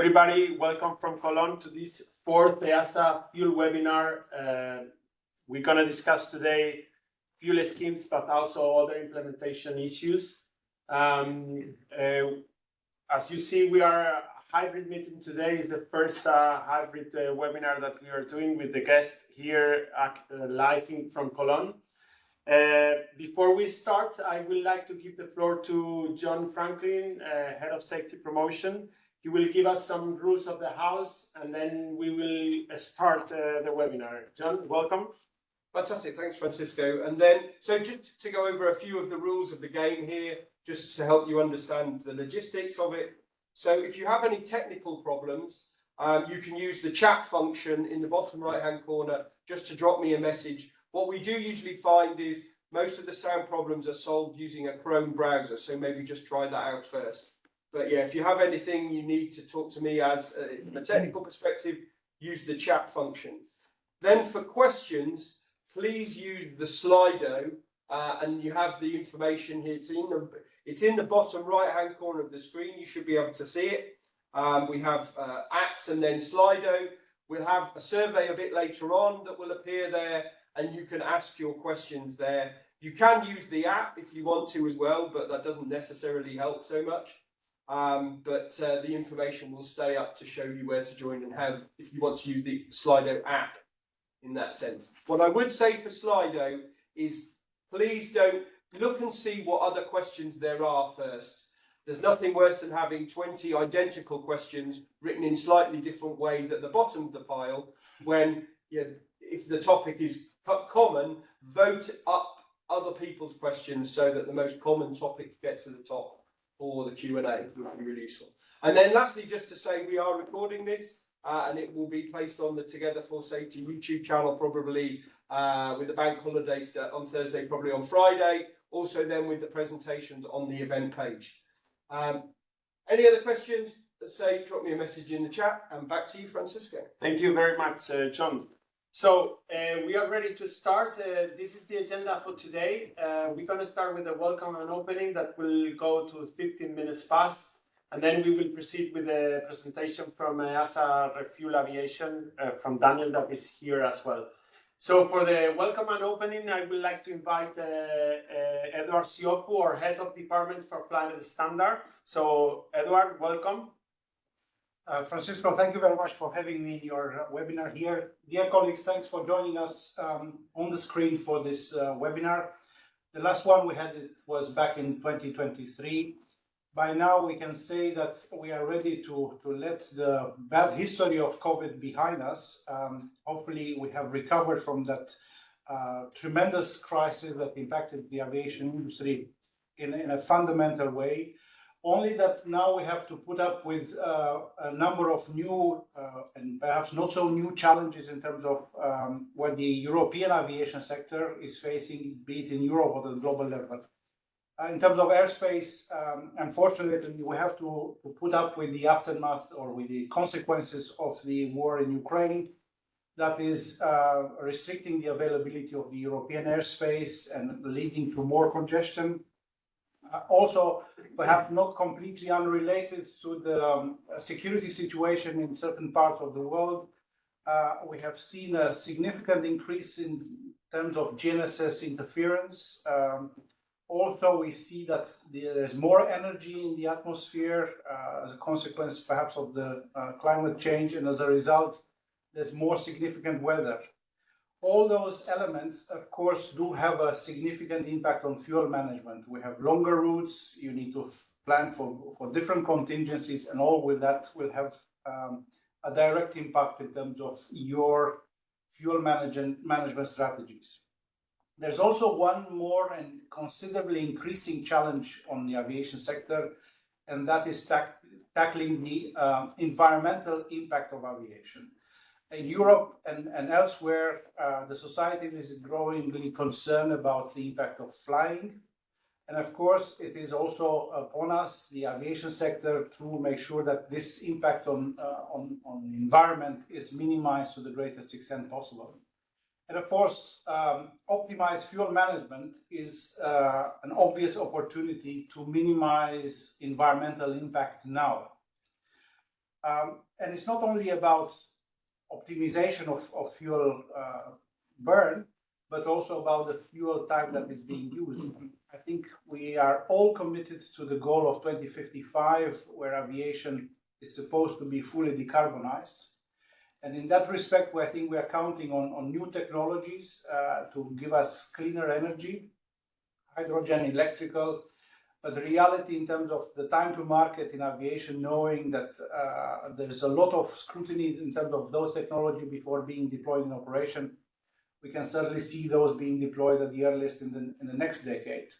everybody, welcome from Cologne to this fourth EASA Fuel Webinar. We're going to discuss today fuel schemes, but also other implementation issues. As you see, we are a hybrid meeting today. Is the first hybrid webinar that we are doing with the guest here live from Cologne. Before we start, I would like to give the floor to John Franklin, Head of Safety Promotion. He will give us some rules of the house, and then we will start the webinar. John, welcome. Fantastic, thanks Francisco. And then, so just to go over a few of the rules of the game here, just to help you understand the logistics of it. So if you have any technical problems, you can use the chat function in the bottom right-hand corner just to drop me a message. What we do usually find is most of the sound problems are solved using a Chrome browser, so maybe just try that out first. But yeah, if you have anything you need to talk to me as from a technical perspective, use the chat function. Then for questions, please use the Slido, and you have the information here. It's in the bottom right-hand corner of the screen. You should be able to see it. We have apps and then Slido. We'll have a survey a bit later on that will appear there, and you can ask your questions there. You can use the app if you want to as well, but that doesn't necessarily help so much. The information will stay up to show you where to join and how, if you want to use the Slido app in that sense. What I would say for Slido is please don't look and see what other questions there are first. There's nothing worse than having 20 identical questions written in slightly different ways at the bottom of the pile when, if the topic is common, vote up other people's questions so that the most common topic gets to the top. Or the Q&A would be really useful. And then lastly, just to say we are recording this and it will be placed on the Together for Safety YouTube channel probably with the bank holidays on Thursday, probably on Friday. Also then with the presentations on the event page. Any other questions? Let's say drop me a message in the chat, and back to you, Francisco. Thank you very much, John. So we are ready to start. This is the agenda for today. We're going to start with a welcome and opening that will go to 15 minutes past, and then we will proceed with the presentation from EASA ReFuel Aviation from Daniel that is here as well. So for the welcome and opening, I would like to invite Edward Siofu, our Head of Department for Flight Standard. So Edward, welcome. Francisco, thank you very much for having me in your webinar here. Dear colleagues, thanks for joining us on the screen for this webinar. The last one we had was back in 2023. By now, we can say that we are ready to let the bad history of COVID behind us. Hopefully, we have recovered from that tremendous crisis that impacted the aviation industry in a fundamental way. Only that now we have to put up with a number of new and perhaps not so new challenges in terms of what the European aviation sector is facing, be it in Europe or the global level. In terms of airspace, unfortunately, we have to put up with the aftermath or with the consequences of the war in Ukraine that is restricting the availability of the European airspace and leading to more congestion. Also, perhaps not completely unrelated to the security situation in certain parts of the world, we have seen a significant increase in terms of GNSS interference. Also, we see that there's more energy in the atmosphere as a consequence perhaps of the climate change, and as a result, there's more significant weather. All those elements, of course, do have a significant impact on fuel management. We have longer routes, you need to plan for different contingencies, and all with that will have a direct impact in terms of your fuel management strategies. There's also one more and considerably increasing challenge on the aviation sector, and that is tackling the environmental impact of aviation. In Europe and elsewhere, the society is growingly concerned about the impact of flying. And of course, it is also upon us, the aviation sector, to make sure that this impact on the environment is minimized to the greatest extent possible. And of course, optimized fuel management is an obvious opportunity to minimize environmental impact now. And it's not only about optimization of fuel burn, but also about the fuel type that is being used. I think we are all committed to the goal of 2055, where aviation is supposed to be fully decarbonized. And in that respect, I think we are counting on new technologies to give us cleaner energy, hydrogen, electrical. But the reality in terms of the time to market in aviation, knowing that there's a lot of scrutiny in terms of those technologies before being deployed in operation, we can certainly see those being deployed at the earliest in the next decade.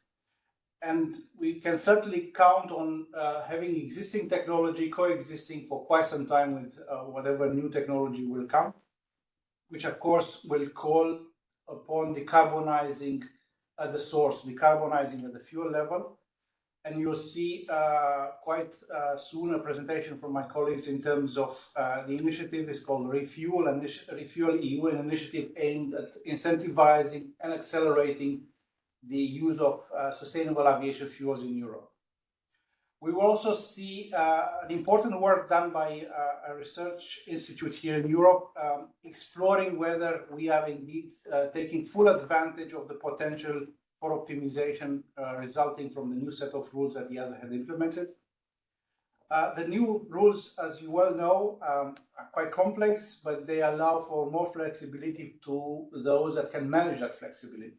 And we can certainly count on having existing technology coexisting for quite some time with whatever new technology will come, which of course will call upon decarbonizing at the source, decarbonizing at the fuel level. And you'll see quite soon a presentation from my colleagues in terms of the initiative is called ReFuel EU, an initiative aimed at incentivizing and accelerating the use of sustainable aviation fuels in Europe. We will also see an important work done by a research institute here in Europe, exploring whether we are indeed taking full advantage of the potential for optimization resulting from the new set of rules that EASA had implemented. The new rules, as you well know, are quite complex, but they allow for more flexibility to those that can manage that flexibility.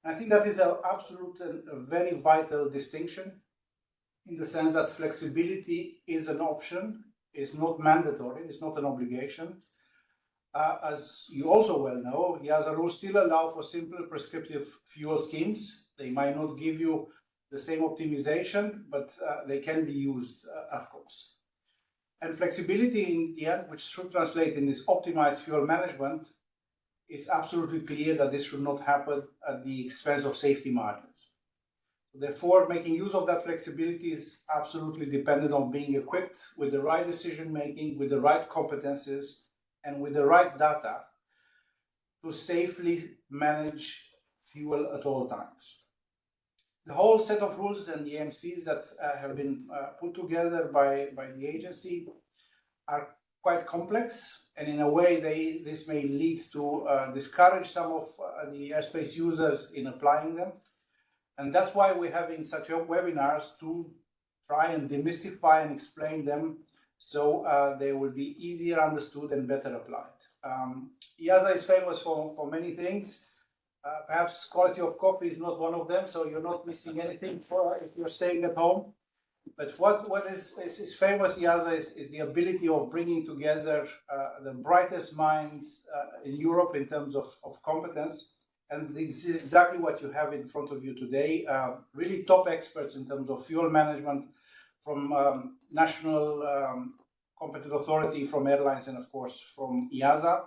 And I think that is an absolute and a very vital distinction, in the sense that flexibility is an option, it's not mandatory, it's not an obligation. As you also well know, EASA rules still allow for simple prescriptive fuel schemes. They might not give you the same optimization, but they can be used, of course. And flexibility in the end, which should translate in this optimized fuel management, it's absolutely clear that this should not happen at the expense of safety margins. Therefore, making use of that flexibility is absolutely dependent on being equipped with the right decision-making, with the right competences, and with the right data to safely manage fuel at all times. The whole set of rules and the AMCs that have been put together by the agency are quite complex, and in a way this may lead to discourage some of the airspace users in applying them. And that's why we're having such webinars to try and demystify and explain them so they will be easier understood and better applied. EASA is famous for many things. Perhaps quality of coffee is not one of them, so you're not missing anything if you're staying at home. But what is famous, EASA, is the ability of bringing together the brightest minds in Europe in terms of competence. And this is exactly what you have in front of you today. Really top experts in terms of fuel management from national competent authority, from airlines, and of course from EASA.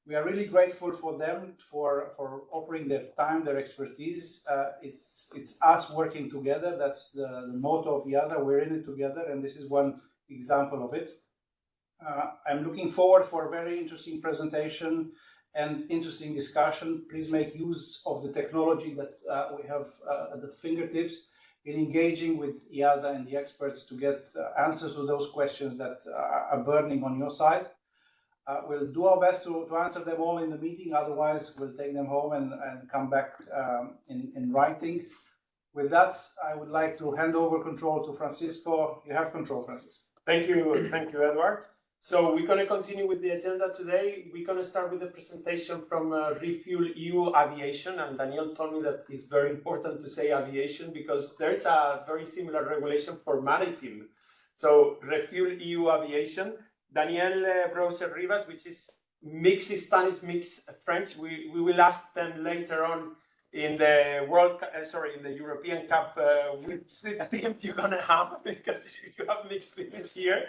We are really grateful for them for offering their time, their expertise. It's us working together. That's the motto of EASA. We're in it together, and this is one example of it. I'm looking forward for a very interesting presentation and interesting discussion. Please make use of the technology that we have at the fingertips in engaging with EASA and the experts to get answers to those questions that are burning on your side. We'll do our best to answer them all in the meeting. Otherwise, we'll take them home and come back in writing. With that, I would like to hand over control to Francisco. You have control, Francisco. Thank you, Edward. So we're going to continue with the agenda today. We're going to start with a presentation from ReFuel EU Aviation, and Daniel told me that it's very important to say aviation because there's a very similar regulation for maritime. So ReFuel EU Aviation, Daniel Browser Rivas, which is mixed Spanish, mixed French. We will ask them later on in the in the European Cup which team you're going to have, because you have mixed feelings here.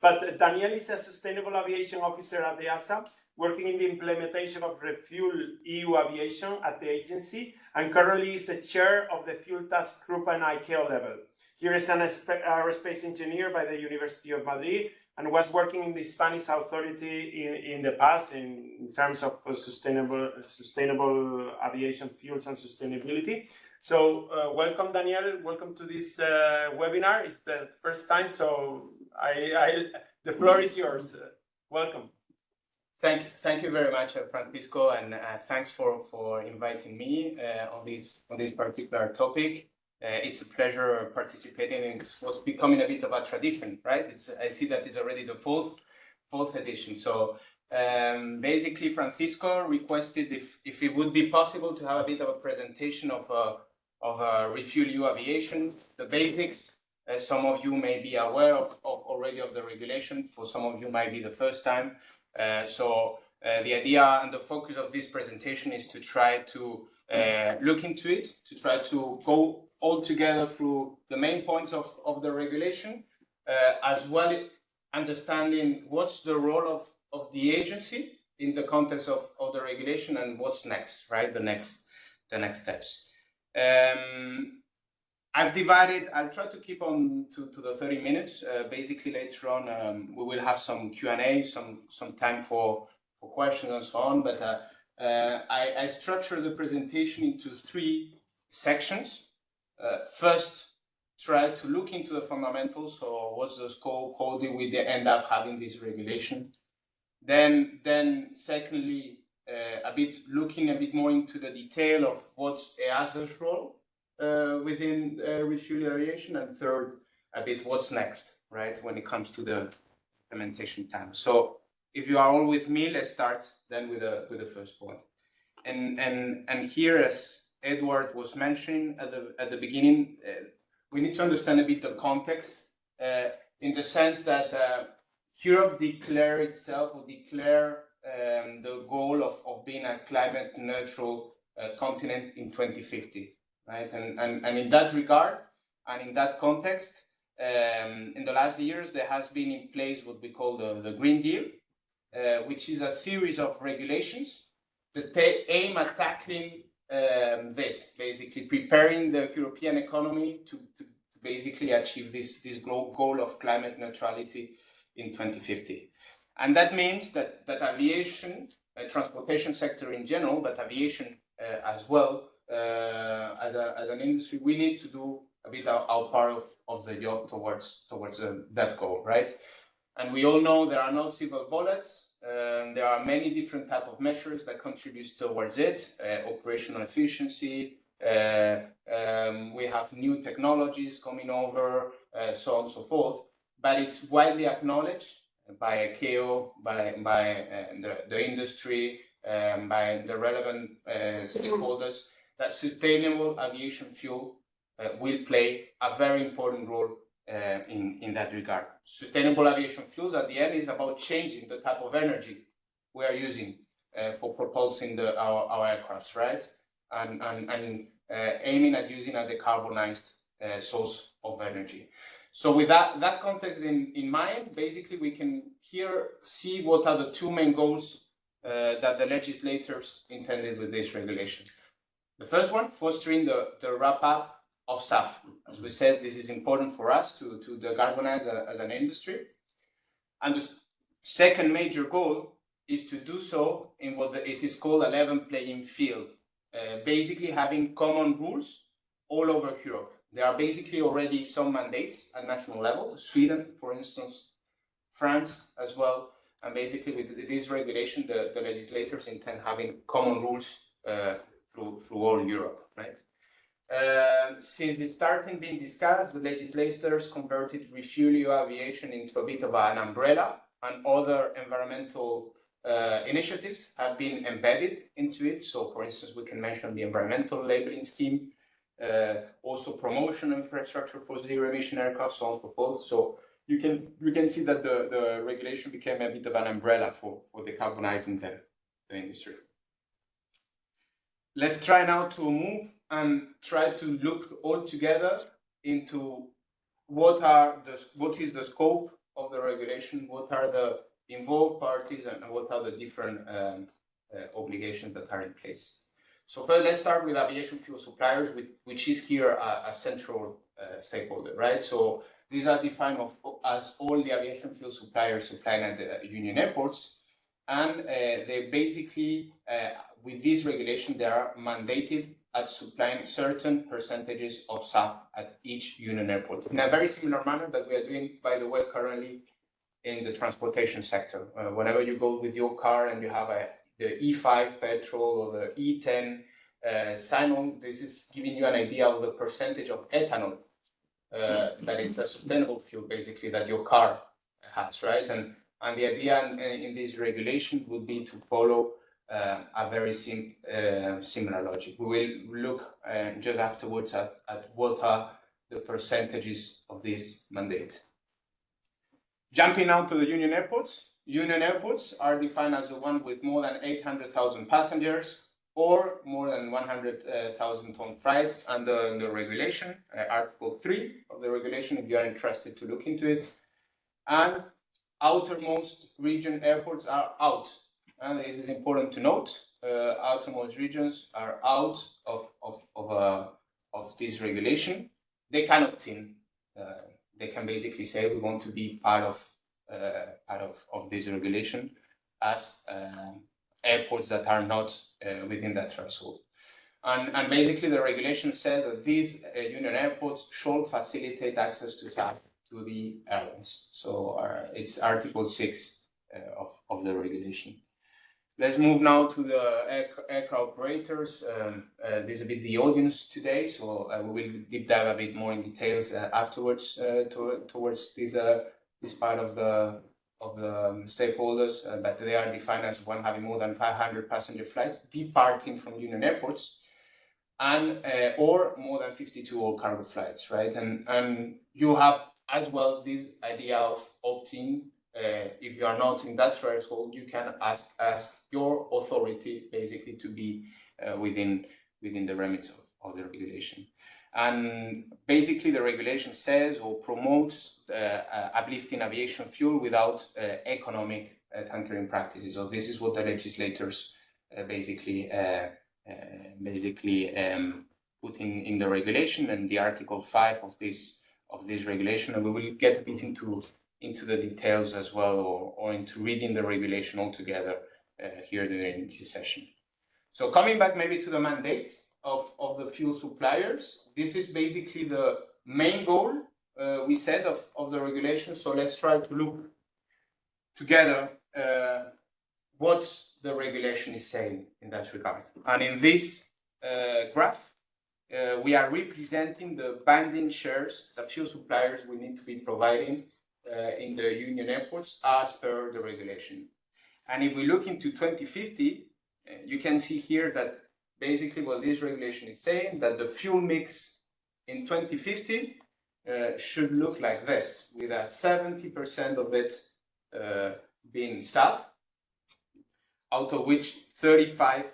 But Daniel is a Sustainable Aviation Officer at the EASA, working in the implementation of ReFuel EU Aviation at the agency, and currently is the chair of the Fuel Task Group at ICAO level. He is an aerospace engineer by the University of Madrid and was working in the Spanish authority in the past in terms of sustainable aviation fuels and sustainability. So welcome, Daniel. Welcome to this webinar. It's the first time, so The floor is yours. Welcome. Thank you very much, Francisco, and thanks for inviting me on this particular topic. It's a pleasure participating in what's becoming a bit of a tradition, right? I see that it's already the fourth edition. So basically, Francisco requested if it would be possible to have a bit of a presentation of ReFuel EU aviation, the basics. Some of you may be aware already of the regulation. For some of you, might be the first time. So the idea and the focus of this presentation is to try to look into it, to try to go all together through the main points of the regulation, as well understanding what's the role of the agency in the context of the regulation and what's next, right? The next steps. I've divided, I'll try to keep on to the 30 minutes. Basically, later on, we will have some Q&A, some time for questions and so on. But I structured the presentation into 3 sections. First, try to look into the fundamentals. So what's the scope? How do we end up having this regulation? Then secondly, looking a bit more into the detail of what's EASA's role within ReFuel aviation, and third, a bit what's next, right, when it comes to the implementation time. So if you are all with me, let's start then with the first point. And here, as Edward was mentioning at the beginning, we need to understand a bit the context in the sense that Europe declared itself or declare the goal of being a climate neutral continent in 2050. Right, and in that regard, and in that context, in the last years, there has been in place what we call the Green Deal, which is a series of regulations that aim at tackling this, basically preparing the European economy to basically achieve this goal of climate neutrality in 2050. And that means that aviation, transportation sector in general, but aviation as well, as an industry, we need to do a bit our part of the job towards that goal, right? And we all know there are no silver bullets. There are many different type of measures that contribute towards it. Operational efficiency. We have new technologies coming over, so on and so forth. But it's widely acknowledged by ICAO, by the industry, by the relevant stakeholders, that sustainable aviation fuel will play a very important role in that regard. Sustainable aviation fuels at the end is about changing the type of energy we are using for propulsing our aircrafts, right? And aiming at using a decarbonized source of energy. So with that context in mind, basically we can here see what are the 2 main goals that the legislators intended with this regulation. The first one, fostering the wrap-up of SAF. As we said, this is important for us to decarbonize as an industry. And the second major goal is to do so in what it is called a level playing field, basically having common rules all over Europe. There are basically already some mandates at national level, Sweden, for instance, France as well. And basically with this regulation, the legislators intend having common rules through all Europe, right? Since it started being discussed, the legislators converted ReFuel EU aviation into a bit of an umbrella, and other environmental initiatives have been embedded into it. So, for instance, we can mention the environmental labeling scheme, also promotion infrastructure for zero-emission aircraft, so on and so forth. So you can see that the regulation became a bit of an umbrella for decarbonizing the industry. Let's try now to move and try to look all together into what is the scope of the regulation, what are the involved parties, and what are the different obligations that are in place. So first, let's start with aviation fuel suppliers, which is here a central stakeholder, right? So these are defined as all the aviation fuel suppliers supplying at the union airports, and they basically, with this regulation, they are mandated at supplying certain percentages of SAF at each union airport, in a very similar manner that we are doing, by the way, currently in the transportation sector. Whenever you go with your car and you have the E5 petrol or the E10 sign on, this is giving you an idea of the percentage of ethanol that it's a sustainable fuel, basically, that your car has, right? And the idea in this regulation would be to follow a very similar logic. We will look just afterwards at what are the percentages of this mandate. Jumping now to the union airports. Union airports are defined as the one with more than 800,000 passengers or more than 100,000 ton flights under the regulation, Article 3 of the regulation, if you are interested to look into it. And outermost region airports are out. And this is important to note. Outermost regions are out of this regulation. They can opt in. They can basically say we want to be part of this regulation as airports that are not within that threshold. And basically the regulation said that these union airports should facilitate access to TAP to the airlines. So it's Article 6 of the regulation. Let's move now to the aircraft operators. This is a bit the audience today, so we will deep dive a bit more in details afterwards towards this part of the stakeholders. But they are defined as one having more than 500 passenger flights departing from union airports, and or more than 52 all cargo flights, right? And you have as well this idea of opting. If you are not in that threshold, you can ask your authority basically to be within the remit of the regulation. And basically the regulation says or promotes uplifting aviation fuel without economic tankering practices. So this is what the legislators basically put in the regulation and the Article 5 of this regulation, and we will get a bit into the details as well, or into reading the regulation altogether here during this session. So coming back maybe to the mandate of the fuel suppliers, this is basically the main goal we said of the regulation. So let's try to look together what the regulation is saying in that regard. And in this graph, we are representing the binding shares that fuel suppliers will need to be providing in the union airports as per the regulation. And if we look into 2050, you can see here that basically what this regulation is saying, that the fuel mix in 2050 should look like this, with a 70% of it being SAF, out of which 35%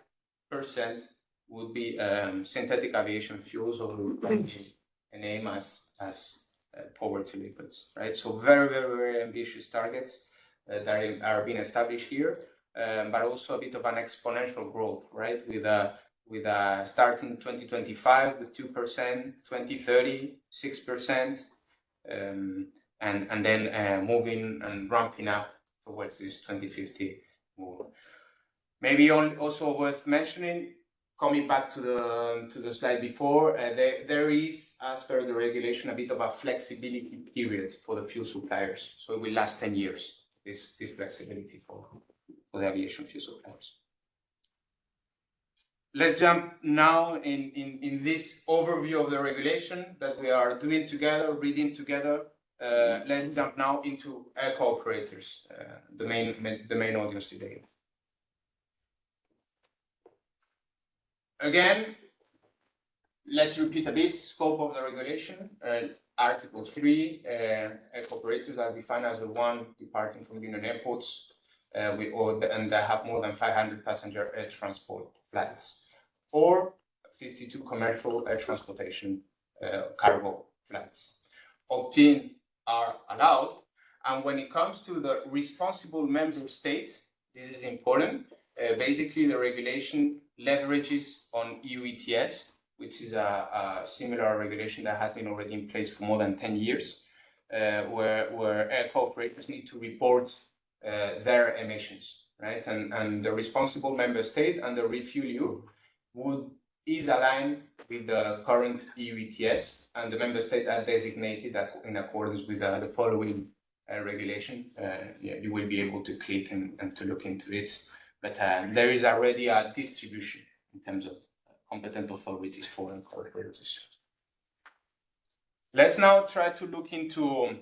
would be synthetic aviation fuels, or an aim as power to liquids, right? So very, very, very ambitious targets that are being established here, but also a bit of an exponential growth, right? With a starting 2025 with 2%, 2030 6%, and then moving and ramping up towards this 2050 move. Maybe also worth mentioning, coming back to the slide before, there is, as per the regulation, a bit of a flexibility period for the fuel suppliers. So it will last 10 years, this flexibility for the aviation fuel suppliers. Let's jump now in this overview of the regulation that we are doing together, reading together. Let's jump now into aircraft operators, the main audience today. Again, let's repeat a bit scope of the regulation. Article 3, aircraft operators are defined as the one departing from union airports and they have more than 500 passenger air transport flights, or 52 commercial air transportation cargo flights. Opt-in are allowed, and when it comes to the responsible member state, this is important. Basically, the regulation leverages on EU ETS, which is a similar regulation that has been already in place for more than 10 years, where aircraft operators need to report their emissions, right? And the responsible member state under ReFuel EU is aligned with the current EU ETS, and the member states are designated in accordance with the following regulation, you will be able to click and to look into it. But there is already a distribution in terms of competent authorities for incorporators. Let's now try to look into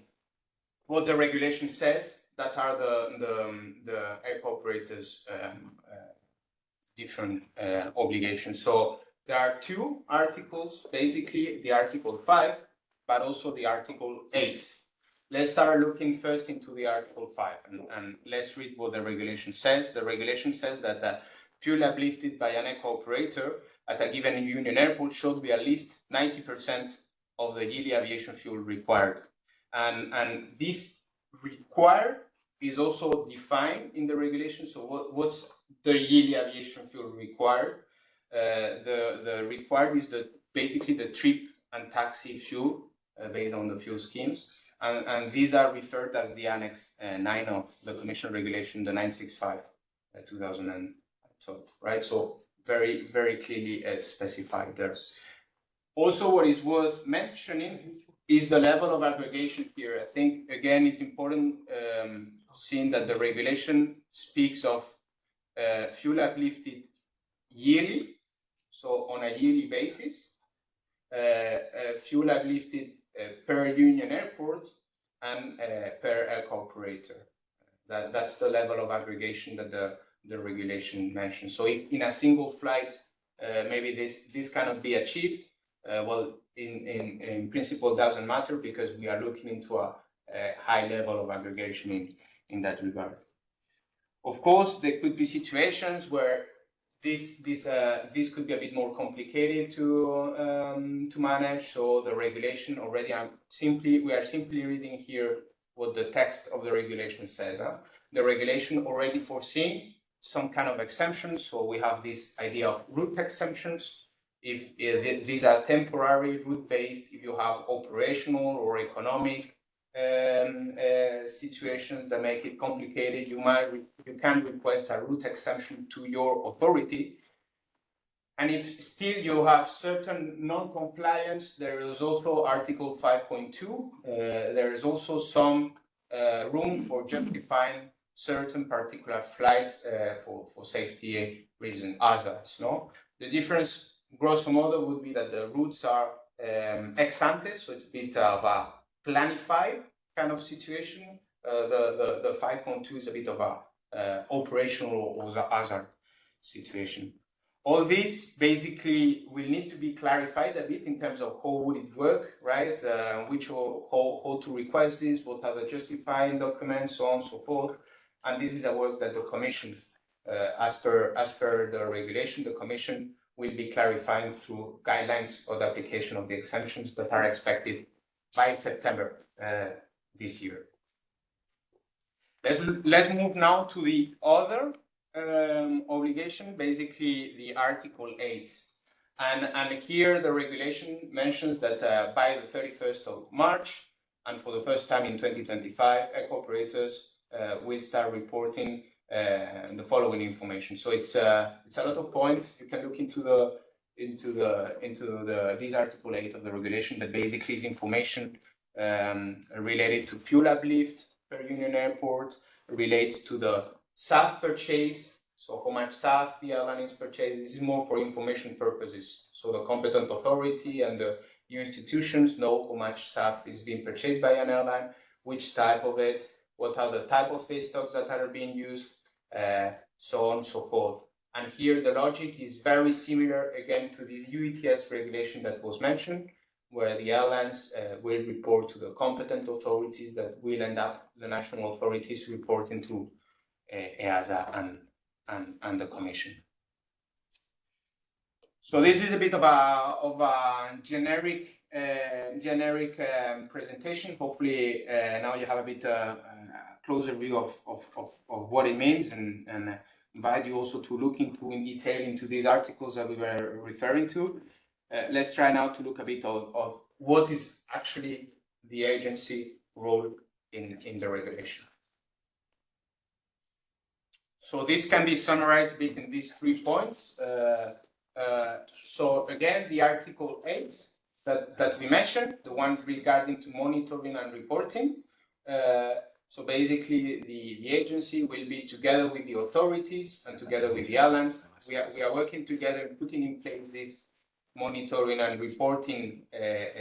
what the regulation says that are the airport operators' different obligations. So there are two articles, basically the Article 5, but also the Article 8. Let's start looking first into the Article 5 and let's read what the regulation says. The regulation says that the fuel uplifted by an eco operator at a given union airport should be at least 90% of the yearly aviation fuel required. And this required is also defined in the regulation. So what's the yearly aviation fuel required? The required is basically the trip and taxi fuel based on the fuel schemes. And these are referred as the Annex 9 of the Commission Regulation, the 965 2012, right? So very, very clearly specified there. Also, what is worth mentioning is the level of aggregation here. I think, again, it's important seeing that the regulation speaks of fuel uplifted yearly, so on a yearly basis, fuel uplifted per union airport and per aircraft operator. That's the level of aggregation that the regulation mentions. So if in a single flight, maybe this cannot be achieved, well, in principle, doesn't matter because we are looking into a high level of aggregation in that regard. Of course, there could be situations where this could be a bit more complicated to manage. So the regulation already, we are simply reading here what the text of the regulation says. The regulation already foreseen some kind of exemptions. So we have this idea of route exemptions. If these are temporary, route-based, if you have operational or economic situations that make it complicated, you can request a route exemption to your authority. And if still you have certain non-compliance, there is also Article 5.2. There is also some room for justifying certain particular flights for safety reasons, others. No, the difference, grosso modo, would be that the routes are ex ante, so it's a bit of a planified kind of situation. The 5.2 is a bit of a operational or hazard situation. All this basically will need to be clarified a bit in terms of how would it work, right? How to request this, what are the justifying documents, so on and so forth. And this is a work that the Commission, as per the regulation, the Commission will be clarifying through guidelines of the application of the exemptions that are expected by September this year. Let's move now to the other obligation, basically the Article 8. And here the regulation mentions that by the 31st of March, and for the first time in 2025, eco operators will start reporting the following information. So it's a lot of points. You can look into this Article 8 of the regulation that basically is information related to fuel uplift per union airport, relates to the SAF purchase, so how much SAF the airline is purchasing. This is more for information purposes. So the competent authority and the institutions know how much SAF is being purchased by an airline, which type of it, what are the type of feedstocks that are being used, so on and so forth. And here the logic is very similar again to the UETS regulation that was mentioned, where the airlines will report to the competent authorities that will end up the national authorities reporting to EASA and the Commission. So this is a bit of a generic presentation. Hopefully now you have a bit closer view of what it means, and invite you also to look into in detail into these articles that we were referring to. Let's try now to look a bit of what is actually the agency role in the regulation. So this can be summarized a bit in these 3 points. So again, the Article 8 that we mentioned, the one regarding to monitoring and reporting, So basically, the agency will be together with the authorities and together with the airlines. We are working together and putting in place this monitoring and reporting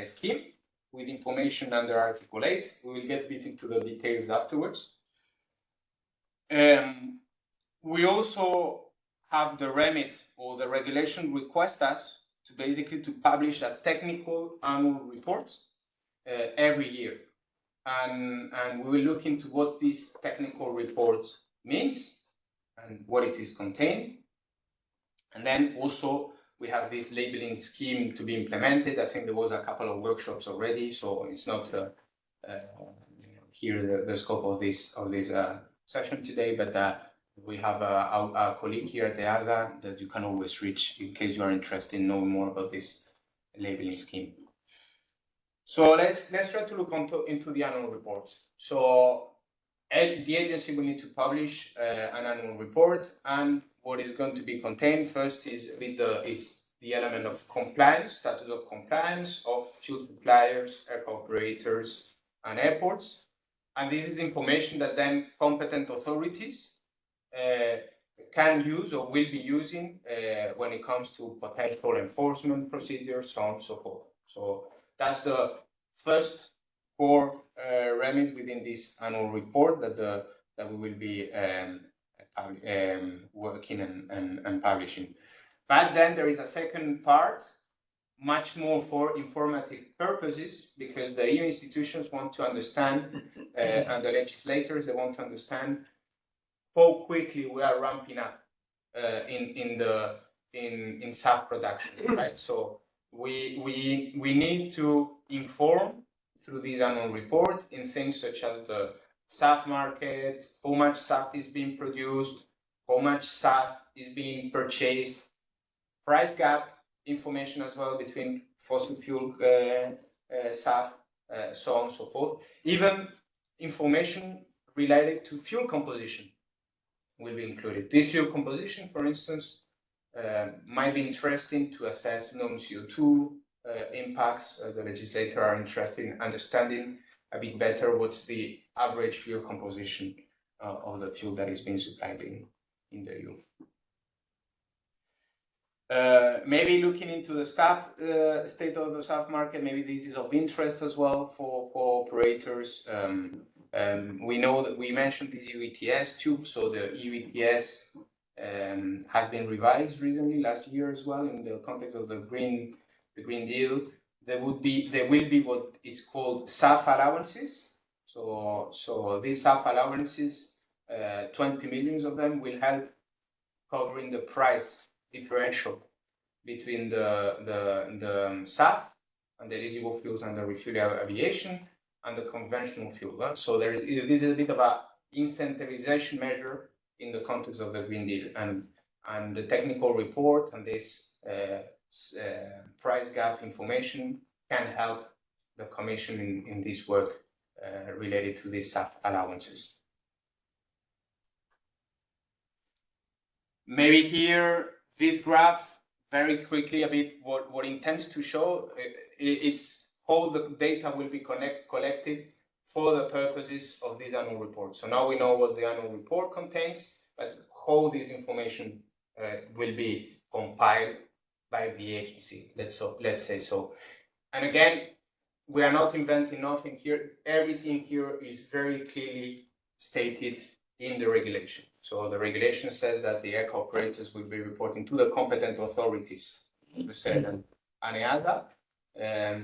scheme with information under Article 8. We will get a bit into the details afterwards. We also have the remit, or the regulation requests us to basically to publish a technical annual report every year. And we will look into what this technical report means and what it is contained. And then also we have this labeling scheme to be implemented. I think there was a couple of workshops already, so it's not here the scope of this session today, but we have our colleague here at EASA that you can always reach in case you are interested in knowing more about this labeling scheme. So let's try to look into the annual reports. So the agency will need to publish an annual report, and what is going to be contained first is the element of compliance, status of compliance of fuel suppliers, aircraft operators, and airports. And this is information that then competent authorities can use or will be using when it comes to potential enforcement procedures, so on and so forth. So that's the first core remit within this annual report that we will be working and publishing. But then there is a second part, much more for informative purposes, because the EU institutions want to understand, and the legislators, they want to understand how quickly we are ramping up in SAF production, right? So we need to inform through this annual report in things such as the SAF market, how much SAF is being produced, how much SAF is being purchased, price gap information as well between fossil fuel SAF, so on and so forth. Even information related to fuel composition will be included. This fuel composition, for instance, might be interesting to assess non-CO2 impacts. The legislators are interested in understanding a bit better what's the average fuel composition of the fuel that is being supplied in the EU. Maybe looking into the state of the SAF market, maybe this is of interest as well for operators. We know that we mentioned this EU ETS tube, so the EU ETS has been revised recently, last year as well, in the context of the Green Deal. There will be what is called SAF allowances. So these SAF allowances, 20 million of them will help covering the price differential between the SAF and the eligible fuels under ReFuel aviation and the conventional fuel. So this is a bit of a incentivization measure in the context of the Green Deal, and the technical report and this price gap information can help the Commission in this work related to these SAF allowances. Maybe here, this graph, very quickly a bit what it intends to show, it's how the data will be collected for the purposes of this annual report. So now we know what the annual report contains, but how this information will be compiled by the agency, let's say so. And again, we are not inventing nothing here. Everything here is very clearly stated in the regulation. So the regulation says that the aircraft operators will be reporting to the competent authorities, we said, and EASA.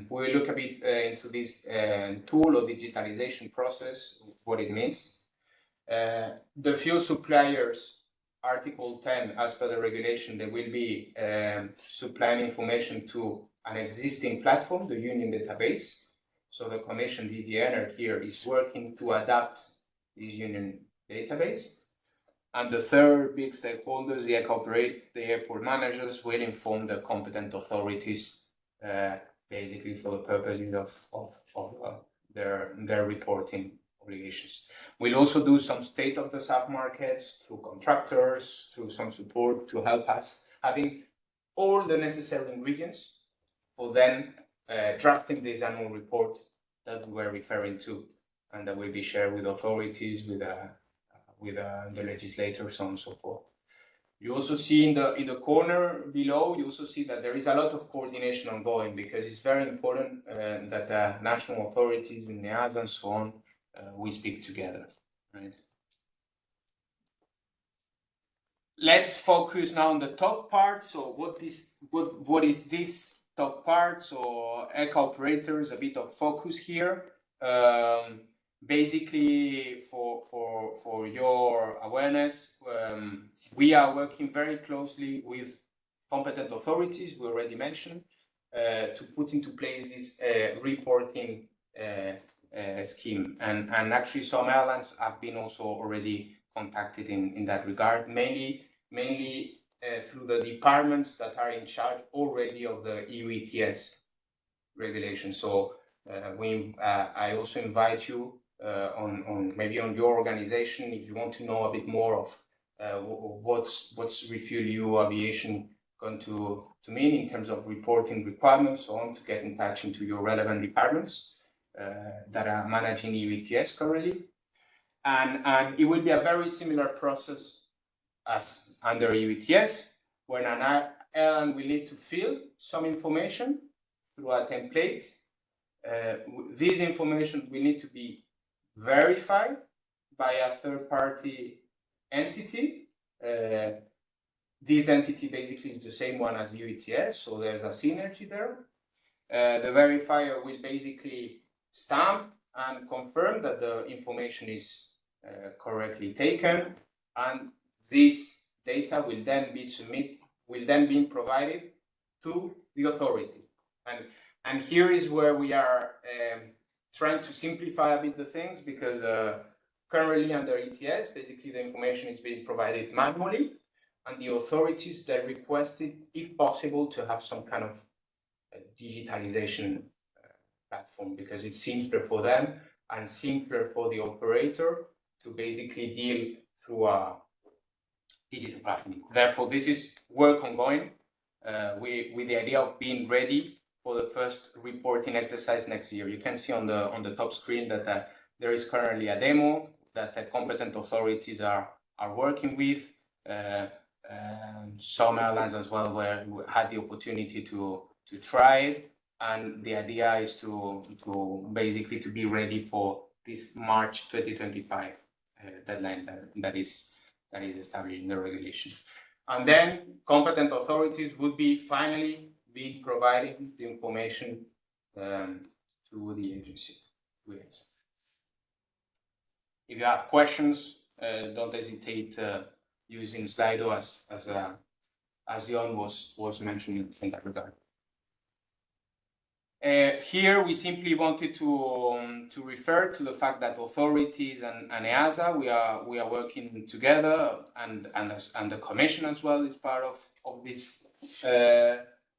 We'll look a bit into this tool or digitalization process, what it means. The fuel suppliers, Article 10, as per the regulation, they will be supplying information to an existing platform, the Union database. So the Commission, DDN here, is working to adapt this Union database. And the third big stakeholders, the airport managers, will inform the competent authorities basically for the purposes of their reporting obligations. We'll also do some state of the SAF markets through contractors, through some support to help us having all the necessary ingredients for then drafting this annual report that we were referring to and that will be shared with authorities, with the legislators, so on and so forth. You also see in the corner below, you also see that there is a lot of coordination ongoing, because it's very important that the national authorities in EASA and so on, we speak together, right? Let's focus now on the top part. So what is this top part? So ECA operators, a bit of focus here. Basically, for your awareness, we are working very closely with competent authorities, we already mentioned, to put into place this reporting scheme. And actually some airlines have been also already contacted in that regard, mainly through the departments that are in charge already of the EU ETS regulation. So I also invite you on maybe on your organization, if you want to know a bit more of what's ReFuel EU aviation going to mean in terms of reporting requirements, so on, to get in touch into your relevant departments that are managing EU ETS currently. And it will be a very similar process as under EU ETS, when an airline will need to fill some information through a template. This information will need to be verified by a third-party entity. This entity basically is the same one as EU ETS, so there's a synergy there. The verifier will basically stamp and confirm that the information is correctly taken, and this data will then be provided to the authority. And here is where we are trying to simplify a bit the things, because currently under ETS, basically the information is being provided manually, and the authorities, they requested, if possible, to have some kind of digitalization platform, because it's simpler for them and simpler for the operator to basically deal through a digital platform. Therefore, this is work ongoing with the idea of being ready for the first reporting exercise next year. You can see on the top screen that there is currently a demo that the competent authorities are working with. Some airlines as well where we had the opportunity to try it, and the idea is to basically to be ready for this March 2025 deadline that is established in the regulation. And then competent authorities would be finally be providing the information to the agency. If you have questions, don't hesitate using Slido as Jon was mentioning in that regard. Here we simply wanted to refer to the fact that authorities and EASA, we are working together, and the Commission as well is part of these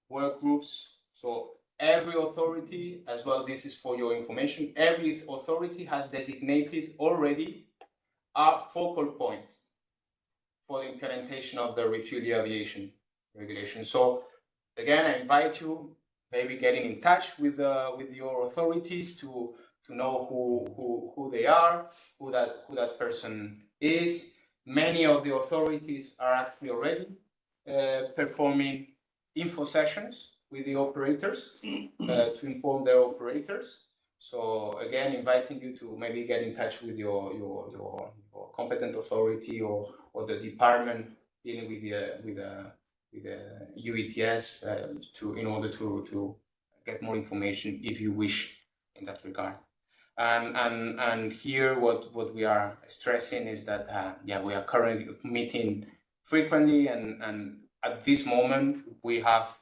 work groups. So every authority, as well, this is for your information, every authority has designated already a focal point for the implementation of the ReFuel EU aviation regulation. So again, I invite you maybe getting in touch with your authorities to know who they are, who that person is. Many of the authorities are actually already performing info sessions with the operators to inform their operators. So again, inviting you to maybe get in touch with your competent authority or the department dealing with the EU ETS in order to get more information if you wish in that regard. And here what we are stressing is that we are currently meeting frequently, and at this moment we have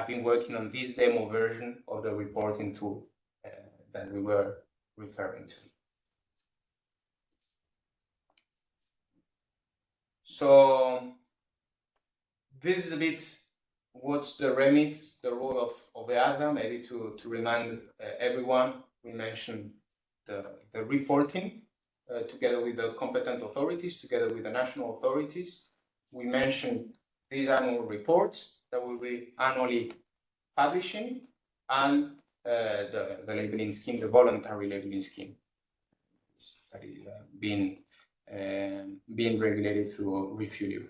been working on this demo version of the reporting tool that we were referring to. So this is a bit what's the remit, the role of EASA. Maybe to remind everyone, we mentioned the reporting together with the competent authorities, together with the national authorities. We mentioned these annual reports that will be annually publishing, and the labeling scheme, the voluntary labeling scheme. being regulated through ReFuel EU.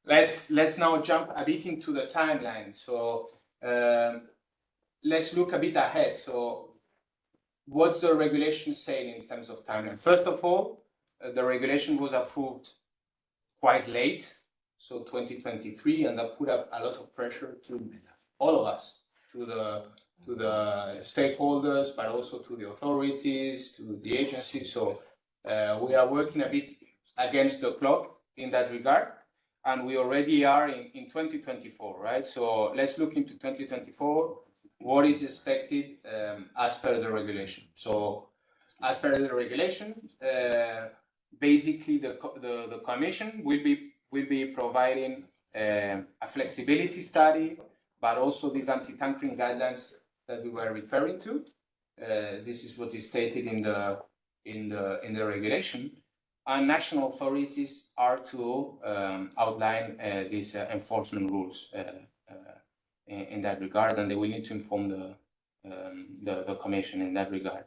Let's now jump a bit into the timeline. So let's look a bit ahead. So what's the regulation saying in terms of timeline? First of all, the regulation was approved quite late, so 2023, and that put up a lot of pressure to all of us, to the stakeholders, but also to the authorities, to the agencies. So we are working a bit against the clock in that regard, and we already are in 2024, right? So let's look into 2024. What is expected as per the regulation? So as per the regulation, basically the Commission will be providing a flexibility study, but also these anti-tankering guidelines that we were referring to. This is what is stated in the regulation, and national authorities are to outline these enforcement rules in that regard, and they will need to inform the Commission in that regard.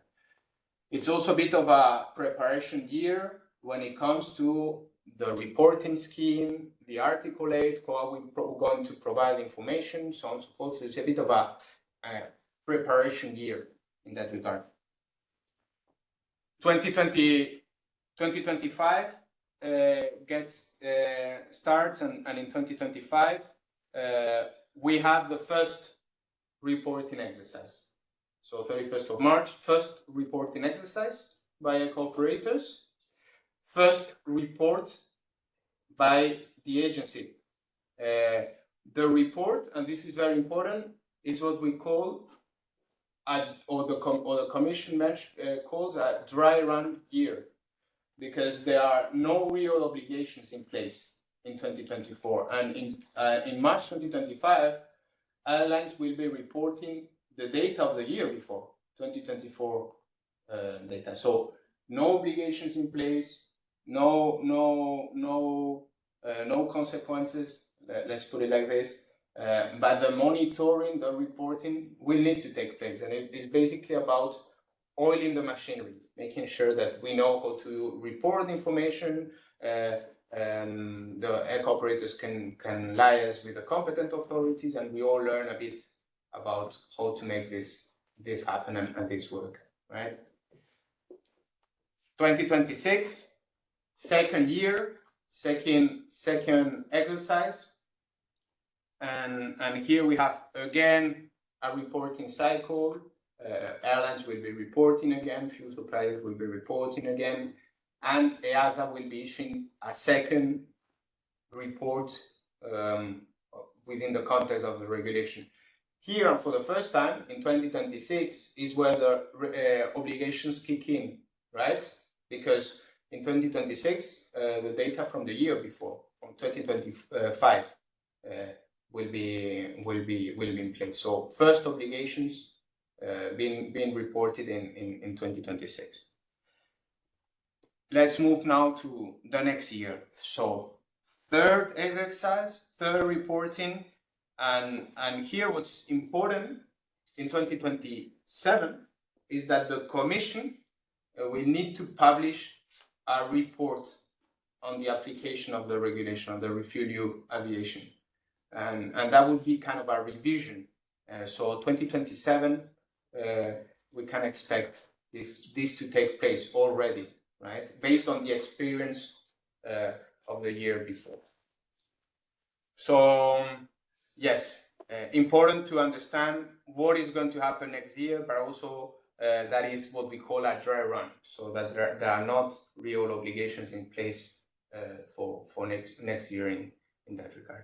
It's also a bit of a preparation year when it comes to the reporting scheme, the Article 8, how we're going to provide information, so on and so forth. So it's a bit of a preparation year in that regard. 2025 starts, and in 2025 we have the first reporting exercise. So 31st of March, first reporting exercise by eco operators, first report by the agency. The report, and this is very important, is what we call, or the Commission calls a dry run year, because there are no real obligations in place in 2024. And in March 2025, airlines will be reporting the data of the year before, 2024 data. So no obligations in place, no consequences. Let's put it like this. But the monitoring, the reporting will need to take place, and it is basically about oiling the machinery, making sure that we know how to report information. The eco operators can liaise with the competent authorities, and we all learn a bit about how to make this happen and this work, right? 2026, second year, second exercise, and here we have again a reporting cycle. Airlines will be reporting again, fuel suppliers will be reporting again, and EASA will be issuing a second report within the context of the regulation. Here, and for the first time in 2026, is where the obligations kick in, right? Because in 2026, the data from the year before, from 2025, will be in place. So first obligations being reported in 2026. Let's move now to the next year. So third exercise, third reporting, and here what's important in 2027 is that the Commission will need to publish a report on the application of the regulation of the ReFuel EU aviation, and that would be kind of a revision. So 2027, we can expect this to take place already, right? Based on the experience of the year before. So yes, important to understand what is going to happen next year, but also that is what we call a dry run, so that there are not real obligations in place for next year in that regard.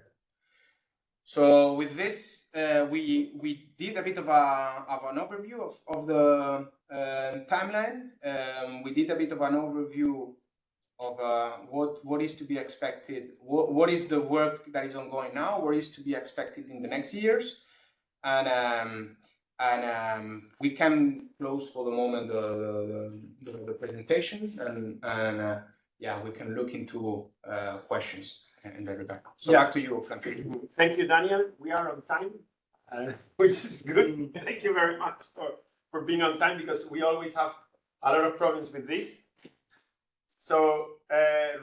So with this, we did a bit of an overview of the timeline. We did a bit of an overview of what is to be expected, what is the work that is ongoing now, what is to be expected in the next years, and we can close for the moment the presentation, and yeah, we can look into questions in that regard. So yeah, back to you, Frank. Thank you, Daniel. We are on time, which is good. Thank you very much for being on time, because we always have a lot of problems with this. So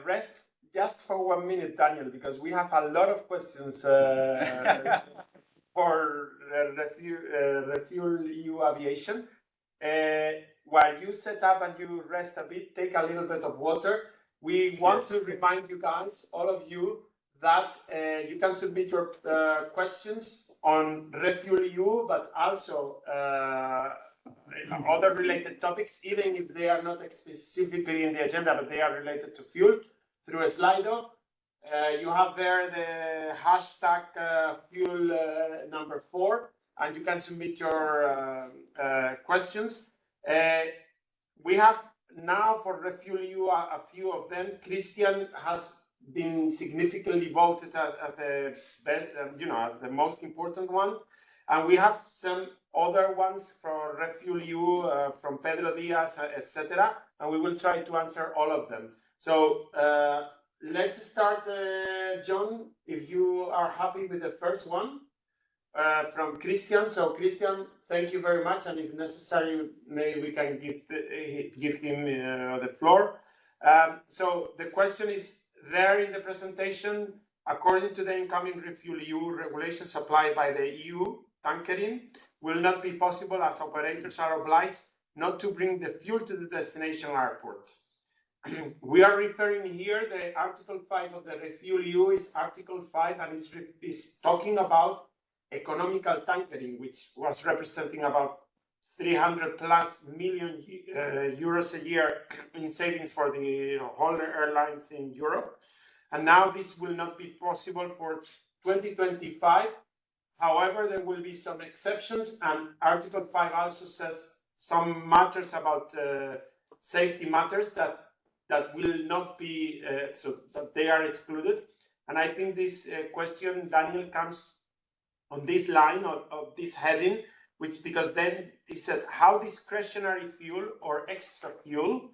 rest just for 1 minute, Daniel, because we have a lot of questions for ReFuel EU aviation. While you set up and you rest a bit, take a little bit of water. We want to remind you guys, all of you, that you can submit your questions on ReFuel EU, but also other related topics, even if they are not specifically in the agenda, but they are related to fuel, through a Slido. You have there the hashtag fuel number 4, and you can submit your questions. We have now for ReFuel EU a few of them. Christian has been significantly voted as the best, as the most important one, and we have some other ones for ReFuel EU from Pedro Diaz, etc. And we will try to answer all of them. So let's start, John, if you are happy with the first one from Christian. So Christian, thank you very much, and if necessary, maybe we can give him the floor. So the question is there in the presentation. According to the incoming ReFuel EU regulation supplied by the EU tankering, will not be possible as operators are obliged not to bring the fuel to the destination airport. We are referring here, the Article 5 of the ReFuel EU is Article 5, and is talking about economical tankering, which was representing about 300 plus million euros a year in savings for the whole airlines in Europe. And now this will not be possible for 2025. However, there will be some exceptions, and Article 5 also says some matters about safety matters that will not be, so that they are excluded. And I think this question, Daniel, comes on this line of this heading, which, because then it says how discretionary fuel or extra fuel,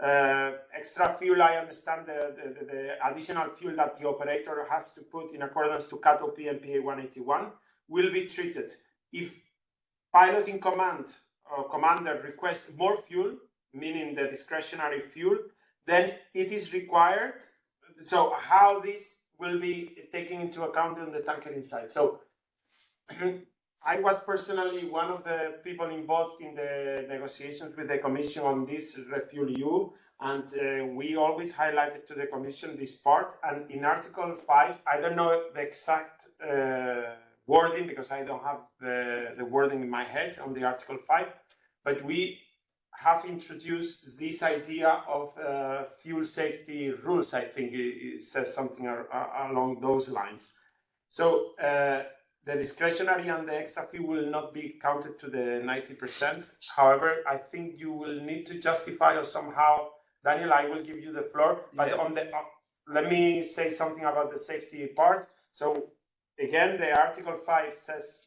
I understand the additional fuel that the operator has to put in accordance to CAT OP and PA 181 will be treated. If pilot in command or commander requests more fuel, meaning the discretionary fuel, then it is required. So how this will be taken into account on the tankering side. So I was personally one of the people involved in the negotiations with the Commission on this ReFuel EU, and we always highlighted to the Commission this part. And in Article 5, I don't know the exact wording because I don't have the wording in my head on the Article 5, but we have introduced this idea of fuel safety rules. I think it says something along those lines. So the discretionary and the extra fuel will not be counted to the 90%. However, I think you will need to justify or somehow, Daniel, I will give you the floor, but yeah. On the let me say something about the safety part. So again, the Article 5 says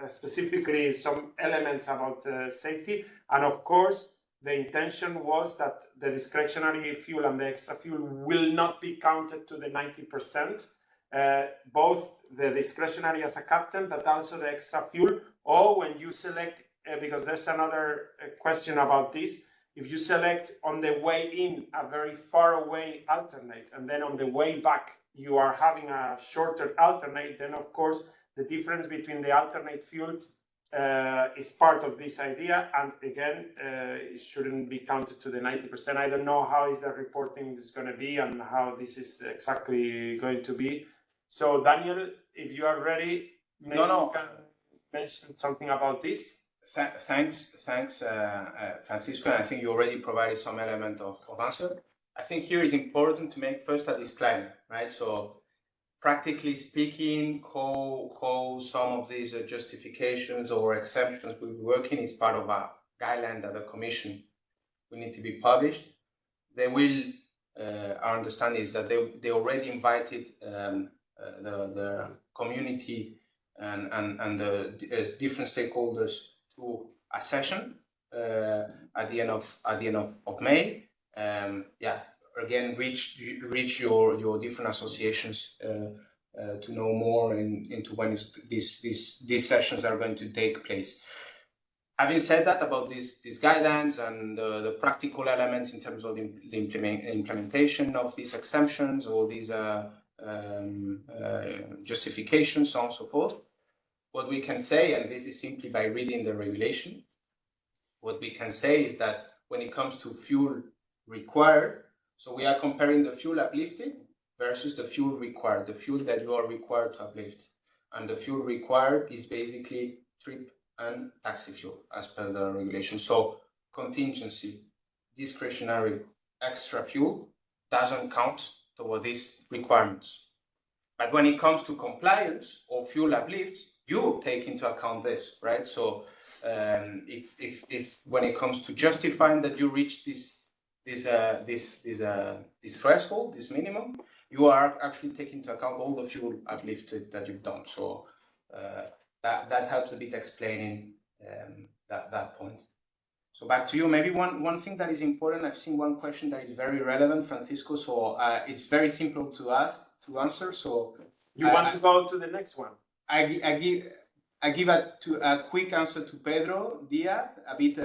specifically some elements about safety, and of course, the intention was that the discretionary fuel and the extra fuel will not be counted to the 90%. Both the discretionary as a captain, but also the extra fuel, or when you select, because there's another question about this, if you select on the way in a very far away alternate, and then on the way back you are having a shorter alternate, then of course the difference between the alternate fuel is part of this idea, and again, it shouldn't be counted to the 90%. I don't know how is the reporting is going to be and how this is exactly going to be. So Daniel, if you are ready, maybe you can mention something about this. Thanks, Francisco. I think you already provided some element of answer. I think here it's important to make first a disclaimer, right? So practically speaking, how some of these justifications or exemptions will be working is part of a guideline that the Commission will need to be published. They will, our understanding is that they already invited the community and the different stakeholders to a session at the end of May. Again, reach your different associations to know more into when these sessions are going to take place. Having said that about these guidelines and the practical elements in terms of the implementation of these exemptions or these justifications, so on and so forth, what we can say, and this is simply by reading the regulation, what we can say is that when it comes to fuel required, so we are comparing the fuel uplifted versus the fuel required, the fuel that you are required to uplift. And the fuel required is basically trip and taxi fuel as per the regulation. So contingency, discretionary, extra fuel doesn't count toward these requirements. But when it comes to compliance or fuel uplifts, you take into account this, right? So if when it comes to justifying that you reach this threshold, this minimum, you are actually taking into account all the fuel uplifted that you've done. So that helps a bit explaining that point. So back to you. Maybe one thing that is important. I've seen one question that is very relevant, Francisco. So it's very simple to answer. So you want to go to the next one? I give a quick answer to Pedro Diaz, a bit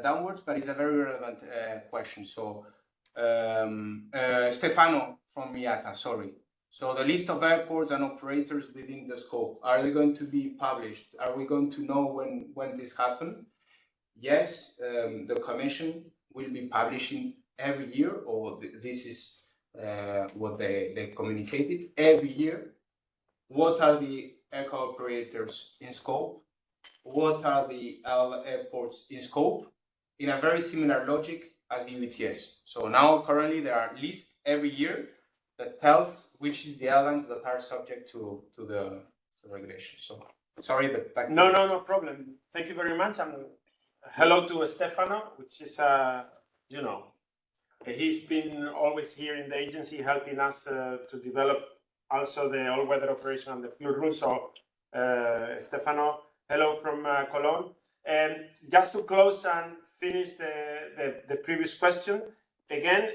downwards, but it's a very relevant question. So Stefano from IATA, sorry. So the list of airports and operators within the scope, are they going to be published? Are we going to know when this happens? Yes, the Commission will be publishing every year, or this is what they communicated, every year. What are the aircraft operators in scope? What are the airports in scope? In a very similar logic as the ETS. So now currently there are lists every year that tells which is the airlines that are subject to the regulation. So sorry, but back to you. No problem. Thank you very much. And hello to Stefano, which is he's been always here in the agency helping us to develop also the all-weather operation and the fuel rules. So Stefano, hello from Cologne. And just to close and finish the previous question, again,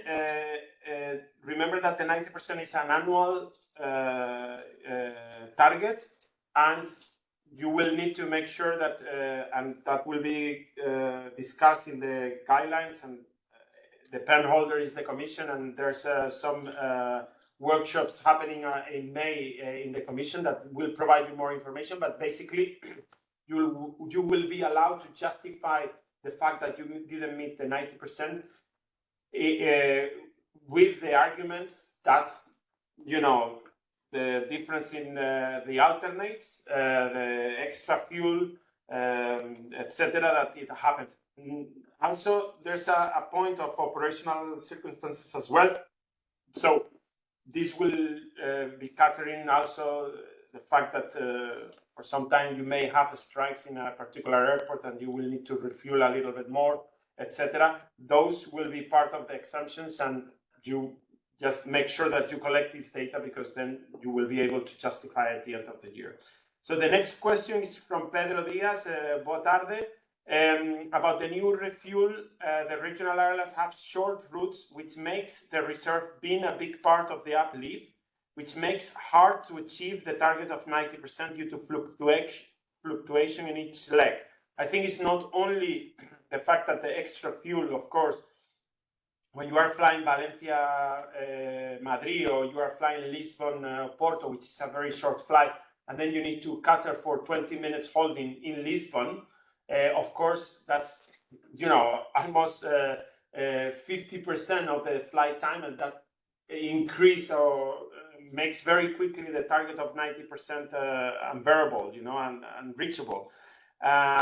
remember that the 90% is an annual target, and you will need to make sure that, and that will be discussed in the guidelines, and the pen holder is the Commission, and there's some workshops happening in May in the Commission that will provide you more information, but basically you will be allowed to justify the fact that you didn't meet the 90% with the arguments that, the difference in the alternates, the extra fuel, etc., that it happened. Also, there's a point of operational circumstances as well. So this will be catering also the fact that for some time you may have strikes in a particular airport and you will need to refuel a little bit more, etc. Those will be part of the exemptions, and you just make sure that you collect this data, because then you will be able to justify at the end of the year. So the next question is from Pedro Diaz, boa tarde. About the new ReFuel, the regional airlines have short routes, which makes the reserve being a big part of the uplift, which makes hard to achieve the target of 90% due to fluctuation in each leg. I think it's not only the fact that the extra fuel, of course, when you are flying Valencia, Madrid, or you are flying Lisbon, Porto, which is a very short flight, and then you need to cater for 20 minutes holding in Lisbon, of course, that's, almost 50% of the flight time, and that increase or makes very quickly the target of 90% unbearable, and unreachable.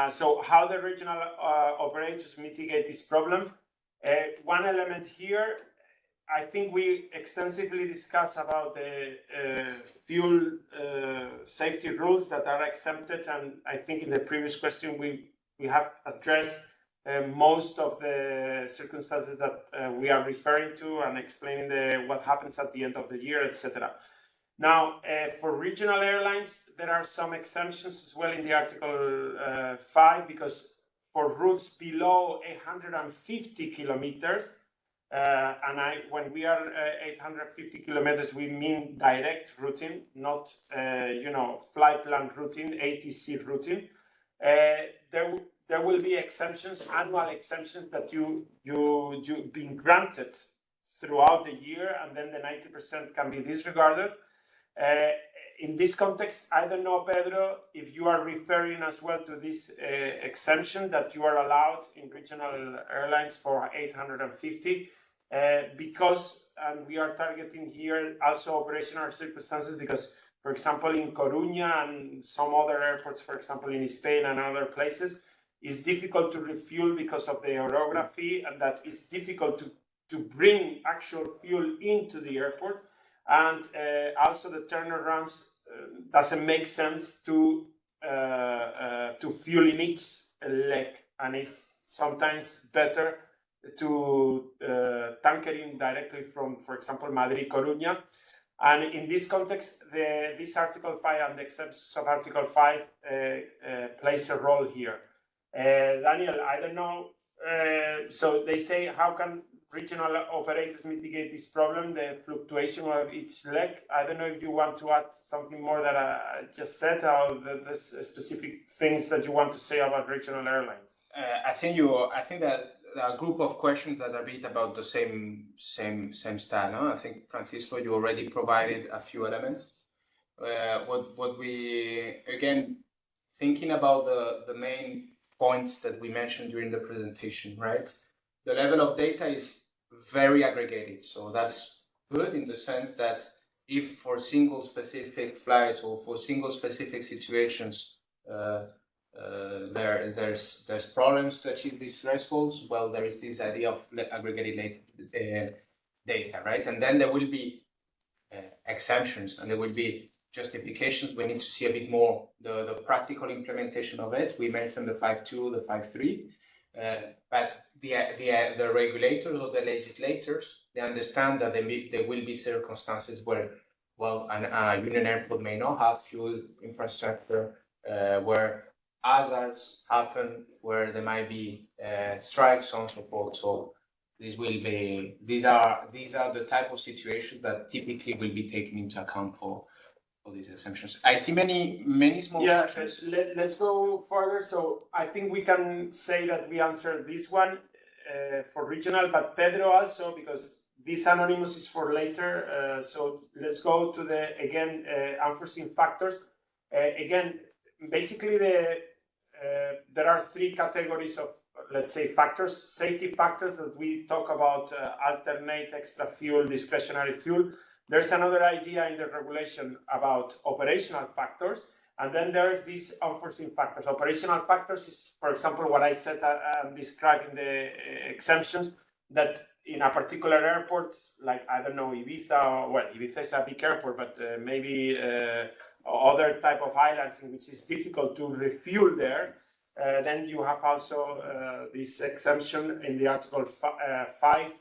So how the regional operators mitigate this problem? One element here, I think we extensively discussed about the fuel safety rules that are exempted, and I think in the previous question we have addressed most of the circumstances that we are referring to and explaining what happens at the end of the year, etc. Now, for regional airlines, there are some exemptions as well in the Article 5, because for routes below 850 kilometers, when we are 850 kilometers, we mean direct routing, not flight plan routing, ATC routing. there will be exemptions, annual exemptions that you've been granted throughout the year, and then the 90% can be disregarded. In this context, I don't know, Pedro, if you are referring as well to this exemption that you are allowed in regional airlines for 850, because, and we are targeting here also operational circumstances, because, for example, in Coruña and some other airports, for example, in Spain and other places, it's difficult to refuel because of the orography, and that it's difficult to bring actual fuel into the airport. And also the turnarounds doesn't make sense to fuel in each leg, and it's sometimes better to tanker in directly from, for example, Madrid, Coruña. And in this context, this Article 5 and the exemptions of Article 5 plays a role here. Daniel, I don't know. So they say, how can regional operators mitigate this problem, the fluctuation of each leg? I don't know if you want to add something more that I just said, or the specific things that you want to say about regional airlines. I think that there are a group of questions that are a bit about the same style. No? I think, Francisco, you already provided a few elements. What we, again, thinking about the main points that we mentioned during the presentation, right? The level of data is very aggregated. So that's good in the sense that if for single specific flights or for single specific situations, there's problems to achieve these thresholds, well, there is this idea of aggregated data, right? And then there will be exemptions, and there will be justifications. We need to see a bit more the practical implementation of it. We mentioned the 5.2, the 5.3, but the regulators or the legislators, they understand that there will be circumstances where, well, a union airport may not have fuel infrastructure, where hazards happen, where there might be strikes, so on and so forth. So these are the type of situations that typically will be taken into account for these exemptions. I see many small questions. Let's go further. So I think we can say that we answered this one for regional, but Pedro also, because this anonymous is for later. So let's go to the, again, unforeseen factors. Again, basically there are three categories of, let's say, factors, safety factors that we talk about, alternate, extra fuel, discretionary fuel. There's another idea in the regulation about operational factors, and then there's these unforeseen factors. Operational factors is, for example, what I said, I'm describing the exemptions, that in a particular airport, like, I don't know, Ibiza, or, well, Ibiza is a big airport, but maybe other type of islands in which it's difficult to refuel there, then you have also this exemption in the Article 5,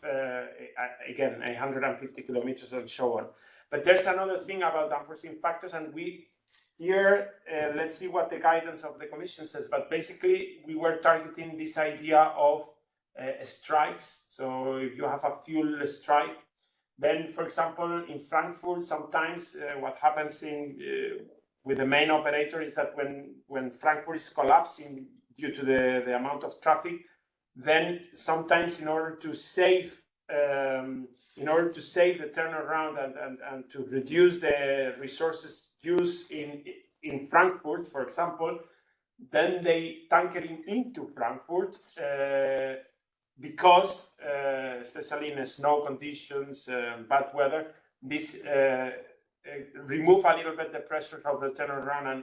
again, 150 kilometers and so on. But there's another thing about unforeseen factors, and we here, let's see what the guidance of the Commission says, but basically we were targeting this idea of strikes. So if you have a fuel strike, then, for example, in Frankfurt, sometimes what happens with the main operator is that when Frankfurt is collapsing due to the amount of traffic, then sometimes in order to save the turnaround and to reduce the resources used in Frankfurt, for example, then they tanker into Frankfurt because, especially in snow conditions, bad weather, this remove a little bit the pressure of the turnaround,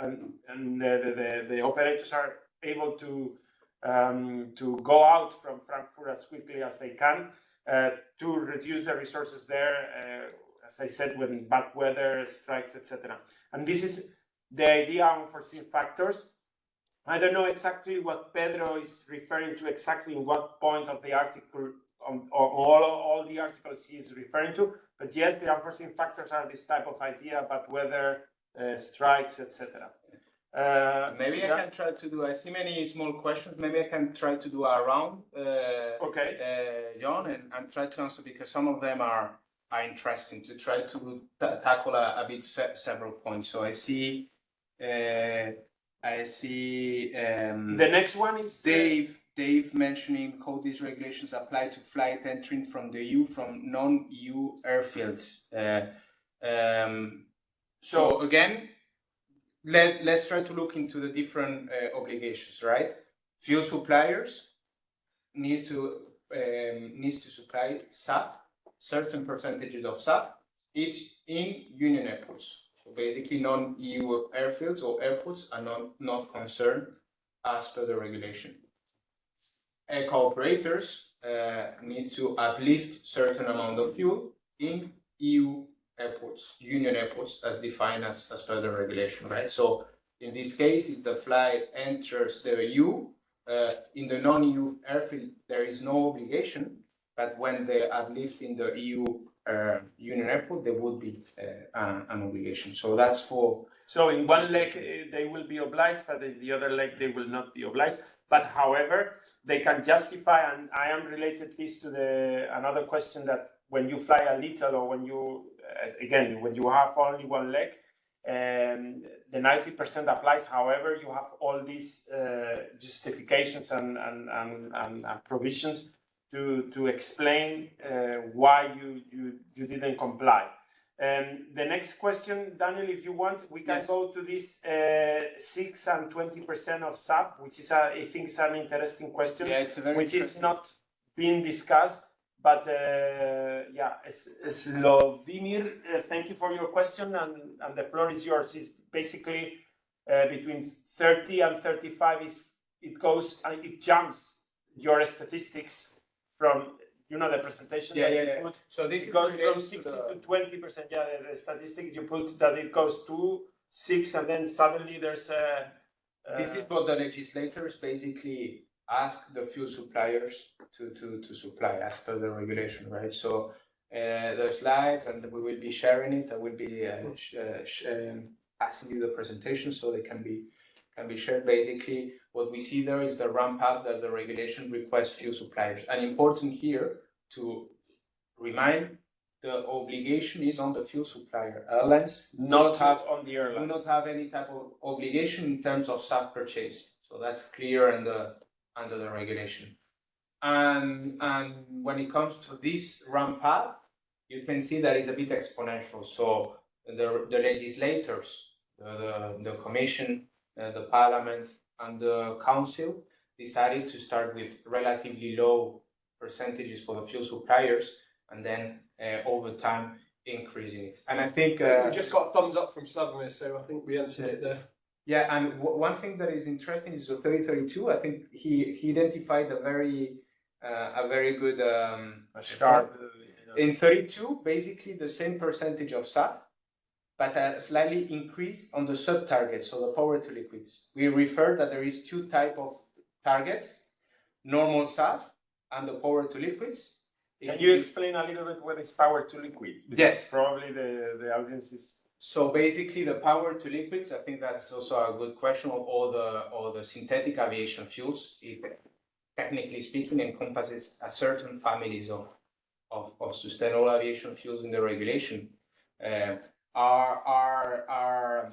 and the operators are able to go out from Frankfurt as quickly as they can to reduce the resources there, as I said, when bad weather, strikes, etc. And this is the idea of unforeseen factors. I don't know exactly what Pedro is referring to, exactly in what point of the article, all the articles he is referring to, but yes, the unforeseen factors are this type of idea about weather, strikes, etc. Maybe I can try to do, I see many small questions, maybe I can try to do a round, John, and try to answer, because some of them are interesting, to try to tackle a bit several points. So I see I see The next one is Dave mentioning how these regulations apply to flight entering from the EU from non-EU airfields. So again, let's try to look into the different obligations, right? Fuel suppliers needs to supply SAF, certain percentages of SAF, each in union airports. So basically, non-EU airfields or airports are not concerned as per the regulation. Eco operators need to uplift certain amount of fuel in EU airports, union airports, as defined as per the regulation, right? So in this case, if the flight enters the EU, in the non-EU airfield, there is no obligation, but when they uplift in the EU union airport, there would be an obligation. So that's for... So in one leg, they will be obliged, but in the other leg, they will not be obliged. But however, they can justify, and I am related this to another question that when you fly a little or when you, again, when you have only one leg, the 90% applies. However, you have all these justifications and provisions to explain why you didn't comply. The next question, Daniel, if you want, we can go to this 6 and 20% of SAF, which is, I think, is an interesting question, it's a very which is not being discussed. But Slovimir, thank you for your question, and the floor is yours. It's basically between 30 and 35 it jumps your statistics from the presentation that you put. So this goes from 60 to 20%. Yeah, the statistics you put that it goes to 6, and then suddenly there's a. This is what the legislators basically ask the fuel suppliers to supply as per the regulation, right? So the slides, and we will be sharing it. I will be passing you the presentation so they can be shared. Basically, what we see there is the ramp up that the regulation requires fuel suppliers. And important here to remind, the obligation is on the fuel supplier. Airlines do not have any type of obligation in terms of SAF purchase. So that's clear under the regulation. And when it comes to this ramp up, you can see that it's a bit exponential. So the legislators, the commission, the parliament, and the council decided to start with relatively low percentages for the fuel suppliers, and then over time increasing it. And I think we just got a thumbs up from Slavomir, so I think we answered it there. Yeah, and one thing that is interesting is the 3032. I think he identified a very good start. In 32, basically the same percentage of SAF, but a slightly increase on the sub-targets, so the power to liquids. We refer that there is 2 types of targets, normal SAF and the power to liquids. Can you explain a little bit what is power to liquids? Because yes. Probably the audience is... So basically the power to liquids, I think that's also a good question, or the synthetic aviation fuels, it, technically speaking, encompasses a certain families of sustainable aviation fuels in the regulation. Are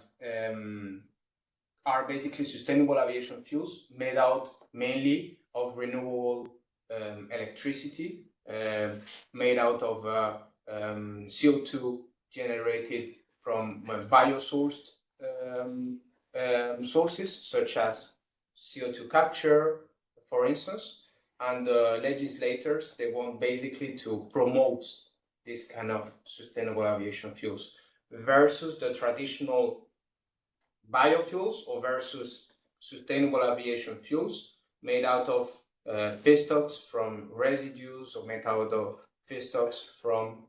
basically sustainable aviation fuels made out mainly of renewable electricity, made out of CO2 generated from biosourced sources, such as CO2 capture, for instance. And the legislators, they want basically to promote this kind of sustainable aviation fuels versus the traditional biofuels, or versus sustainable aviation fuels made out of feedstocks from residues, or made out of feedstocks from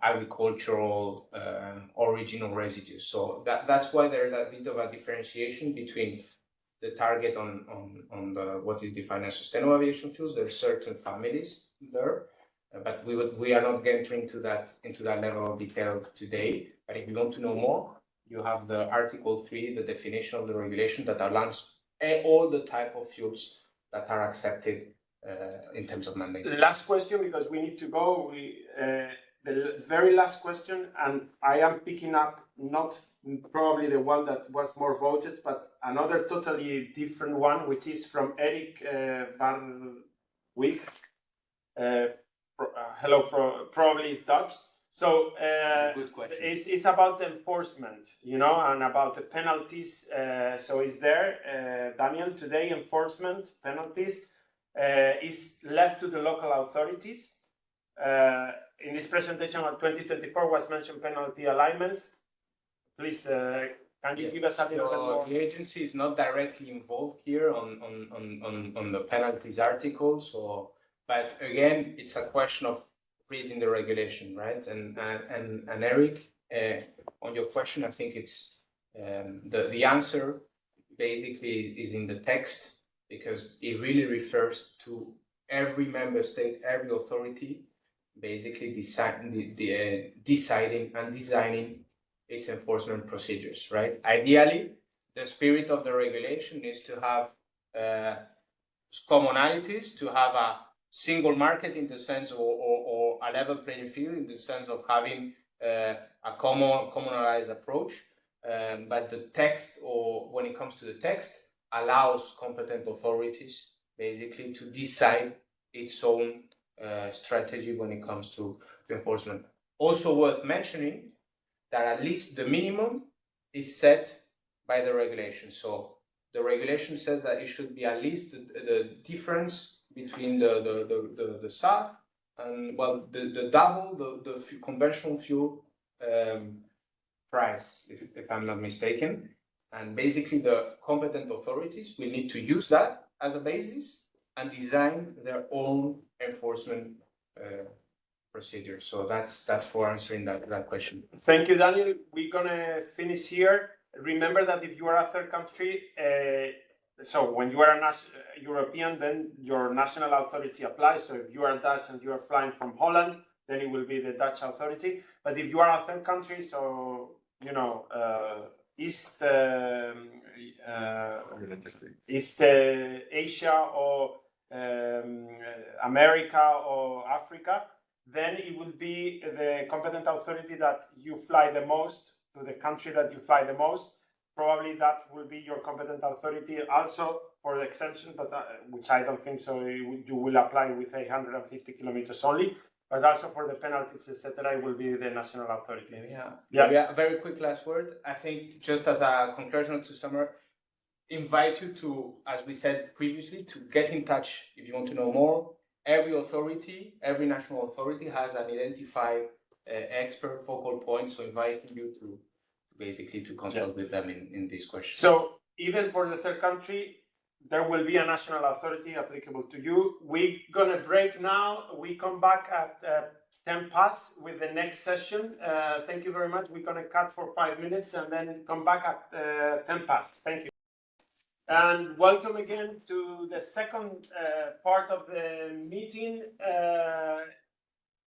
agricultural original residues. So that's why there's a bit of a differentiation between the target on what is defined as sustainable aviation fuels. There are certain families there, but we are not entering into that level of detail today. But if you want to know more, you have the Article 3, the definition of the regulation that outlines all the type of fuels that are accepted in terms of mandate. Last question, because we need to go. the very last question, and I am picking up not probably the one that was more voted, but another totally different one, which is from Eric van Wyk. Hello, probably is Dutch. So Good question. it's about the enforcement, you know, and about the penalties. So is there, Daniel, today enforcement penalties is left to the local authorities. In this presentation of 2024 was mentioned penalty alignments. Please, can you give us a little bit more? The agency is not directly involved here on the penalties articles, but again, it's a question of reading the regulation, right? And Eric, on your question, I think it's the answer basically is in the text, because it really refers to every member state, every authority, basically deciding and designing its enforcement procedures, right? Ideally, the spirit of the regulation is to have commonalities, to have a single market in the sense, or a level playing field in the sense of having a commonalized approach. But the text, or when it comes to the text, allows competent authorities basically to decide its own strategy when it comes to enforcement. Also worth mentioning that at least the minimum is set by the regulation. So the regulation says that it should be at least the difference between the SAF and, well, the double the conventional fuel price, if I'm not mistaken. And basically the competent authorities will need to use that as a basis and design their own enforcement procedure. So that's for answering that question. Thank you, Daniel. We're gonna finish here. Remember that if you are a third country, so when you are a European, then your national authority applies. So if you are Dutch and you are flying from Holland, then it will be the Dutch authority. But if you are a third country, so you know, East Asia or America or Africa, then it will be the competent authority that you fly the most, to the country that you fly the most. Probably that will be your competent authority also for the exemption, but which I don't think so. You will apply with 850 kilometers only, but also for the penalties, etc. It will be the national authority. Yeah. A very quick last word. I think just as a conclusion to summarize, invite you to, as we said previously, to get in touch if you want to know more. Every authority, every national authority has an identified expert focal point, so inviting you to basically to consult with them in this question. So even for the third country, there will be a national authority applicable to you. We're gonna break now. We come back at 10 past with the next session. Thank you very much. We're gonna cut for 5 minutes and then come back at 10 past. Thank you. And welcome again to the second part of the meeting.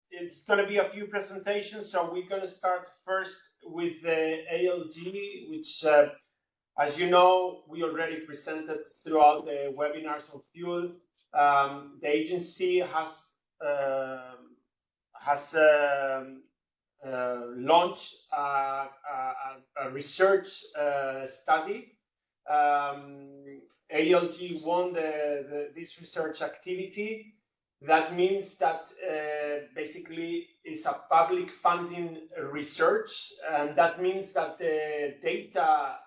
It's going to be a few presentations, so we're going to start first with the ALG, which, as you know, we already presented throughout the webinars on fuel. The agency has launched a research study. ALG won this research activity. That means that basically it's a public funding research, and that means that the data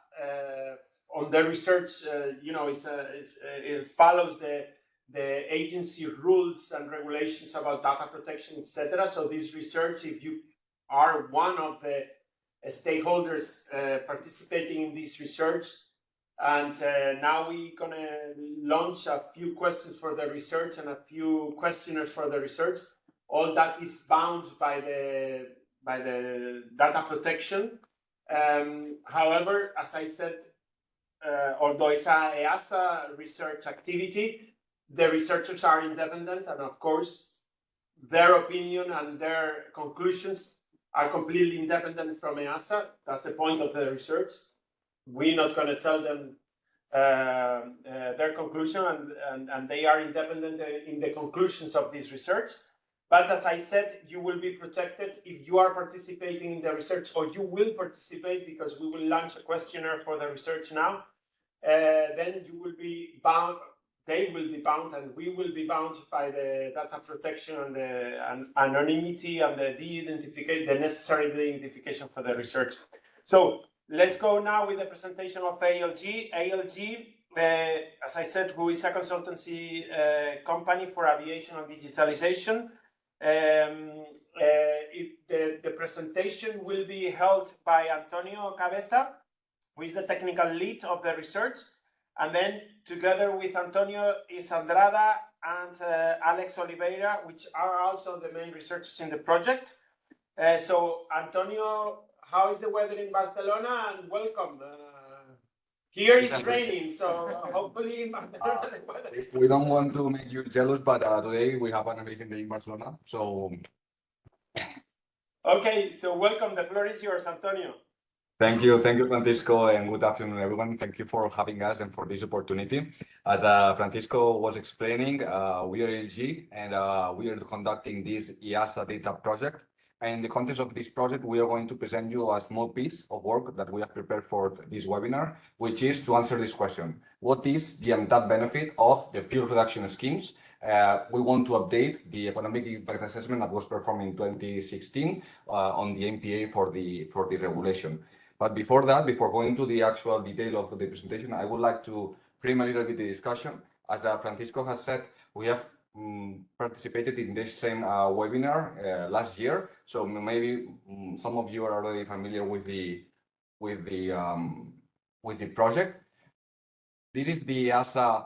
on the research, it follows the agency rules and regulations about data protection, etc. So this research, if you are one of the stakeholders participating in this research, and now we're gonna launch a few questions for the research and a few questionnaires for the research. All that is bound by the data protection. However, as I said, although it's an EASA research activity, the researchers are independent, and of course, their opinion and their conclusions are completely independent from EASA. That's the point of the research. We're not going to tell them their conclusion, and they are independent in the conclusions of this research. But as I said, you will be protected if you are participating in the research, or you will participate because we will launch a questionnaire for the research now. Then you will be bound, they will be bound, and we will be bound by the data protection and the anonymity and the necessary de-identification for the research. So let's go now with the presentation of ALG. ALG, as I said, who is a consultancy company for aviation and digitalization. The presentation will be held by Antonio Cabeza, who is the technical lead of the research. And then together with Antonio is Andrada and Alex Oliveira, which are also the main researchers in the project. So Antonio, how is the weather in Barcelona? And welcome. Here it's raining, so hopefully in Barcelona the weather is... We don't want to make you jealous, but today we have an amazing day in Barcelona. So, okay, so welcome. The floor is yours, Antonio. thank you, Francisco, and good afternoon, everyone. Thank you for having us and for this opportunity. As Francisco was explaining, we are LG, and we are conducting this EASA data project. And in the context of this project, we are going to present you a small piece of work that we have prepared for this webinar, which is to answer this question. What is the untapped benefit of the fuel reduction schemes? We want to update the economic impact assessment that was performed in 2016 on the MPA for the regulation. But before that, before going to the actual detail of the presentation, I would like to frame a little bit the discussion. As Francisco has said, we have participated in this same webinar last year, so maybe some of you are already familiar with the project. This is the EASA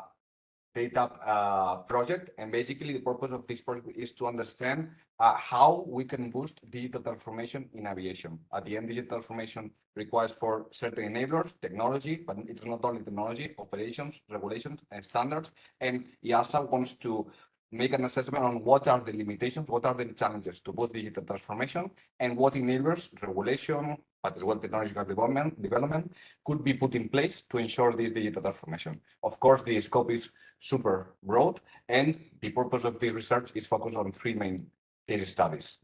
data project, and basically the purpose of this project is to understand how we can boost digital transformation in aviation. At the end, digital transformation requires for certain enablers, technology, but it's not only technology, operations, regulations, and standards. And EASA wants to make an assessment on what are the limitations, what are the challenges to boost digital transformation, and what enablers, regulation, but as well technological development could be put in place to ensure this digital transformation. Of course, the scope is super broad, and the purpose of the research is focused on three main case studies.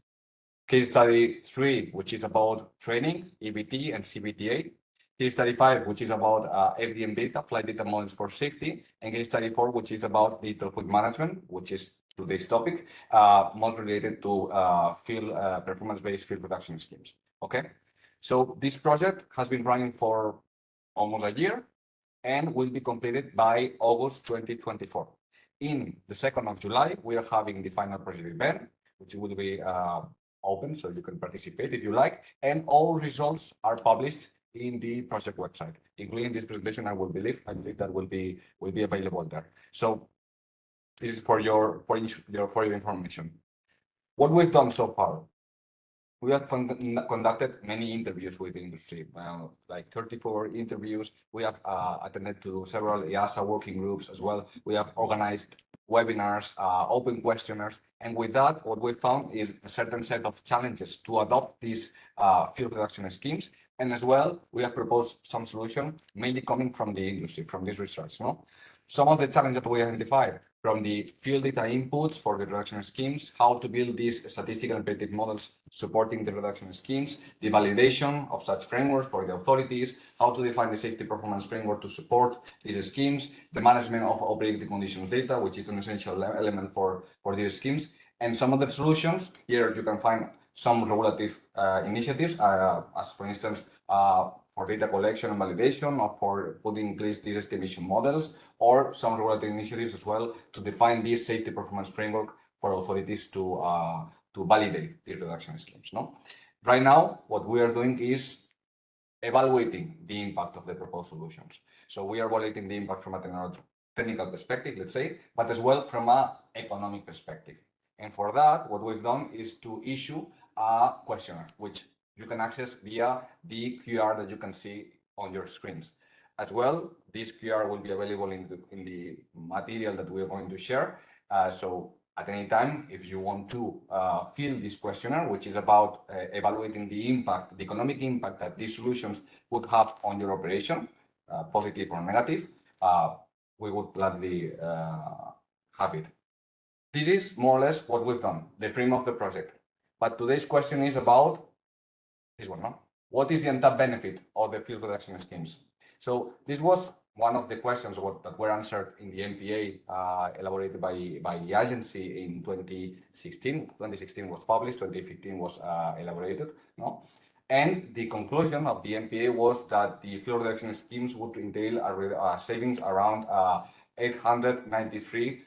Case study 3, which is about training, EBT and CBTA. Case study 5, which is about FDM data, flight data models for safety. And case study 4, which is about digital fleet management, which is today's topic, most related to performance-based fuel production schemes. Okay, so this project has been running for almost a year and will be completed by August 2024. In the 2nd of July, we are having the final project event, which will be open, so you can participate if you like, and all results are published in the project website, including this presentation. I believe that will be available there. So this is for your information. What we've done so far, we have conducted many interviews with the industry, like 34 interviews. We have attended to several EASA working groups as well. We have organized webinars, open questionnaires, and with that, what we found is a certain set of challenges to adopt these fuel reduction schemes. And as well, we have proposed some solution, mainly coming from the industry, from this research. No? Some of the challenges that we identified from the fuel data inputs for the reduction schemes, how to build these statistical and predictive models supporting the reduction schemes, the validation of such frameworks for the authorities, how to define the safety performance framework to support these schemes, the management of operating conditions data, which is an essential element for these schemes. And some of the solutions, here you can find some regulative initiatives, as for instance, for data collection and validation, or for putting in place these estimation models, or some regulative initiatives as well to define this safety performance framework for authorities to validate the reduction schemes. No? Right now, what we are doing is evaluating the impact of the proposed solutions. So we are evaluating the impact from a technical perspective, let's say, but as well from an economic perspective. And for that, what we've done is to issue a questionnaire, which you can access via the QR that you can see on your screens. As well, this QR will be available in the material that we are going to share. So at any time, if you want to fill this questionnaire, which is about evaluating the impact, the economic impact that these solutions would have on your operation, positive or negative, we would gladly have it. This is more or less what we've done, the frame of the project. But today's question is about this one, no? What is the untapped benefit of the fuel reduction schemes? So this was one of the questions that were answered in the MPA elaborated by the agency in 2016. 2016 was published, 2015 was elaborated, no? And the conclusion of the MPA was that the fuel reduction schemes would entail a savings around 893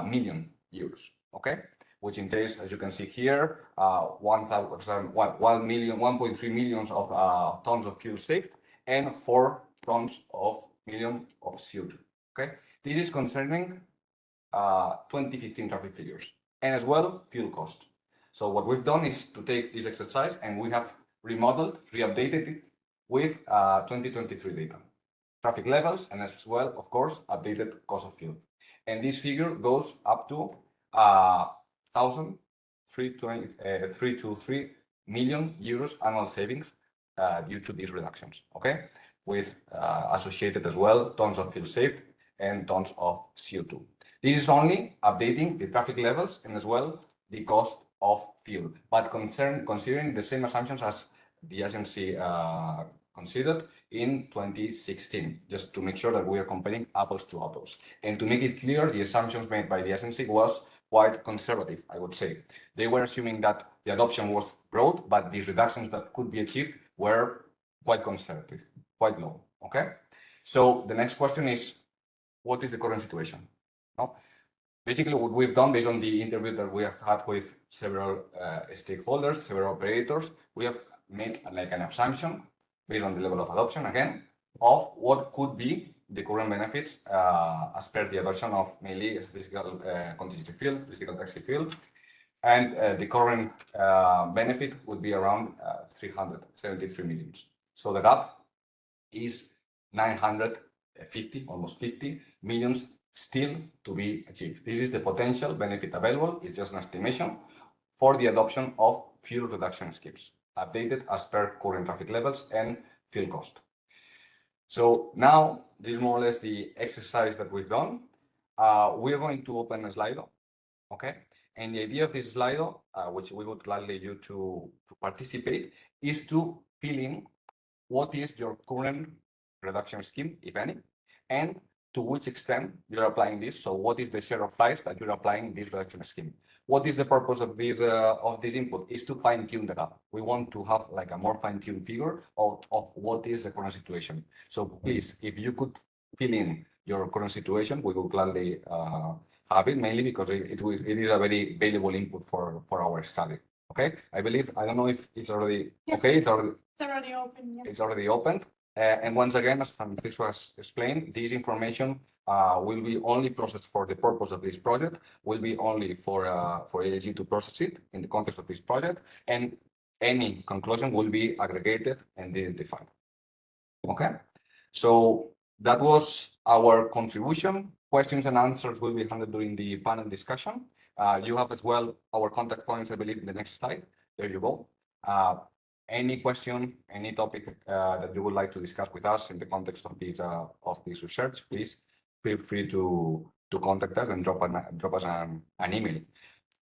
million euros, okay? Which entails, as you can see here, 1.3 million of tons of fuel saved and 4 tons of million of CO2. Okay, this is concerning 2015 traffic figures and as well fuel cost. So what we've done is to take this exercise and we have remodeled, re-updated it with 2023 data, traffic levels, and as well, of course, updated cost of fuel. And this figure goes up to 323 million euros annual savings due to these reductions, okay? With associated as well tons of fuel saved and tons of CO2. This is only updating the traffic levels and as well the cost of fuel, but considering the same assumptions as the agency considered in 2016, just to make sure that we are comparing apples to apples. And to make it clear, the assumptions made by the agency was quite conservative, I would say. They were assuming that the adoption was broad, but the reductions that could be achieved were quite conservative, quite low, okay? So the next question is, what is the current situation? No? Basically, what we've done based on the interview that we have had with several stakeholders, several operators, we have made like an assumption based on the level of adoption, again, of what could be the current benefits as per the adoption of mainly statistical contingency fuel, statistical taxi fuel, and the current benefit would be around 373 million. So the gap is 950, almost 50 millions still to be achieved. This is the potential benefit available. It's just an estimation for the adoption of fuel reduction schemes, updated as per current traffic levels and fuel cost. So now, this is more or less the exercise that we've done. We're going to open a Slido, okay? And the idea of this Slido, which we would gladly you to participate, is to fill in what is your current reduction scheme, if any, and to which extent you're applying this. So what is the share of flights that you're applying this reduction scheme? What is the purpose of this input? Is to fine tune the gap. We want to have like a more fine tuned figure of what is the current situation. So please, if you could fill in your current situation, we will gladly have it, mainly because it is a very valuable input for our study. Okay, I believe, I don't know if it's already, yes. Okay, it's already open. Yeah. It's already opened. And once again, as Francisco has explained, this information will be only processed for the purpose of this project, will be only for AAG to process it in the context of this project, and any conclusion will be aggregated and identified. Okay, so that was our contribution. Questions and answers will be handled during the panel discussion. You have as well our contact points, I believe, in the next slide. There you go. Any question, any topic that you would like to discuss with us in the context of this research, please feel free to contact us and drop us an email.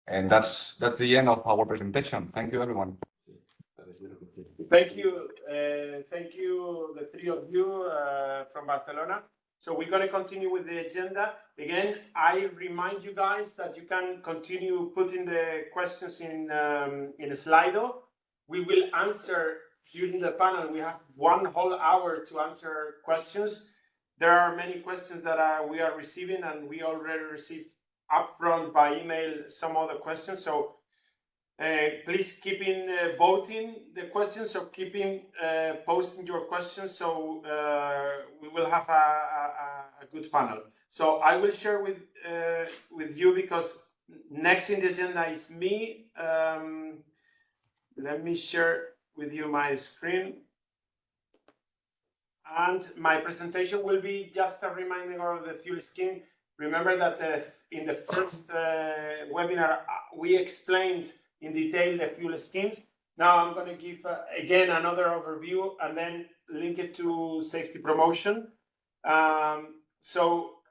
And that's the end of our presentation. Thank you, everyone. Thank you, the three of you from Barcelona. So we're going to continue with the agenda. Again, I remind you guys that you can continue putting the questions in a Slido. We will answer during the panel. We have 1 whole hour to answer questions. There are many questions that we are receiving, and we already received upfront by email some other questions. So please keep voting the questions, so keep posting your questions, so we will have a good panel. So I will share with you, because next in the agenda is me. Let me share with you my screen. And my presentation will be just a reminder of the fuel scheme. Remember that in the first webinar, we explained in detail the fuel schemes. Now I'm going to give again another overview and then link it to safety promotion. So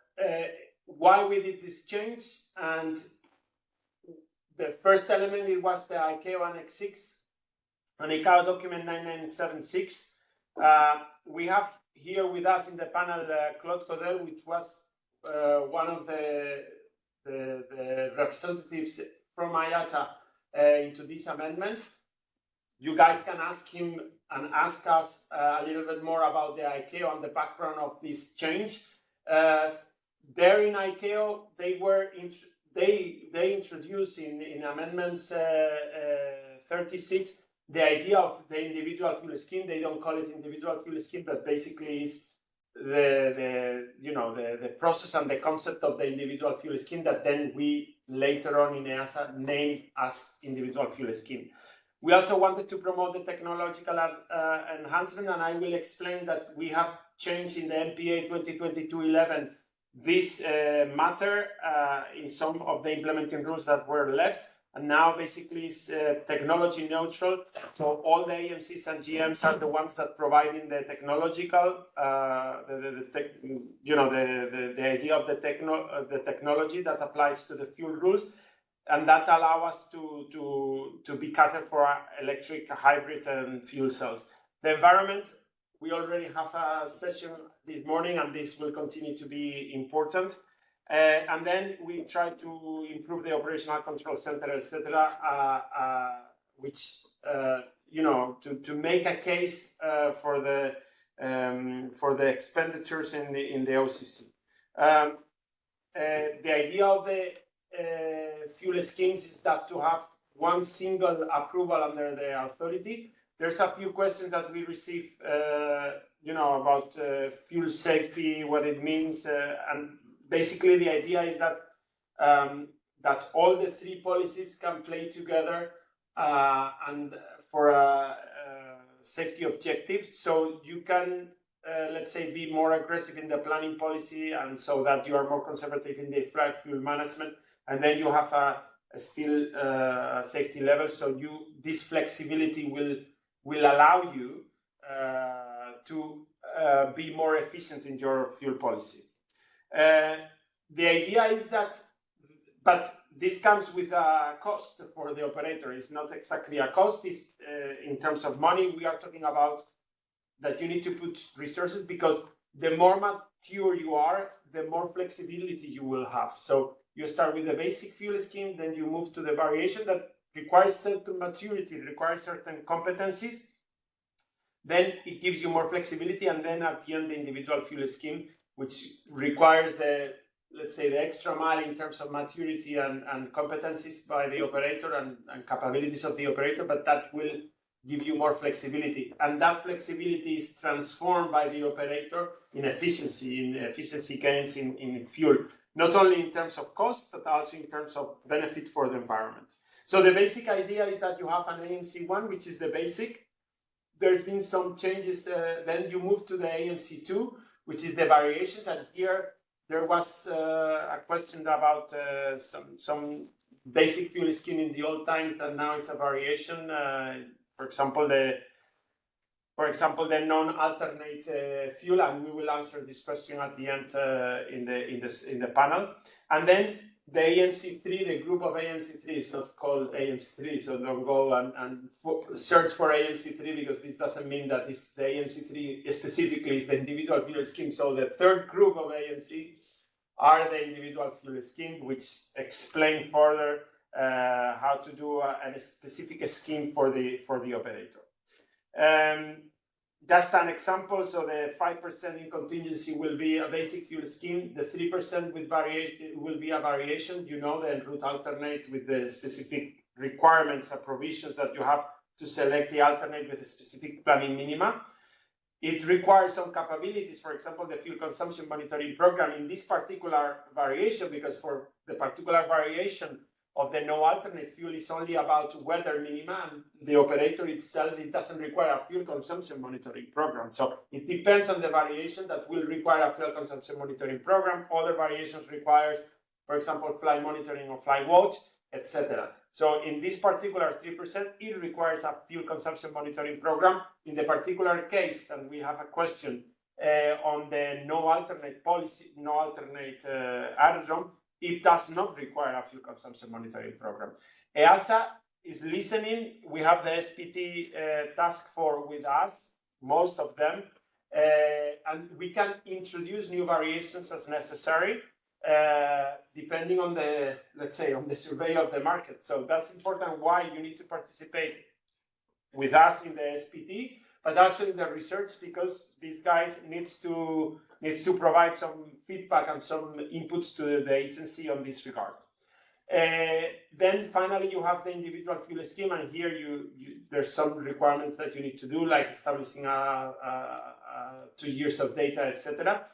why we did this change, and the first element, it was the ICAO Annex 6 and ICAO document 9976. We have here with us in the panel Claude Codel, which was one of the representatives from IATA into these amendments. You guys can ask him and ask us a little bit more about the ICAO and the background of this change. There in ICAO, they introduced in amendments 36 the idea of the individual fuel scheme. They don't call it individual fuel scheme, but basically is the process and the concept of the individual fuel scheme that then we later on in EASA named as individual fuel scheme. We also wanted to promote the technological enhancement, and I will explain that we have changed in the MPA 2022-11 this matter in some of the implementing rules that were left, and now basically it's technology neutral. So all the AMCs and GMs are the ones that providing the technological, the idea of the technology that applies to the fuel rules, and that allow us to be catered for electric, hybrid, and fuel cells. The environment, we already have a session this morning, and this will continue to be important. And then we try to improve the operational control center, etc., which to make a case for the expenditures in the OCC. The idea of the fuel schemes is that to have one single approval under the authority. There's a few questions that we receive, about fuel safety, what it means, and basically the idea is that that all the three policies can play together and for a safety objective. So you can, let's say, be more aggressive in the planning policy, and so that you are more conservative in the flight fuel management, and then you have a still safety level. So this flexibility will allow you to be more efficient in your fuel policy. The idea is that, but this comes with a cost for the operator. It's not exactly a cost. It's, in terms of money, we are talking about that you need to put resources, because the more mature you are, the more flexibility you will have. So you start with the basic fuel scheme, then you move to the variation that requires certain maturity, requires certain competencies. Then it gives you more flexibility, and then at the end, the individual fuel scheme, which requires the extra mile in terms of maturity and competencies by the operator and capabilities of the operator, but that will give you more flexibility. And that flexibility is transformed by the operator in efficiency gains in fuel, not only in terms of cost, but also in terms of benefit for the environment. So the basic idea is that you have an AMC1, which is the basic. There's been some changes, then you move to the AMC2, which is the variations, and here there was a question about some basic fuel scheme in the old times, and now it's a variation. For example, the non-alternate fuel, and we will answer this question at the end in the panel. And then the AMC3, the group of AMC3 is not called AMC3, so don't go and search for AMC3, because this doesn't mean that it's the AMC3 specifically is the individual fuel scheme. So the third group of AMC are the individual fuel scheme, which explain further how to do a specific scheme for the operator. Just an example, so the 5% in contingency will be a basic fuel scheme. The 3% with variation will be a variation, the route alternate with the specific requirements and provisions that you have to select the alternate with a specific planning minima. It requires some capabilities, for example, the fuel consumption monitoring program in this particular variation, because for the particular variation of the no alternate fuel is only about weather minima, and the operator itself, it doesn't require a fuel consumption monitoring program. So it depends on the variation that will require a fuel consumption monitoring program. Other variations requires, for example, flight monitoring or flight watch, etc. So in this particular 3%, it requires a fuel consumption monitoring program. In the particular case, and we have a question on the no alternate policy, no alternate aerodrome, it does not require a fuel consumption monitoring program. EASA is listening. We have the SPT task force with us, most of them, and we can introduce new variations as necessary, depending on the, let's say, on the survey of the market. So that's important why you need to participate with us in the SPT, but also in the research, because these guys needs to provide some feedback and some inputs to the agency on this regard. Then finally, you have the individual fuel scheme, and here there's some requirements that you need to do, like establishing 2 years of data, etc.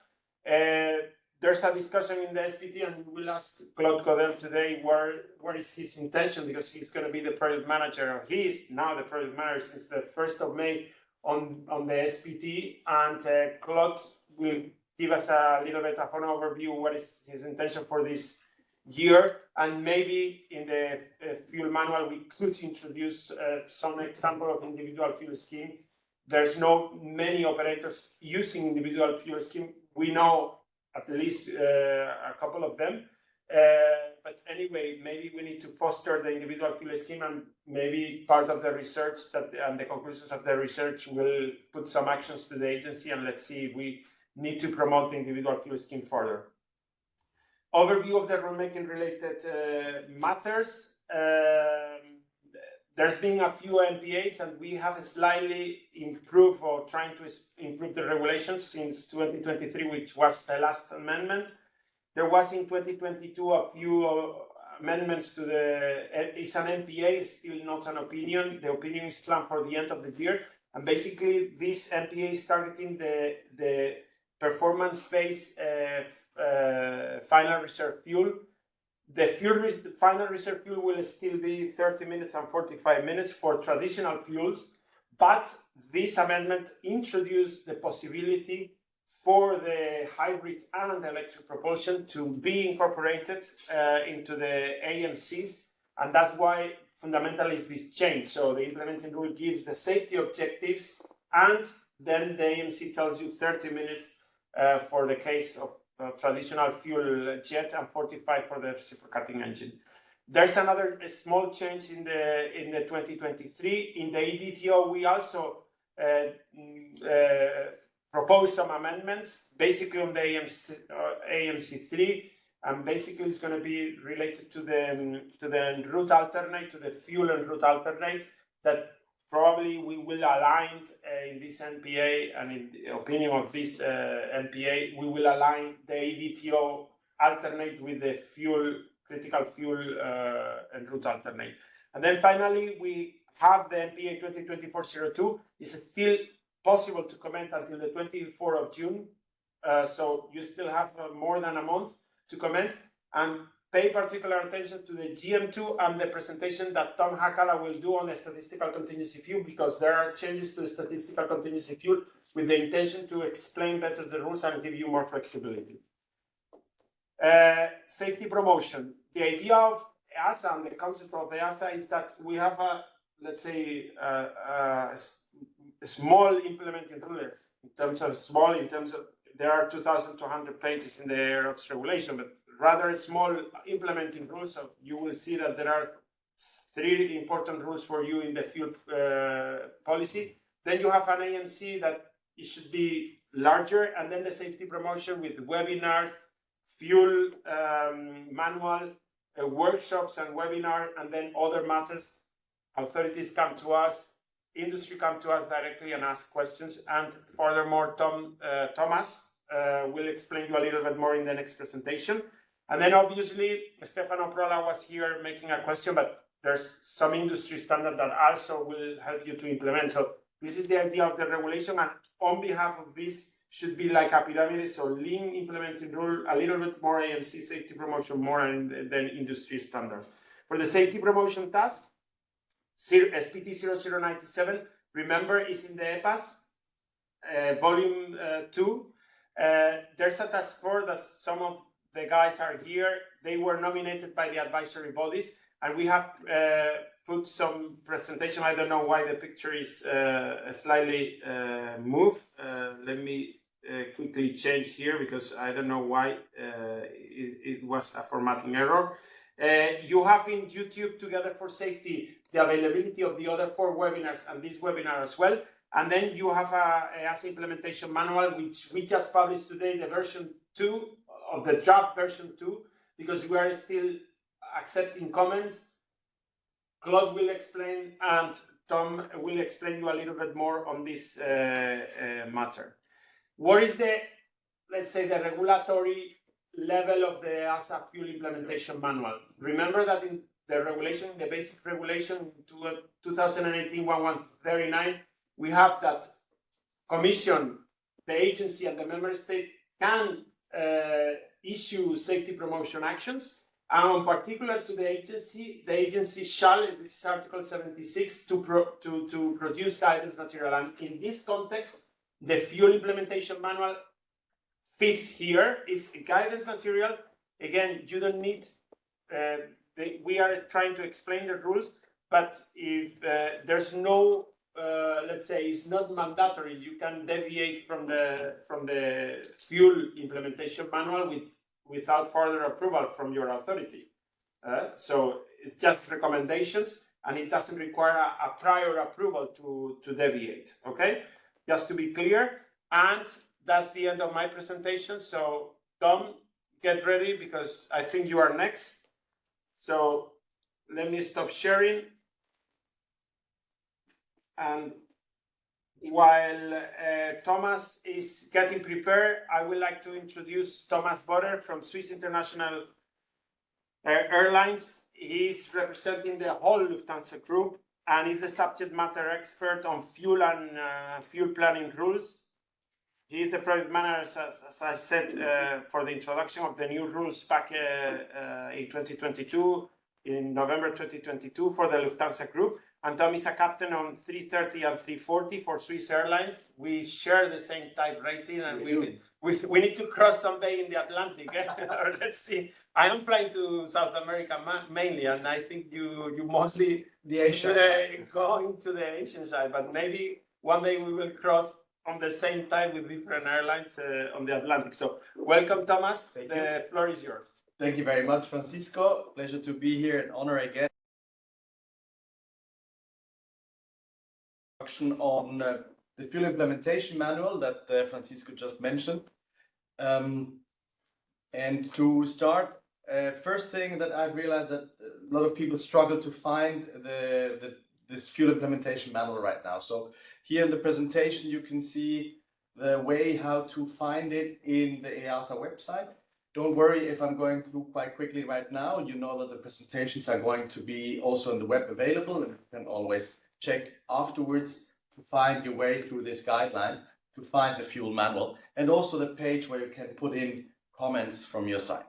There's a discussion in the SPT, and we'll ask Claude Codel today what is his intention, because he's going to be the project manager, or he is now the project manager since the 1st of May on the SPT, and Claude will give us a little bit of an overview what is his intention for this year, and maybe in the fuel manual we could introduce some example of individual fuel scheme. There's no many operators using individual fuel scheme. We know at least a couple of them, but anyway, maybe we need to foster the individual fuel scheme, and maybe part of the research and the conclusions of the research will put some actions to the agency, and let's see if we need to promote the individual fuel scheme further. Overview of the rulemaking related matters. There's been a few NPAs, and we have slightly improved or trying to improve the regulations since 2023, which was the last amendment. There was in 2022 a few amendments to it's an NPA, still not an opinion. The opinion is planned for the end of the year. And basically, this NPA is targeting the performance-based final reserve fuel. The final reserve fuel will still be 30 minutes and 45 minutes for traditional fuels, but this amendment introduced the possibility for the hybrid and electric propulsion to be incorporated into the AMCs, and that's why fundamentally is this change. So the implementing rule gives the safety objectives, and then the AMC tells you 30 minutes for the case of traditional fuel jet and 45 for the reciprocating engine. There's another small change in the 2023. In the EDTO, we also proposed some amendments, basically on the AMC3, and basically it's going to be related to the route alternate, to the fuel and route alternate, that probably we will align in this NPA, and in the opinion of this NPA, we will align the EDTO alternate with the critical fuel and route alternate. And then finally, we have the NPA 2024-02. It's still possible to comment until the 24th of June. So you still have more than a month to comment, and pay particular attention to the GM2 and the presentation that Tom Hakala will do on the statistical contingency fuel, because there are changes to the statistical contingency fuel with the intention to explain better the rules and give you more flexibility. Safety promotion. The idea of EASA and the concept of EASA is that we have let's say, a small implementing rule. In terms of there are 2,200 pages in the AirOps regulation, but rather a small implementing rules. So you will see that there are 3 important rules for you in the fuel policy. Then you have an AMC that it should be larger, and then the safety promotion with webinars, fuel manual, workshops and webinar, and then other matters. Authorities come to us, industry come to us directly and ask questions. And furthermore, Thomas will explain you a little bit more in the next presentation. And then obviously, Stefano Prola was here making a question, but there's some industry standard that also will help you to implement. So this is the idea of the regulation, and on behalf of this should be like a pyramid, so lean implementing rule, a little bit more AMC safety promotion, more than industry standards. For the safety promotion task, SPT 0097, remember, is in the EPAS, volume 2. There's a task force that some of the guys are here. They were nominated by the advisory bodies, and we have put some presentation. I don't know why the picture is slightly moved. Let me quickly change here because I don't know why it was a formatting error. You have in YouTube Together for Safety the availability of the other 4 webinars and this webinar as well. And then you have a EASA implementation manual, which we just published today, the version 2 of the draft version 2, because we are still accepting comments. Claude will explain, and Tom will explain you a little bit more on this matter. What is the, let's say, the regulatory level of the EASA Fuel Implementation Manual? Remember that in the regulation, the basic regulation 2018-1139, we have that Commission, the agency, and the member state can issue safety promotion actions. And in particular to the agency shall, this is Article 76, to produce guidance material. And in this context, the Fuel Implementation Manual fits here. Is guidance material. Again, you don't need, we are trying to explain the rules, but if there's no, let's say, it's not mandatory, you can deviate from the Fuel Implementation Manual without further approval from your authority. So it's just recommendations, and it doesn't require a prior approval to deviate, okay? Just to be clear, and that's the end of my presentation. So Tom, get ready because I think you are next. So let me stop sharing. And while Thomas is getting prepared, I would like to introduce Thomas Botter from Swiss International Airlines. He's representing the whole Lufthansa Group and is the subject matter expert on fuel and fuel planning rules. He is the project manager, as I said, for the introduction of the new rules back in 2022, in November 2022 for the Lufthansa Group. And Tom is a captain on 330 and 340 for Swiss Airlines. We share the same type rating, and we need to cross someday in the Atlantic. Or let's see. I am flying to South America mainly, and I think you mostly The Asian going to the Asian side. But maybe one day we will cross on the same time with different airlines on the Atlantic. So welcome, Thomas. The floor is yours. Thank you very much, Francisco. Pleasure to be here and honor again. On the fuel implementation manual that Francisco just mentioned. And to start, first thing that I've realized that a lot of people struggle to find this fuel implementation manual right now. So here in the presentation, you can see the way how to find it in the EASA website. Don't worry if I'm going through quite quickly right now. You know that the presentations are going to be also on the web available, and you can always check afterwards to find your way through this guideline to find the fuel manual, and also the page where you can put in comments from your side.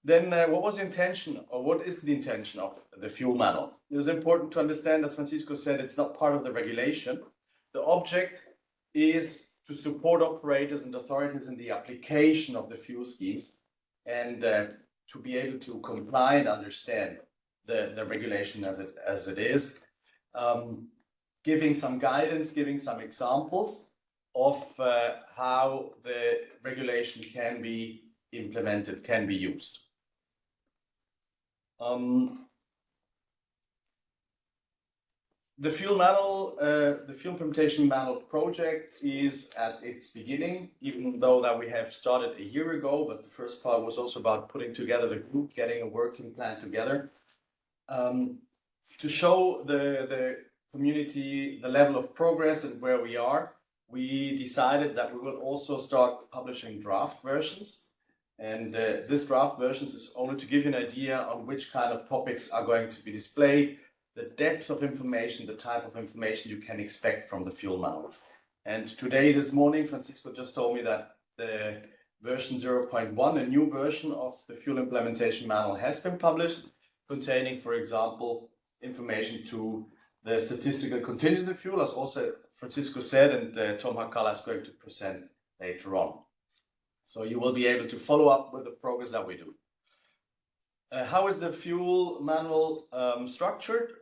Then what was the intention, or what is the intention of the fuel manual? It is important to understand, as Francisco said, it's not part of the regulation. The object is to support operators and authorities in the application of the fuel schemes, and to be able to comply and understand the regulation as it is. Giving some guidance, giving some examples of how the regulation can be implemented, can be used. The fuel manual, the fuel implementation manual project is at its beginning, even though that we have started a year ago, but the first part was also about putting together the group, getting a working plan together. To show the community the level of progress and where we are, we decided that we will also start publishing draft versions. And this draft versions is only to give you an idea on which kind of topics are going to be displayed, the depth of information, the type of information you can expect from the fuel manual. And today, this morning, Francisco just told me that the version 0.1, a new version of the fuel implementation manual, has been published, containing, for example, information to the statistical contingency fuel, as also Francisco said, and Tom Hakala is going to present later on. So you will be able to follow up with the progress that we do. How is the fuel manual structured?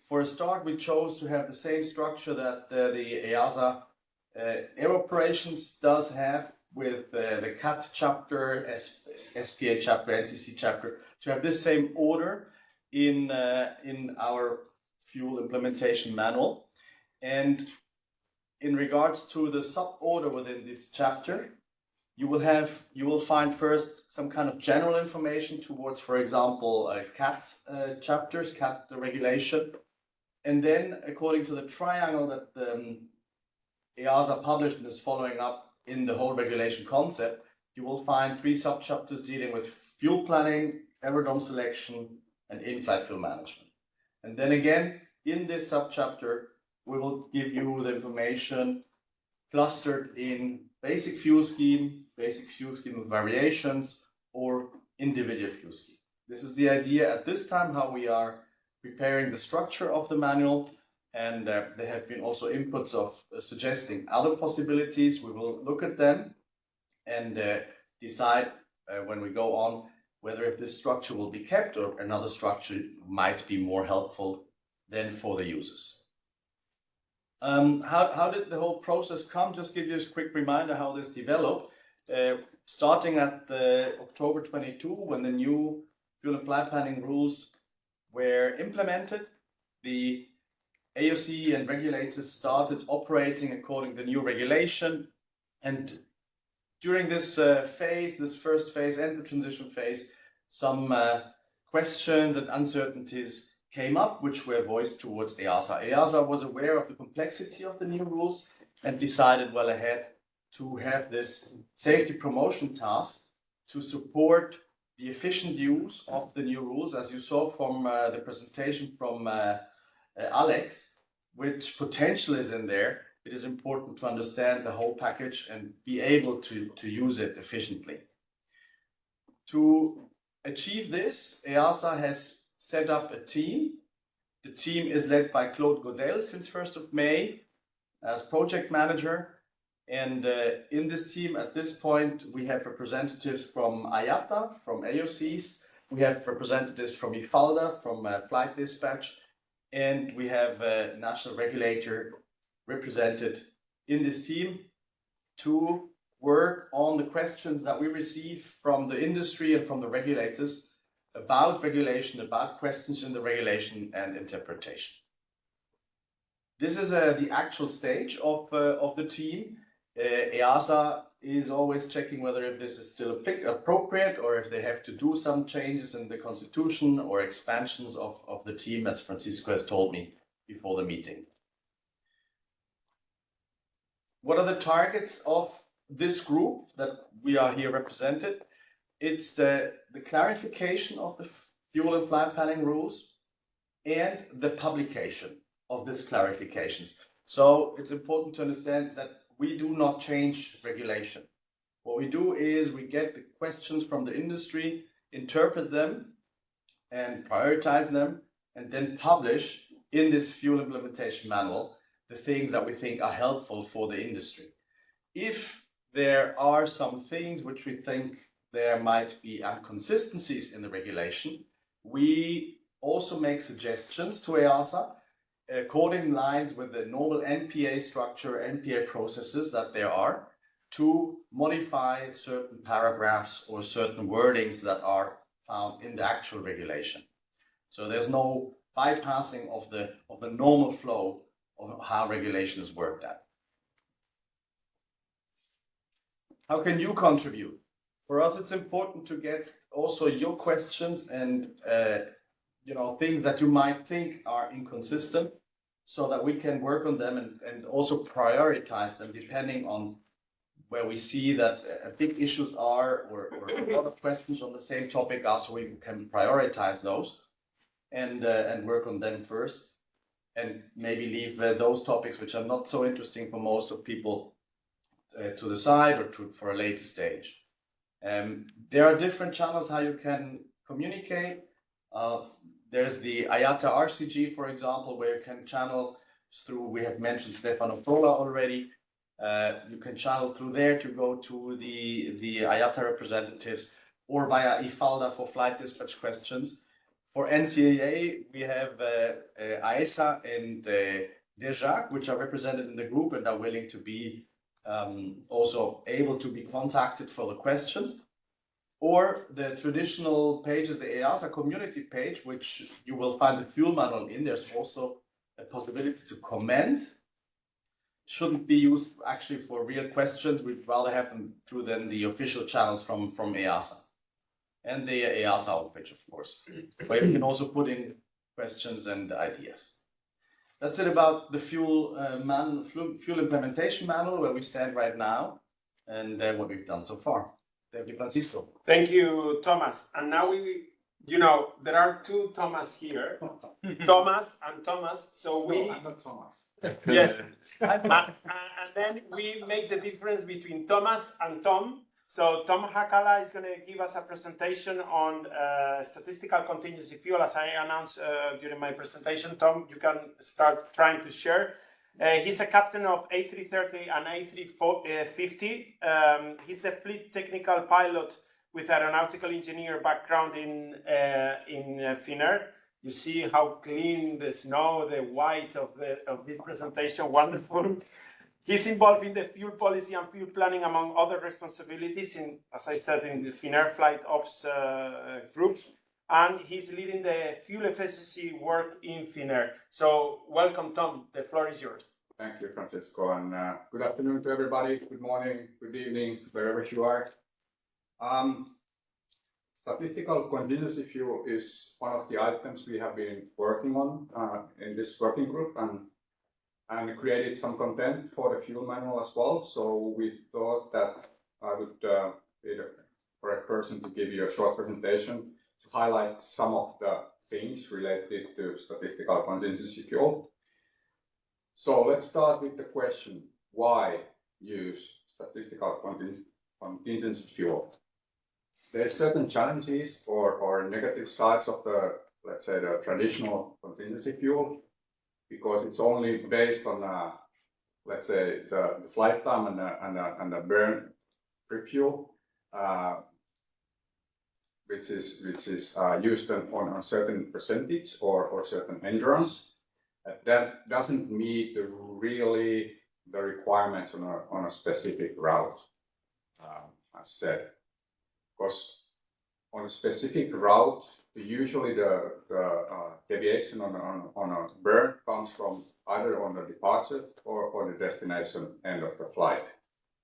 For a start, we chose to have the same structure that the EASA Air operations does have with the CAT chapter, SPA chapter, NCC chapter, to have this same order in our fuel implementation manual. And in regards to the sub-order within this chapter, you will find first some kind of general information towards, for example, CAT chapters, CAT regulation. And then, according to the triangle that EASA published and is following up in the whole regulation concept, you will find 3 sub-chapters dealing with fuel planning, aerodrome selection, and in-flight fuel management. And then again, in this sub-chapter, we will give you the information clustered in basic fuel scheme with variations, or individual fuel scheme. This is the idea at this time, how we are preparing the structure of the manual, and there have been also inputs of suggesting other possibilities. We will look at them and decide when we go on whether if this structure will be kept or another structure might be more helpful than for the users. How did the whole process come? Just give you a quick reminder how this developed. Starting at October 22, when the new fuel and flight planning rules were implemented, the AOC and regulators started operating according to the new regulation. And during this phase, this first phase and the transition phase, some questions and uncertainties came up, which were voiced towards EASA. EASA was aware of the complexity of the new rules and decided well ahead to have this safety promotion task to support the efficient use of the new rules. As you saw from the presentation from Alex, which potential is in there, it is important to understand the whole package and be able to use it efficiently. To achieve this, EASA has set up a team. The team is led by Claude Godel since 1st of May as project manager. And in this team at this point, we have representatives from IATA, from AOCs. We have representatives from IFALDA, from Flight Dispatch. And we have a national regulator represented in this team to work on the questions that we receive from the industry and from the regulators about regulation, about questions in the regulation and interpretation. This is the actual stage of the team. EASA is always checking whether if this is still appropriate or if they have to do some changes in the constitution or expansions of the team, as Francisco has told me before the meeting. What are the targets of this group that we are here represented? It's the clarification of the fuel and flight planning rules and the publication of these clarifications. So it's important to understand that we do not change regulation. What we do is we get the questions from the industry, interpret them and prioritize them, and then publish in this fuel implementation manual the things that we think are helpful for the industry. If there are some things which we think there might be inconsistencies in the regulation, we also make suggestions to EASA according lines with the normal NPA structure, NPA processes that there are, to modify certain paragraphs or certain wordings that are found in the actual regulation. So there's no bypassing of the normal flow of how regulation is worked at. How can you contribute? For us, it's important to get also your questions and things that you might think are inconsistent, so that we can work on them and also prioritize them depending on where we see that big issues are or a lot of questions on the same topic are, so we can prioritize those and work on them first, and maybe leave those topics which are not so interesting for most of people to the side or for a later stage. There are different channels how you can communicate. There's the IATA RCG, for example, where you can channel through, we have mentioned Stefano Prola already. You can channel through there to go to the IATA representatives, or via IFALDA for flight dispatch questions. For NCAA, we have EASA and déjà, which are represented in the group and are willing to be also able to be contacted for the questions, or the traditional pages, the EASA community page, which you will find the fuel manual in. There's also a possibility to comment. Shouldn't be used actually for real questions. We'd rather have them through then the official channels from EASA and the EASA homepage, of course, where you can also put in questions and ideas. That's it about the fuel implementation manual, where we stand right now, and what we've done so far. Thank you, Francisco. Thank you, Thomas. And now there are two Thomas here, Thomas and Thomas. So we. No, I'm not Thomas. Yes. And then we make the difference between Thomas and Tom. So Tom Hakala is going to give us a presentation on statistical contingency fuel. As I announced during my presentation, Tom, you can start trying to share. He's a captain of A330 and A350. He's the fleet technical pilot with aeronautical engineer background in Finnair. You see how clean the snow, the white of this presentation, wonderful. He's involved in the fuel policy and fuel planning, among other responsibilities, as I said, in the Finnair Flight Ops group. And he's leading the fuel efficiency work in Finnair. So welcome, Tom. The floor is yours. Thank you, Francisco, and good afternoon to everybody. Good morning, good evening, wherever you are. Statistical contingency fuel is one of the items we have been working on in this working group, and created some content for the fuel manual as well. So we thought that I would be the correct person to give you a short presentation to highlight some of the things related to statistical contingency fuel. So let's start with the question, why use statistical contingency fuel? There's certain challenges or negative sides of the, let's say, the traditional contingency fuel, because it's only based on, let's say, the flight time and the burn refuel, which is used on a certain percentage or certain endurance. That doesn't meet the requirements on a specific route, as said. Because on a specific route, usually the deviation on a burn comes from either on the departure or the destination end of the flight.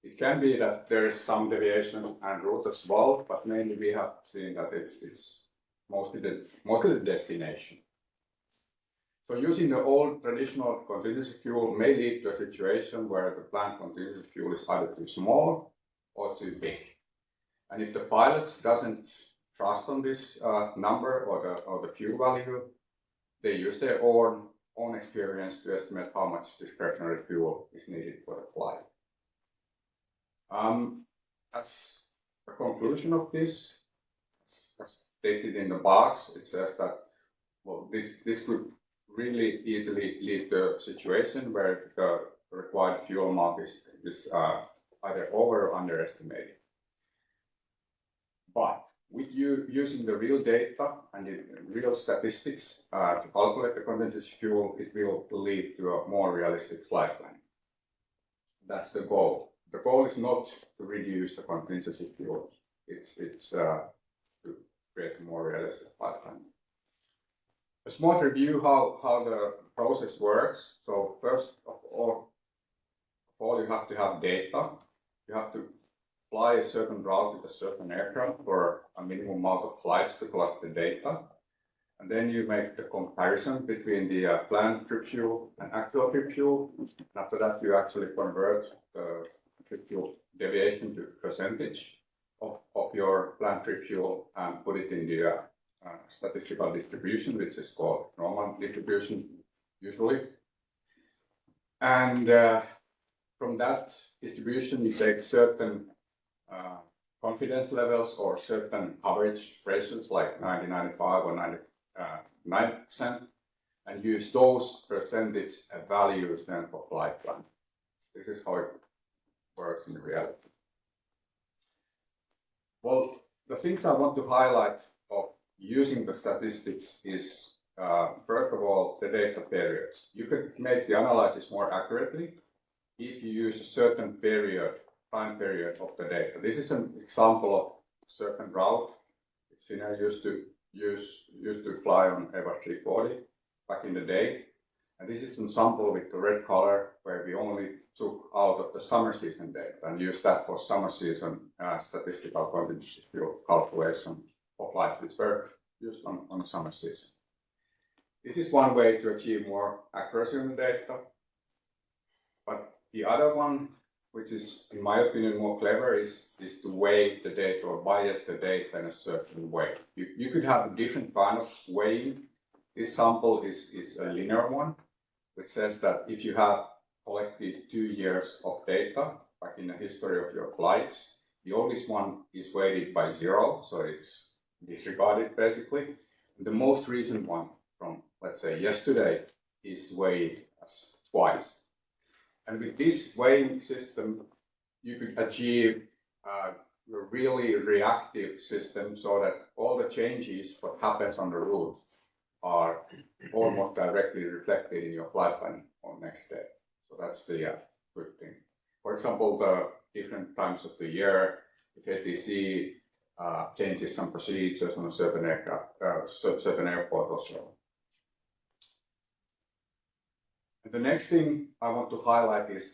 It can be that there is some deviation en route as well, but mainly we have seen that it's mostly the destination. So using the old traditional contingency fuel may lead to a situation where the planned contingency fuel is either too small or too big. And if the pilot doesn't trust on this number or the fuel value, they use their own experience to estimate how much discretionary fuel is needed for the flight. As a conclusion of this, as stated in the box, it says that this could really easily lead to a situation where the required fuel amount is either over or underestimated. But with you using the real data and the real statistics to calculate the contingency fuel, it will lead to a more realistic flight plan. That's the goal. The goal is not to reduce the contingency fuel. It's to create a more realistic flight plan. A small review how the process works. So first of all, you have to have data. You have to fly a certain route with a certain aircraft for a minimum amount of flights to collect the data. And then you make the comparison between the planned trip fuel and actual trip fuel. And after that, you actually convert the trip fuel deviation to percentage of your planned trip fuel and put it in the statistical distribution, which is called normal distribution usually. And from that distribution, you take certain confidence levels or certain average ratios like 90, 95 or 99%, and use those percentage values then for flight plan. This is how it works in reality. Well, the things I want to highlight of using the statistics is first of all, the data periods. You could make the analysis more accurately if you use a certain time period of the data. This is an example of certain route which Finnair used to fly on Airbus 340 back in the day. And this is an example with the red color where we only took out of the summer season data and used that for summer season statistical contingency fuel calculation for flights which were used on summer season. This is one way to achieve more accuracy in the data. But the other one, which is, in my opinion, more clever, is to weigh the data or bias the data in a certain way. You could have a different kind of weighing. This sample is a linear one, which says that if you have collected 2 years of data, back in the history of your flights, the oldest one is weighted by 0, so it's disregarded basically. The most recent one from, let's say, yesterday is weighed as twice. And with this weighing system, you could achieve a really reactive system so that all the changes, what happens on the route, are almost directly reflected in your flight planning on next day. So that's the good thing. For example, the different times of the year, if ATC changes some procedures on a certain airport or so. And the next thing I want to highlight is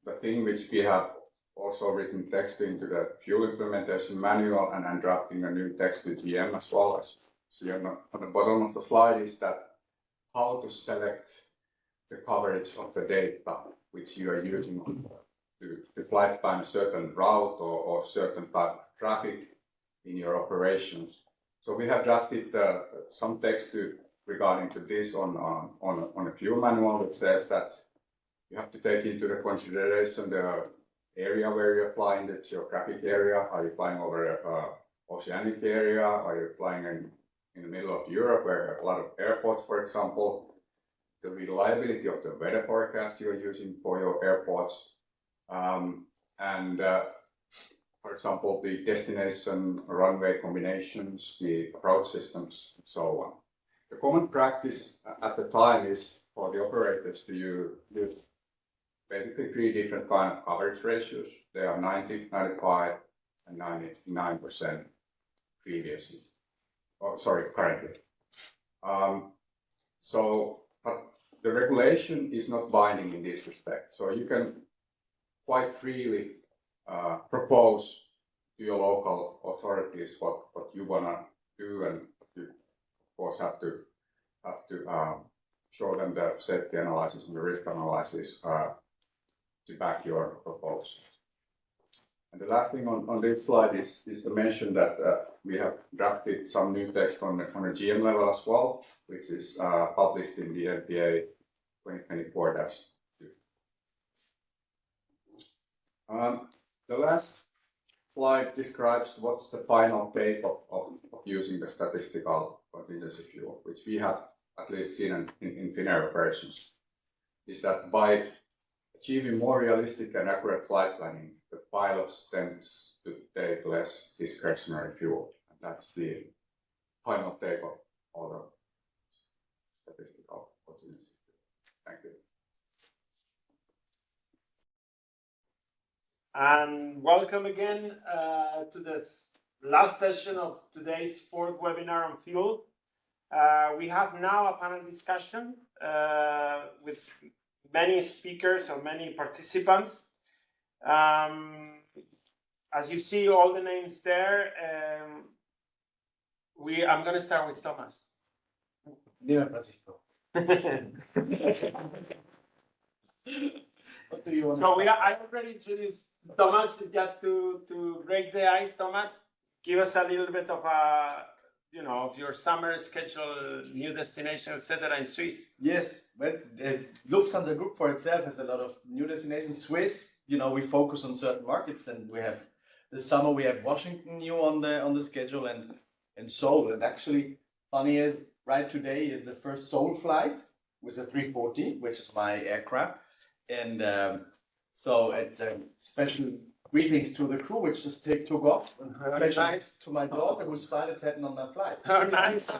the thing which we have also written text into the fuel implementation manual and drafting a new text with GM as well as see on the bottom of the slide is that how to select the coverage of the data which you are using to flight plan a certain route or certain type of traffic in your operations. So we have drafted some text regarding to this on a fuel manual that says that you have to take into the consideration the area where you're flying, the geographic area. Are you flying over an oceanic area? Are you flying in the middle of Europe where there are a lot of airports, for example? The reliability of the weather forecast you are using for your airports. For example, the destination runway combinations, the approach systems, and so on. The common practice at the time is for the operators to use basically 3 different kind of coverage ratios. They are 90, 95, and 99% previously. Oh, sorry, currently. But the regulation is not binding in this respect. So you can quite freely propose to your local authorities what you want to do, and you of course have to show them the safety analysis and the risk analysis to back your proposal. And the last thing on this slide is to mention that we have drafted some new text on a GM level as well, which is published in the NPA 2024-2. The last slide describes what's the final take of using the statistical contingency fuel, which we have at least seen in Finnair operations, is that by achieving more realistic and accurate flight planning, the pilots tend to take less discretionary fuel. And that's the final take of all the statistical contingency fuel. Thank you. And welcome again to the last session of today's 4th webinar on fuel. We have now a panel discussion with many speakers or many participants. As you see all the names there, I'm going to start with Thomas. Dime, Francisco. What do you want? So I already introduced Thomas. Just to break the ice, Thomas, give us a little bit of of your summer schedule, new destination, etc. in Swiss. Yes, but Lufthansa Group for itself has a lot of new destinations. Swiss, we focus on certain markets, and we have this summer we have Washington new on the schedule and Seoul. And actually, funny is right today is the first Seoul flight with a 340, which is my aircraft. And so special greetings to the crew, which just took off. Nice. To my daughter, who's flight attendant on that flight. Oh, nice.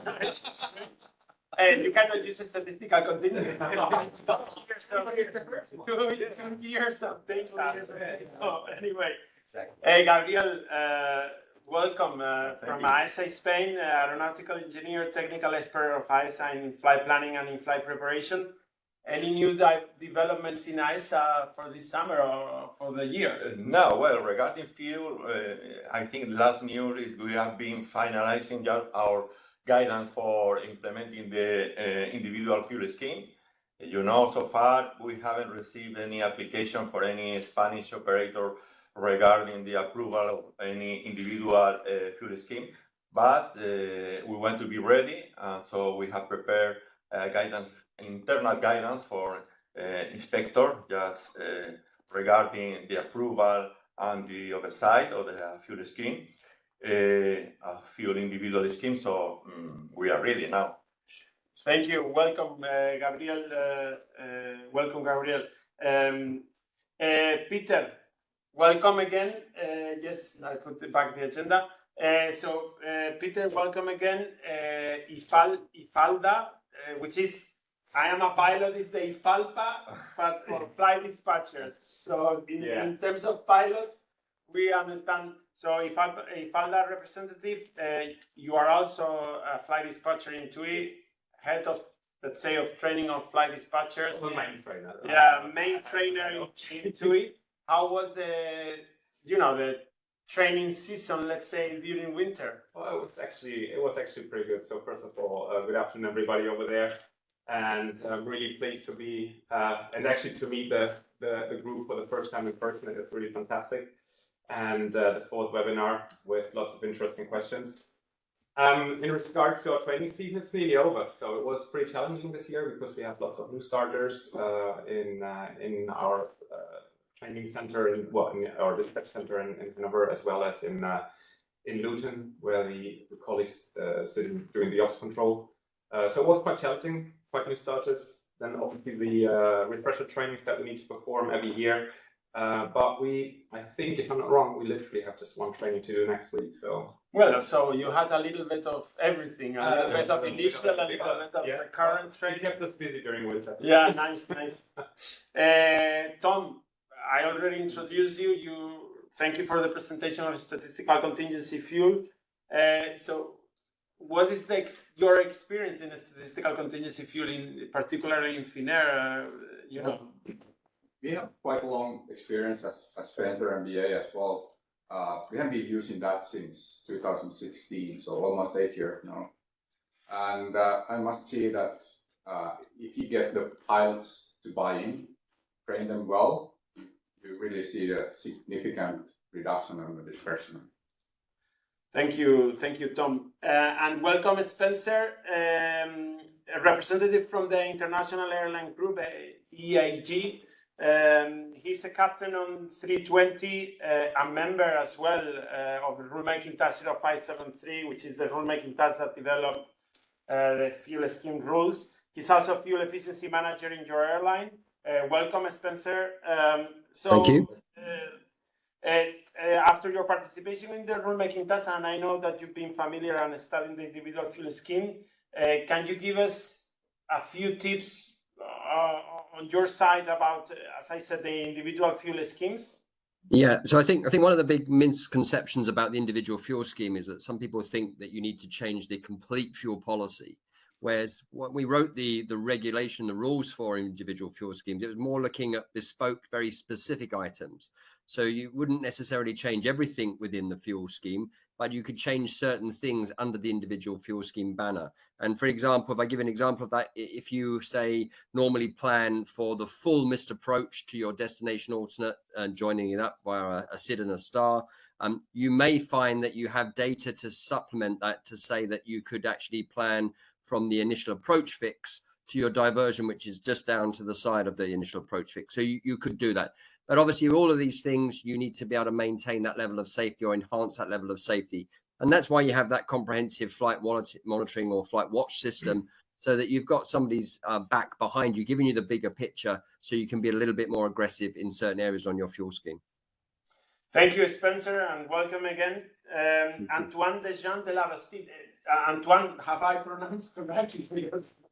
And you cannot use a statistical contingency. 2 years of data. So anyway, Exactly. hey Gabriel, welcome from EASA Spain, aeronautical engineer, technical expert of EASA in flight planning and in flight preparation. Any new developments in EASA for this summer or for the year? No, well, regarding fuel, I think last news is we have been finalizing our guidance for implementing the individual fuel scheme. You know, so far we haven't received any application for any Spanish operator regarding the approval of any individual fuel scheme, but we want to be ready, so we have prepared guidance, internal guidance for inspector, just regarding the approval and the oversight of the fuel scheme, fuel individual scheme. So we are ready now. Thank you. Welcome, Gabriel. Welcome, Gabriel. Peter, welcome again. Yes, I put back the agenda. Peter, welcome again. IFALDA, which is, I am a pilot, is the IFALPA, but for flight dispatchers. So in terms of pilots, we understand. So IFALDA representative, you are also a flight dispatcher in TUI, head of, let's say, of training of flight dispatchers. Main trainer. Yeah, main trainer in TUI. How was the training season, let's say, during winter? Well, it was actually pretty good. So first of all, good afternoon, everybody over there. And I'm really pleased to be and actually to meet the group for the first time in person. It was really fantastic. And the fourth webinar with lots of interesting questions. In regards to our training season, it's nearly over. So it was pretty challenging this year because we have lots of new starters in our training center, in our dispatch center in Hanover, as well as in Luton, where the colleagues sit doing the ops control. So it was quite challenging, quite new starters. Then obviously the refresher trainings that we need to perform every year. But I think, if I'm not wrong, we literally have just one training to do next week. So so you had a little bit of everything, a little bit of initial, a little bit of recurrent training. It kept us busy during winter. Yeah, nice. Tom, I already introduced you. Thank you for the presentation of statistical contingency fuel. So what is your experience in the statistical contingency fuel, particularly in Finnair? We have quite a long experience as Spencer MBA as well. We have been using that since 2016, so almost 8 years now. And I must say that if you get the pilots to buy in, train them well, you really see a significant reduction in the dispersion. Thank you, Tom. And welcome, Spencer, a representative from the International Airline Group, EAG. He's a captain on 320, a member as well of the rulemaking task 0573, which is the rulemaking task that developed the fuel scheme rules. He's also a fuel efficiency manager in your airline. Welcome, Spencer. Thank you. After your participation in the rulemaking task, and I know that you've been familiar and studying the individual fuel scheme, can you give us a few tips on your side about, as I said, the individual fuel schemes? Yeah, so I think one of the big misconceptions about the individual fuel scheme is that some people think that you need to change the complete fuel policy. Whereas when we wrote the regulation, the rules for individual fuel schemes, it was more looking at bespoke, very specific items. So you wouldn't necessarily change everything within the fuel scheme, but you could change certain things under the individual fuel scheme banner. And for example, if I give an example of that, if you say normally plan for the full missed approach to your destination alternate and joining it up via a SID and a star, you may find that you have data to supplement that to say that you could actually plan from the initial approach fix to your diversion, which is just down to the side of the initial approach fix. So you could do that. But obviously, all of these things, you need to be able to maintain that level of safety or enhance that level of safety. And that's why you have that comprehensive flight monitoring or flight watch system, so that you've got somebody's back behind you, giving you the bigger picture, so you can be a little bit more aggressive in certain areas on your fuel scheme. Thank you, Spencer, and welcome again. Antoine Desjean de la Bastide. Antoine, have I pronounced correctly? Because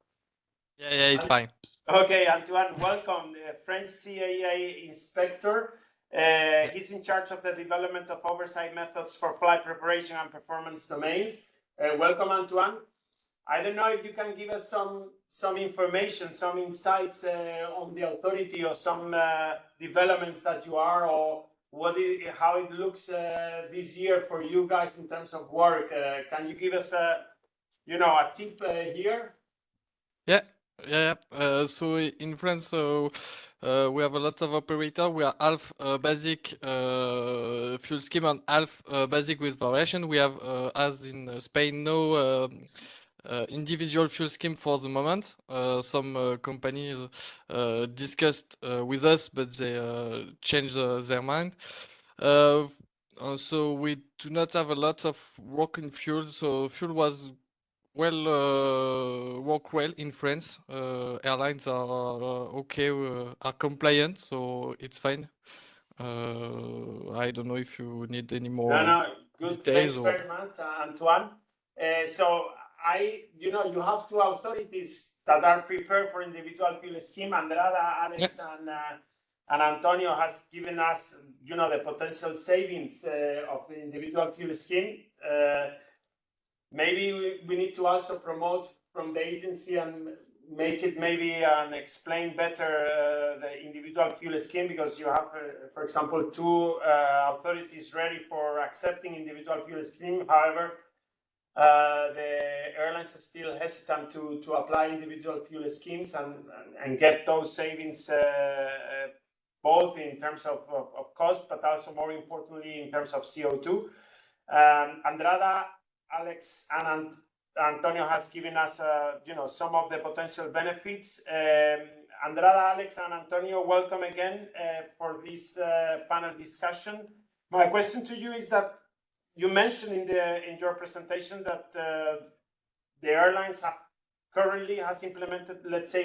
Yeah, it's fine. okay, Antoine, welcome, French CAA inspector. He's in charge of the development of oversight methods for flight preparation and performance domains. Welcome, Antoine. I don't know if you can give us some information, some insights on the authority or some developments that you are, or how it looks this year for you guys in terms of work. Can you give us a tip here? Yeah. So in France, we have a lot of operators. We are half basic fuel scheme and half basic with variation. We have, as in Spain, no individual fuel scheme for the moment. Some companies discussed with us, but they changed their mind. So we do not have a lot of work in fuel. So fuel was work well in France. Airlines are okay, are compliant, so it's fine. I don't know if you need any more No, good. details Thanks or. very much, Antoine. So you have two authorities that are prepared for individual fuel scheme. Andrada, Alex, and Antonio has given us, the potential savings of the individual fuel scheme. Maybe we need to also promote from the agency and make it maybe and explain better the individual fuel scheme, because you have, for example, two authorities ready for accepting individual fuel scheme. However, the airlines are still hesitant to apply individual fuel schemes and get those savings, both in terms of cost, but also more importantly in terms of CO2. Andrada, Alex, and Antonio has given us, some of the potential benefits. Andrada, Alex, and Antonio, welcome again for this panel discussion. My question to you is that you mentioned in your presentation that the airlines currently has implemented, let's say,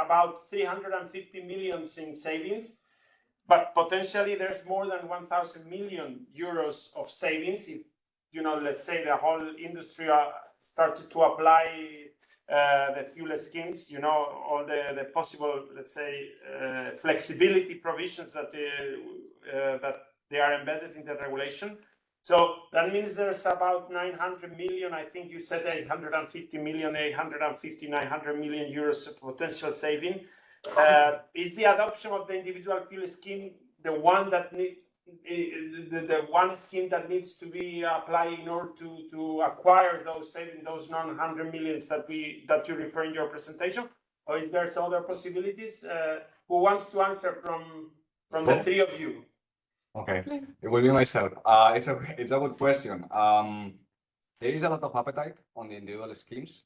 about 350 million in savings, but potentially there's more than 1,000 million euros of savings if, let's say the whole industry started to apply the fuel schemes, all the possible, let's say, flexibility provisions that they are embedded in the regulation. So that means there's about 900 million, I think you said 850 million, 850, 900 million euros of potential saving. Is the adoption of the individual fuel scheme the one that the one scheme that needs to be applied in order to acquire those savings, those 900 millions that you refer in your presentation, or is there some other possibilities? Who wants to answer from the three of you? Okay, it will be myself. It's a good question. There is a lot of appetite on the individual schemes.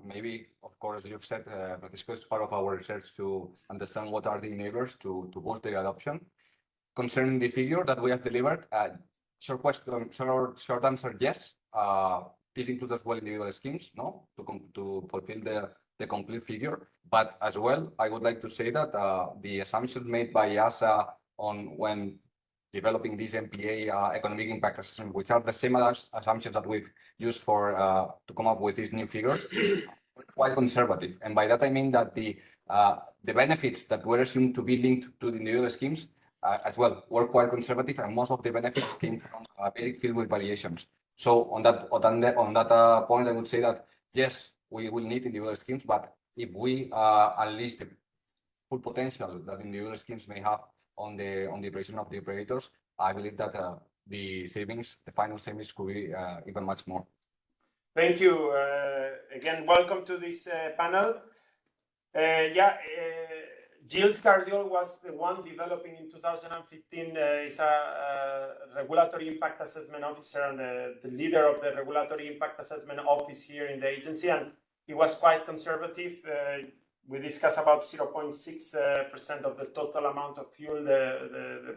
Maybe, of course, you've said, Francisco, is part of our research to understand what are the enablers to boost their adoption. Concerning the figure that we have delivered, short answer, yes. This includes as well individual schemes, no, to fulfill the complete figure. But as well, I would like to say that the assumptions made by EASA on when developing this MPA economic impact assessment, which are the same assumptions that we've used for to come up with these new figures, are quite conservative. And by that I mean that the benefits that were assumed to be linked to the individual schemes as well were quite conservative, and most of the benefits came from a basic field with variations. So on that point, I would say that yes, we will need individual schemes, but if we unleash the full potential that individual schemes may have on the operation of the operators, I believe that the final savings could be even much more. Thank you. Again, welcome to this panel. Gilles Cardiol was the one developing in 2015. Is a regulatory impact assessment officer and the leader of the regulatory impact assessment office here in the agency, and he was quite conservative. We discussed about 0.6% of the total amount of fuel,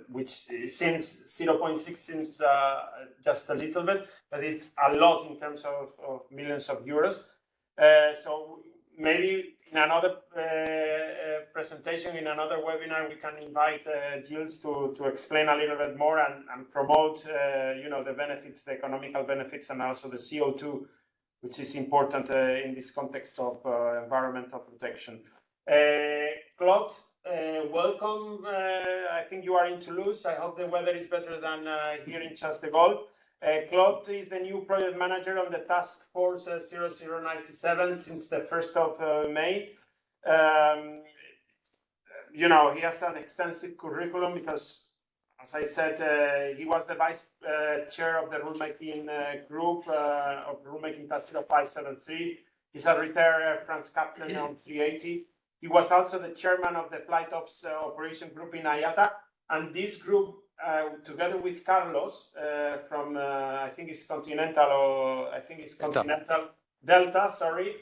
which seems 0.6 seems just a little bit, but it's a lot in terms of millions of euros. So maybe in another presentation, in another webinar, we can invite Gilles to explain a little bit more and promote, the benefits, the economical benefits, and also the CO2 which is important in this context of environmental protection. Claude, welcome. I think you are in Toulouse. I hope the weather is better than here in Charles de Gaulle. Claude is the new project manager on the Task Force 0097 since the 1st of May. You know, he has an extensive curriculum because, as I said, he was the vice chair of the rulemaking group of rulemaking task 0573. He's a retired France captain on 380. He was also the chairman of the Flight Ops Operation Group in IATA, and this group, together with Carlos from I think it's Continental, or I think it's Continental Delta, sorry.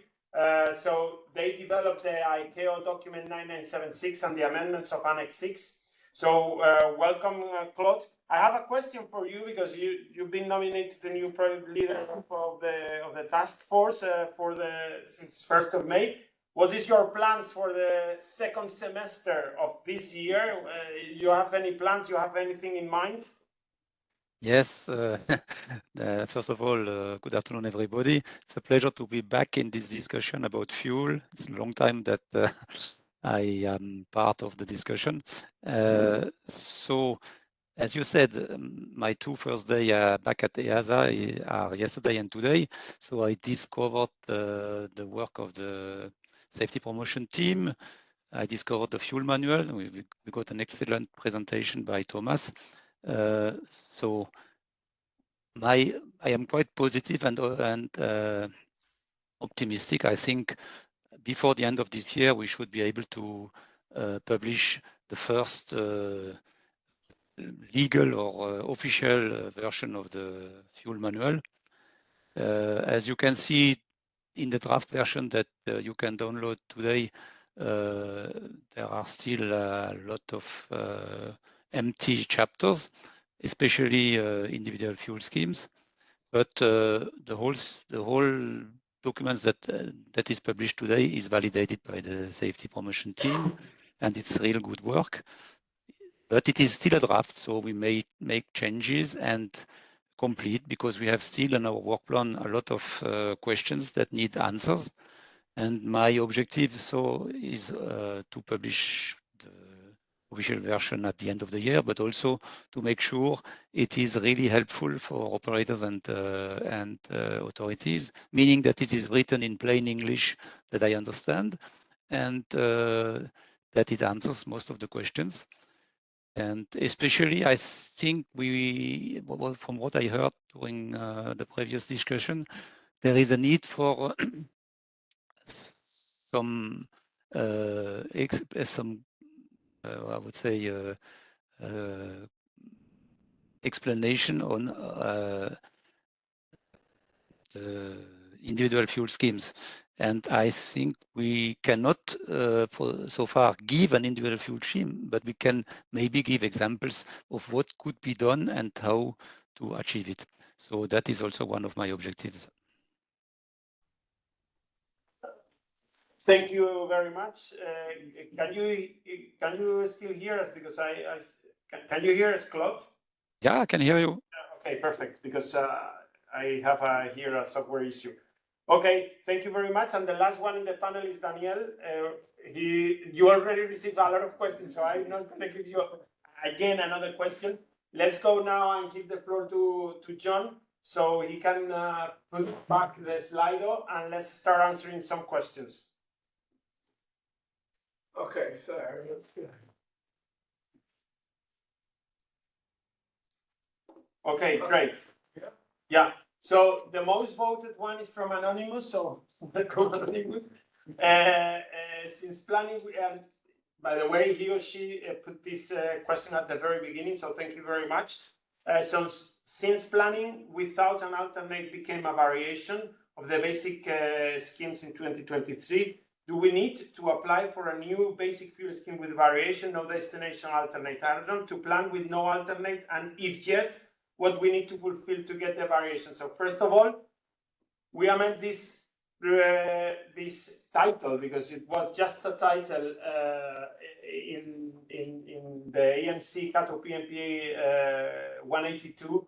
So they developed the ICAO document 9976 and the amendments of Annex 6. So welcome, Claude. I have a question for you because you've been nominated the new project leader of the task force since 1st of May. What is your plans for the second semester of this year? You have any plans? You have anything in mind? Yes, first of all, good afternoon, everybody. It's a pleasure to be back in this discussion about fuel. It's a long time that I am part of the discussion. So, as you said, my two first days back at EASA are yesterday and today. So I discovered the work of the safety promotion team. I discovered the fuel manual. We got an excellent presentation by Thomas. So I am quite positive and optimistic. I think before the end of this year, we should be able to publish the first legal or official version of the fuel manual. As you can see in the draft version that you can download today, there are still a lot of empty chapters, especially individual fuel schemes. But the whole documents that is published today is validated by the safety promotion team, and it's real good work. But it is still a draft, so we may make changes and complete because we have still in our work plan a lot of questions that need answers. And my objective is to publish the official version at the end of the year, but also to make sure it is really helpful for operators and authorities, meaning that it is written in plain English that I understand and that it answers most of the questions. And especially, I think from what I heard during the previous discussion, there is a need for some I would say explanation on the individual fuel schemes. And I think we cannot so far give an individual fuel scheme, but we can maybe give examples of what could be done and how to achieve it. So that is also one of my objectives. Thank you very much. Can you still hear us? Because can you hear us, Claude? Yeah, I can hear you. Okay, perfect. Because I have here a software issue. Okay, thank you very much. And the last one in the panel is Daniel. You already received a lot of questions, so I'm not going to give you again another question. Let's go now and give the floor to John so he can put back the Slido and let's start answering some questions. Okay, so okay, great. Yeah. So the most voted one is from Anonymous. So welcome, Anonymous. Since planning, by the way, he or she put this question at the very beginning. So thank you very much. So since planning without an alternate became a variation of the basic schemes in 2023, do we need to apply for a new basic fuel scheme with variation, no destination alternate add-on, to plan with no alternate? And if yes, what we need to fulfill to get the variation? So first of all, we amend this title because it was just a title in the AMC CATO PMPA 182.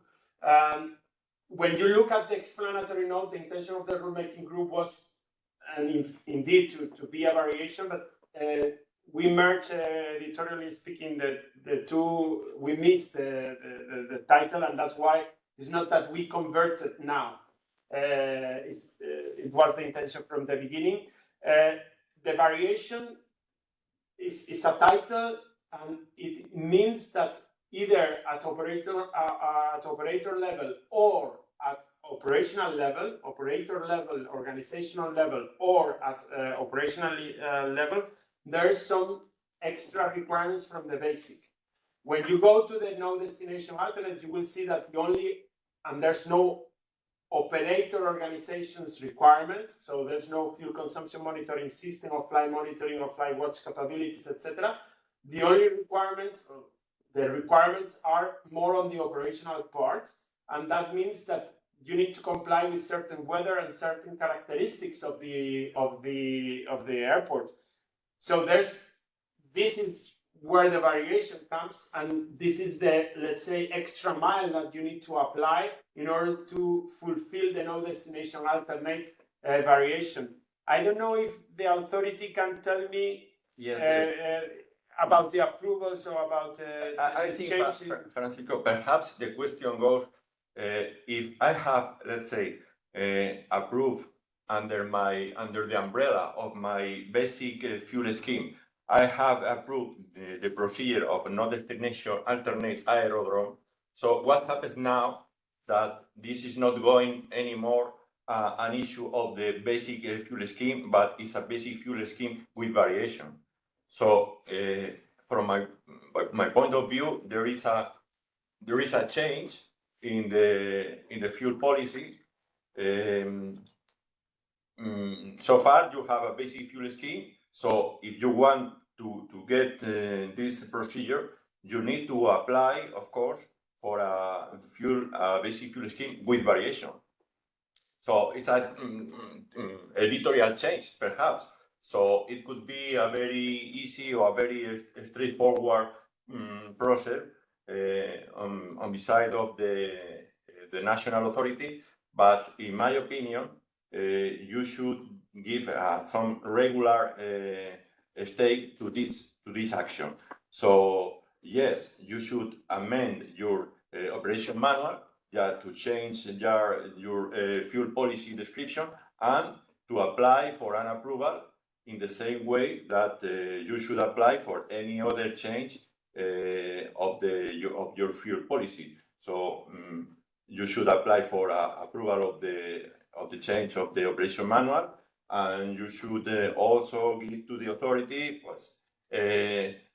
when you look at the explanatory note, the intention of the rulemaking group was, and indeed, to be a variation, but we merged, editorially speaking, the two. We missed the title, and that's why it's not that we converted now. It was the intention from the beginning. The variation is a title, and it means that either at operator level or at operational level, organizational level, or at operational level, there is some extra requirements from the basic. When you go to the no destination alternate, you will see that there's no operator organizations requirement, so there's no fuel consumption monitoring system or flight monitoring or flight watch capabilities, etc. The only requirements, the requirements are more on the operational part, and that means that you need to comply with certain weather and certain characteristics of the airport. So this is where the variation comes, and this is the, let's say, extra mile that you need to apply in order to fulfill the no destination alternate variation. I don't know if the authority can tell me about the approvals or about I think, Francisco, perhaps the question goes, if I have, let's say, approved under the umbrella of my basic fuel scheme, I have approved the procedure of no destination alternate aerodrome. So what happens now that this is not going anymore an issue of the basic fuel scheme, but it's a basic fuel scheme with variation. So from my point of view, there is a change in the fuel policy. So far, you have a basic fuel scheme. So if you want to get this procedure, you need to apply, of course, for a basic fuel scheme with variation. So it's an editorial change, perhaps. So it could be a very easy or a very straightforward process on the side of the national authority. But in my opinion, you should give some regular stake to this action. So yes, you should amend your operation manual to change your fuel policy description and to apply for an approval in the same way that you should apply for any other change of your fuel policy. So you should apply for approval of the change of the operation manual, and you should also give to the authority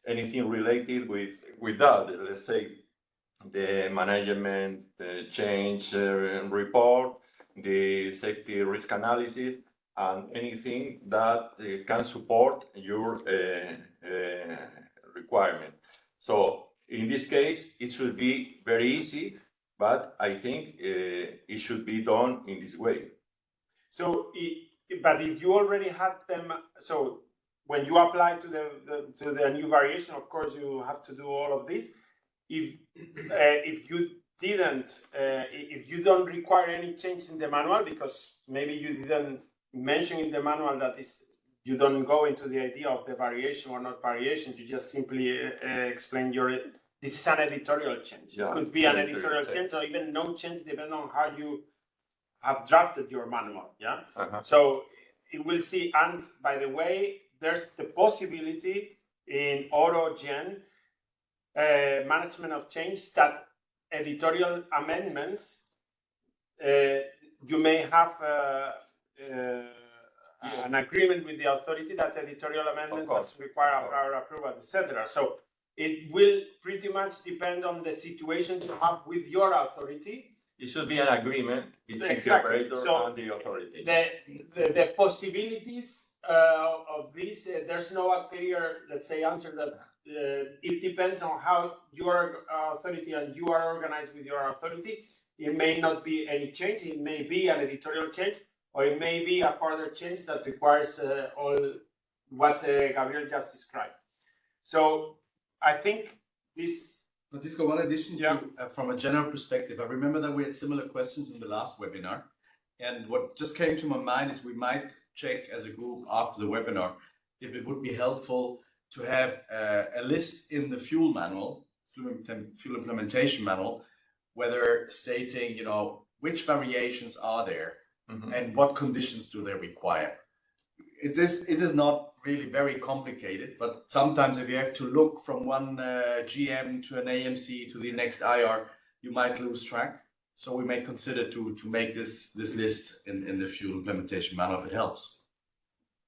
anything related with that. Let's say the management change report, the safety risk analysis, and anything that can support your requirement. So in this case, it should be very easy, but I think it should be done in this way. So, but if you already had them, so when you apply to the new variation, of course you have to do all of this. If you didn't, if you don't require any change in the manual, because maybe you didn't mention in the manual that you don't go into the idea of the variation or not variation, you just simply explain this is an editorial change. Yeah, it could be an editorial change or even no change depending on how you have drafted your manual. Yeah. So it will see, and by the way, there's the possibility in AutoGen management of change that editorial amendments, you may have an agreement with the authority that editorial amendments require a prior approval, etc. So it will pretty much depend on the situation you have with your authority. It should be an agreement between the operator and the authority. The possibilities of this, there's no clear, let's say, answer that it depends on how your authority and you are organized with your authority. It may not be any change. It may be an editorial change, or it may be a further change that requires all what Gabriel just described. So I think this Francisco, one addition from a general perspective, I remember that we had similar questions in the last webinar. And what just came to my mind is we might check as a group after the webinar if it would be helpful to have a list in the fuel manual, fuel implementation manual, whether stating, you know, which variations are there and what conditions do they require. It is not really very complicated, but sometimes if you have to look from one GM to an AMC to the next IR, you might lose track. So we may consider to make this list in the fuel implementation manual if it helps.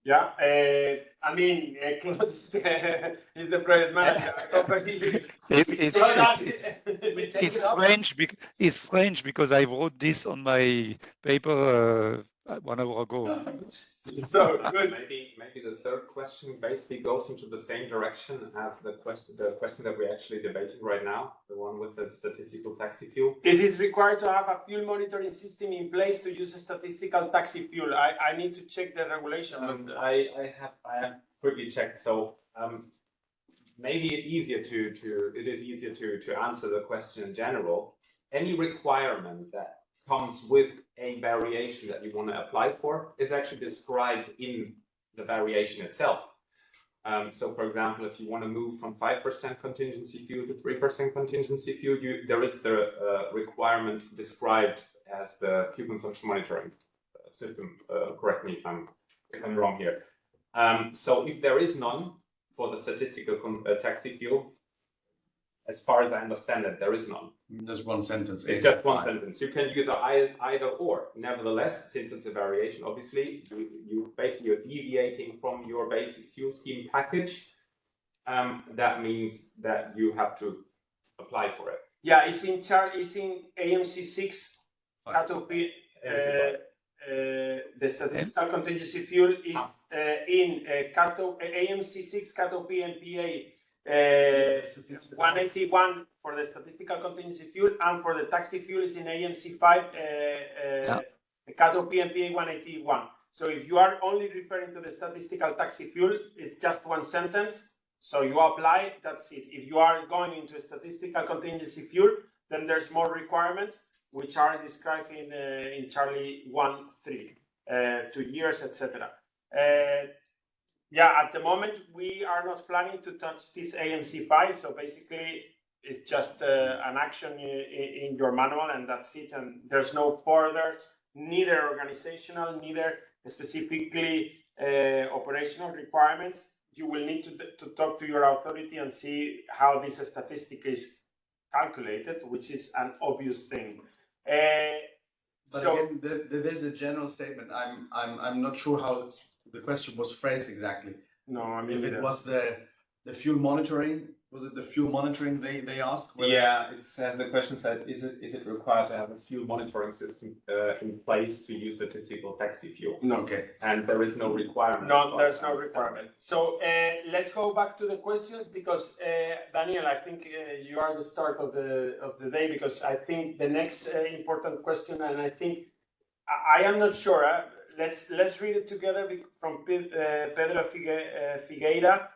Yeah, I mean, Claude is the project manager. It's strange because I wrote this on my paper 1 hour ago. So good. Maybe the third question basically goes into the same direction as the question that we're actually debating right now, the one with the statistical taxi fuel. It is required to have a fuel monitoring system in place to use a statistical taxi fuel. I need to check the regulation. I have quickly checked. So maybe it is easier to answer the question in general. Any requirement that comes with a variation that you want to apply for is actually described in the variation itself. So for example, if you want to move from 5% contingency fuel to 3% contingency fuel, there is the requirement described as the fuel consumption monitoring system. Correct me if I'm wrong here. So if there is none for the statistical taxi fuel, as far as I understand it, there is none. There's one sentence. It's just one sentence. You can use either or. Nevertheless, since it's a variation, obviously, you're deviating from your basic fuel scheme package. That means that you have to apply for it. Yeah, it's in AMC 6 CATO P. The statistical contingency fuel is in AMC 6 CATO P and PA. 181 for the statistical contingency fuel, and for the taxi fuel is in AMC 5 CATO PMPA 181. So if you are only referring to the statistical taxi fuel, it's just one sentence. So you apply, that's it. If you are going into a statistical contingency fuel, then there's more requirements, which are described in Charlie 1.3, 2 years, etc. Yeah, at the moment, we are not planning to touch this AMC 5. So basically, it's just an action in your manual, and that's it. And there's no further, neither organizational, neither specifically operational requirements. You will need to talk to your authority and see how this statistic is calculated, which is an obvious thing. But so, again, there's a general statement. I'm not sure how the question was phrased exactly. No, I mean, if it was the fuel monitoring, was it the fuel monitoring they asked? Yeah, it's the question said, is it required to have a fuel monitoring system in place to use statistical taxi fuel? No. Okay. And there is no requirement. No, there's no requirement. So let's go back to the questions, because Daniel, I think you are the start of the day, because I think the next important question, and I think I am not sure. Let's read it together from Pedro Figueira.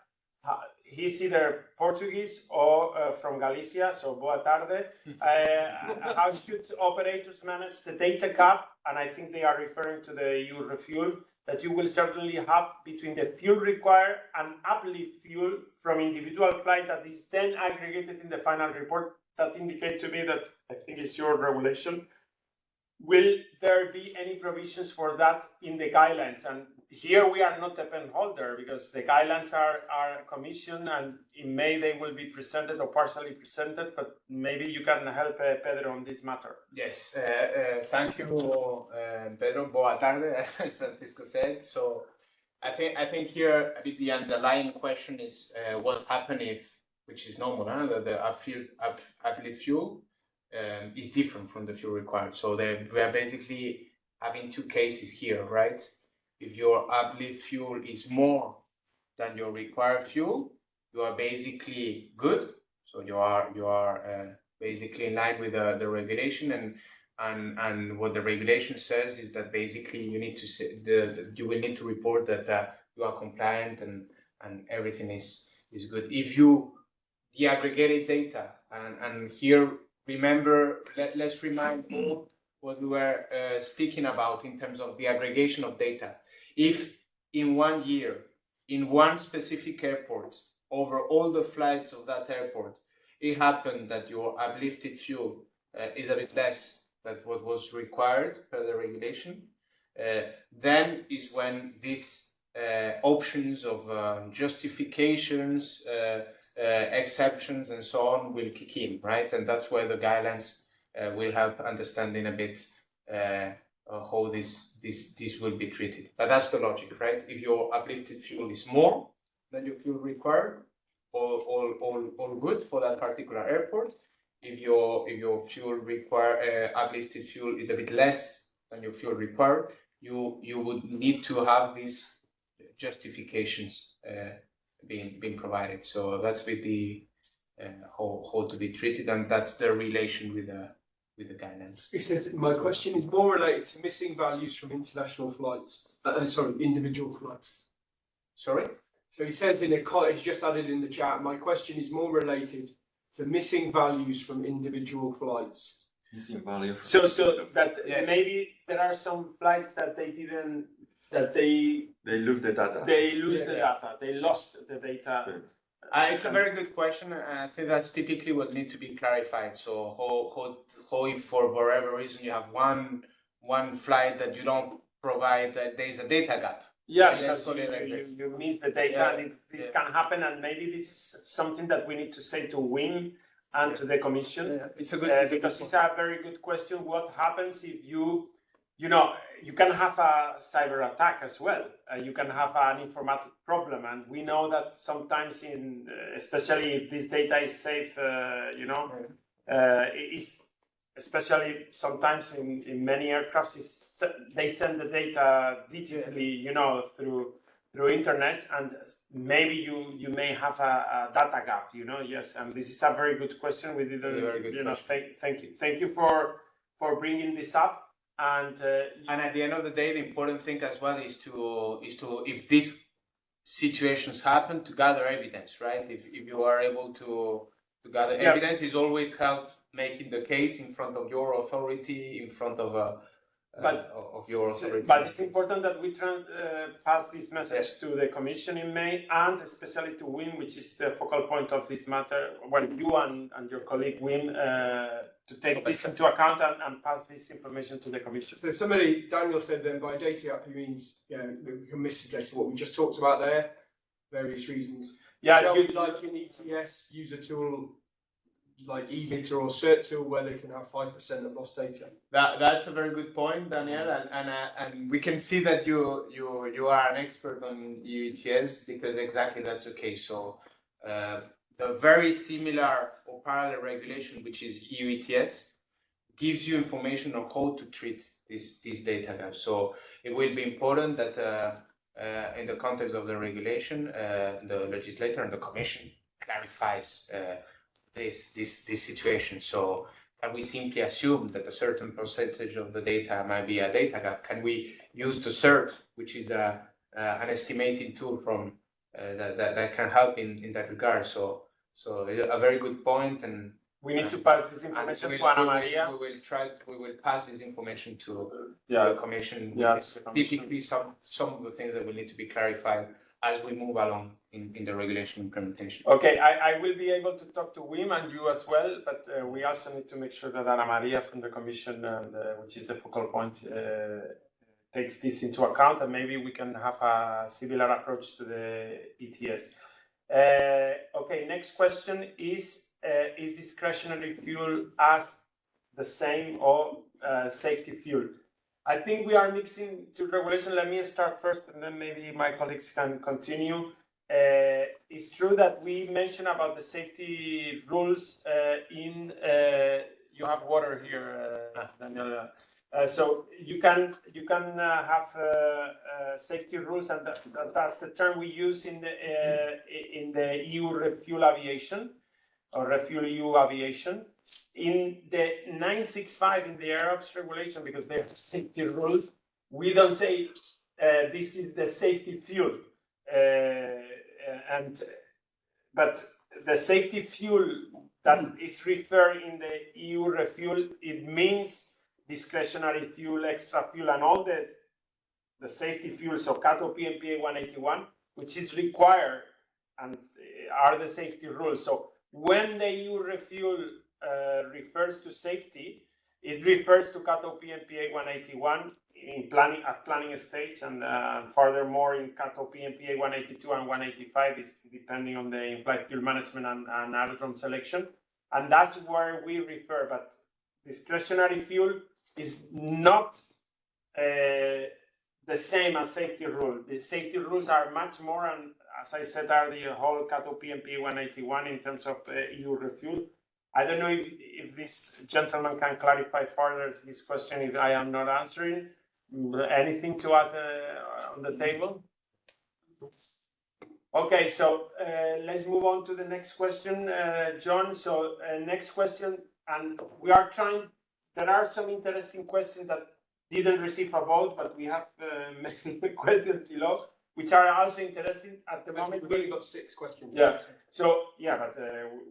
He's either Portuguese or from Galicia, so boa tarde. How should operators manage the data gap? And I think they are referring to the EU ReFuel, that you will certainly have between the fuel required and uplift fuel from individual flight that is then aggregated in the final report. That indicate to me that I think it's your regulation. Will there be any provisions for that in the guidelines? And here we are not a pen holder, because the guidelines are commissioned, and in May they will be presented or partially presented, but maybe you can help Pedro on this matter. Yes, thank you, Pedro. Boa tarde, as Francisco said. So I think here a bit the underlying question is what happens if, which is normal, that the uplift fuel is different from the fuel required. So we are basically having two cases here, right? If your uplift fuel is more than your required fuel, you are basically good. So you are basically in line with the regulation, and what the regulation says is that basically you need to say you will need to report that you are compliant and everything is good. If you the aggregated data. And here, remember, let's remind all what we were speaking about in terms of the aggregation of data. If in 1 year, in one specific airport, over all the flights of that airport, it happened that your uplifted fuel is a bit less than what was required per the regulation, then is when these options of justifications, exceptions, and so on will kick in, right? And that's where the guidelines will help understanding a bit how this will be treated. But that's the logic, right? If your uplifted fuel is more than your fuel required, all good for that particular airport. If your fuel uplifted fuel is a bit less than your fuel required, you would need to have these justifications being provided. So that's with the how to be treated, and that's the relation with the guidelines. It says, my question is more related to missing values from international flights. Individual flights. Sorry? So he says he's just added in the chat, my question is more related to missing values from individual flights. Missing value. So that Yes. maybe there are some flights that they didn't, that they lose the data. They lose the data. They lost the data. It's a very good question. I think that's typically what needs to be clarified. So how if for whatever reason you have one flight that you don't provide, that there is a data gap. Yeah, Let's because call it like this. you miss the data, Yeah, and this can happen, and maybe this is something that we need to say to WIM and to the Commission. It's a good because it's a very good question. What happens if you can have a cyber attack as well. You can have an informatic problem, and we know that sometimes, especially if this data is safe, it's especially sometimes in many aircrafts, they send the data digitally, through internet, and maybe you may have a data gap, Yes, and this is a very good question. We didn't, Very good question. Thank you for bringing this up. And at the end of the day, the important thing as well is to if these situations happen, to gather evidence, right? If you are able to gather evidence, is always help making the case in front of your authority, in front of your authority. But it's important that we pass this message to the Commission in May, and especially to WIM, which is the focal point of this matter. Well, you and your colleague WIM to take this into account and pass this information to the Commission. So Daniel said then by data gap he means that we can miss the data, what we just talked about there, various reasons. Yeah, shall we like in ETS use a tool like eMeter or CERT tool where they can have 5% of lost data? That's a very good point, Daniel, and we can see that you are an expert on ETS, because exactly that's the case. So the very similar or parallel regulation, which is EU ETS, gives you information on how to treat these data gaps. So it will be important that in the context of the regulation, the legislator and the Commission clarifies this situation. So can we simply assume that a certain percentage of the data might be a data gap? Can we use the CERT, which is an estimating tool from that can help in that regard? So a very good point, and we need to pass this information to Ana Maria. We will pass this information to the Commission. Typically, some of the things that will need to be clarified as we move along in the regulation implementation. Okay, I will be able to talk to WIM and you as well, but we also need to make sure that Ana Maria from the Commission, which is the focal point, takes this into account, and maybe we can have a similar approach to the ETS. Okay, next question is discretionary fuel as the same or safety fuel? I think we are mixing two regulations. Let me start first, and then maybe my colleagues can continue. It's true that we mentioned about the safety rules you have water here, Daniel. So you can have safety rules, and that's the term we use in the EU ReFuel Aviation, or ReFuel EU Aviation. In the 965 in the AirOps regulation, because they have safety rules, we don't say this is the safety fuel, but the safety fuel that is referred in the EU ReFuel, it means discretionary fuel, extra fuel, and all the safety fuel, so CATO PMPA 181, which is required and are the safety rules. So when the EU ReFuel refers to safety, it refers to CATO PMPA 181 in planning at planning stage, and furthermore in CATO PMPA 182 and 185 is depending on the in-flight fuel management and aerodrome selection, and that's where we refer. But discretionary fuel is not the same as safety rule. The safety rules are much more, and as I said, are the whole CATO PMPA 181 in terms of EU ReFuel. I don't know if this gentleman can clarify further this question if I am not answering. Anything to add on the table? Okay, so let's move on to the next question, John. So next question, and we are trying, there are some interesting questions that didn't receive a vote, but we have many questions below, which are also interesting at the moment. We've only got 6 questions. Yeah. So yeah, but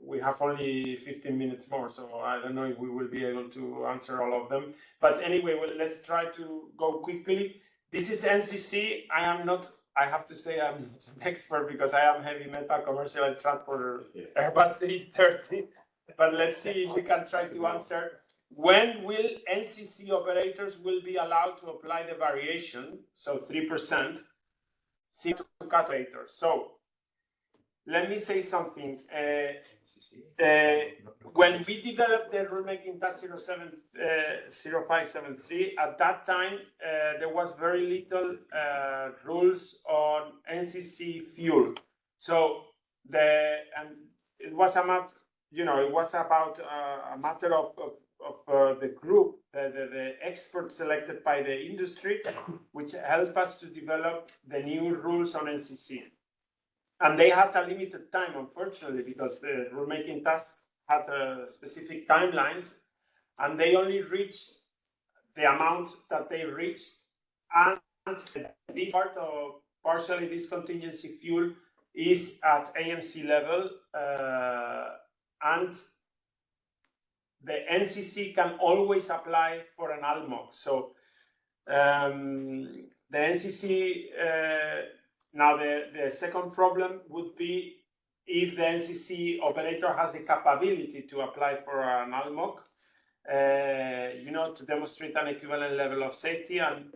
we have only 15 minutes more, so I don't know if we will be able to answer all of them. But anyway, well, let's try to go quickly. This is NCC. I have to say I'm not an expert because I am heavy metal commercial and transporter Airbus 330. But let's see if we can try to answer. When will NCC operators will be allowed to apply the variation, so 3%, to operators? So let me say something. When we developed the rulemaking task 0573, at that time there was very little rules on NCC fuel. So it was about a matter of the group, the experts selected by the industry, which helped us to develop the new rules on NCC. And they had a limited time, unfortunately, because the rulemaking task had specific timelines, and they only reached the amount that they reached. And this part of partially this contingency fuel is at AMC level, and the NCC can always apply for an ALMOC. So the NCC, now the second problem would be if the NCC operator has the capability to apply for an ALMOC, to demonstrate an equivalent level of safety, and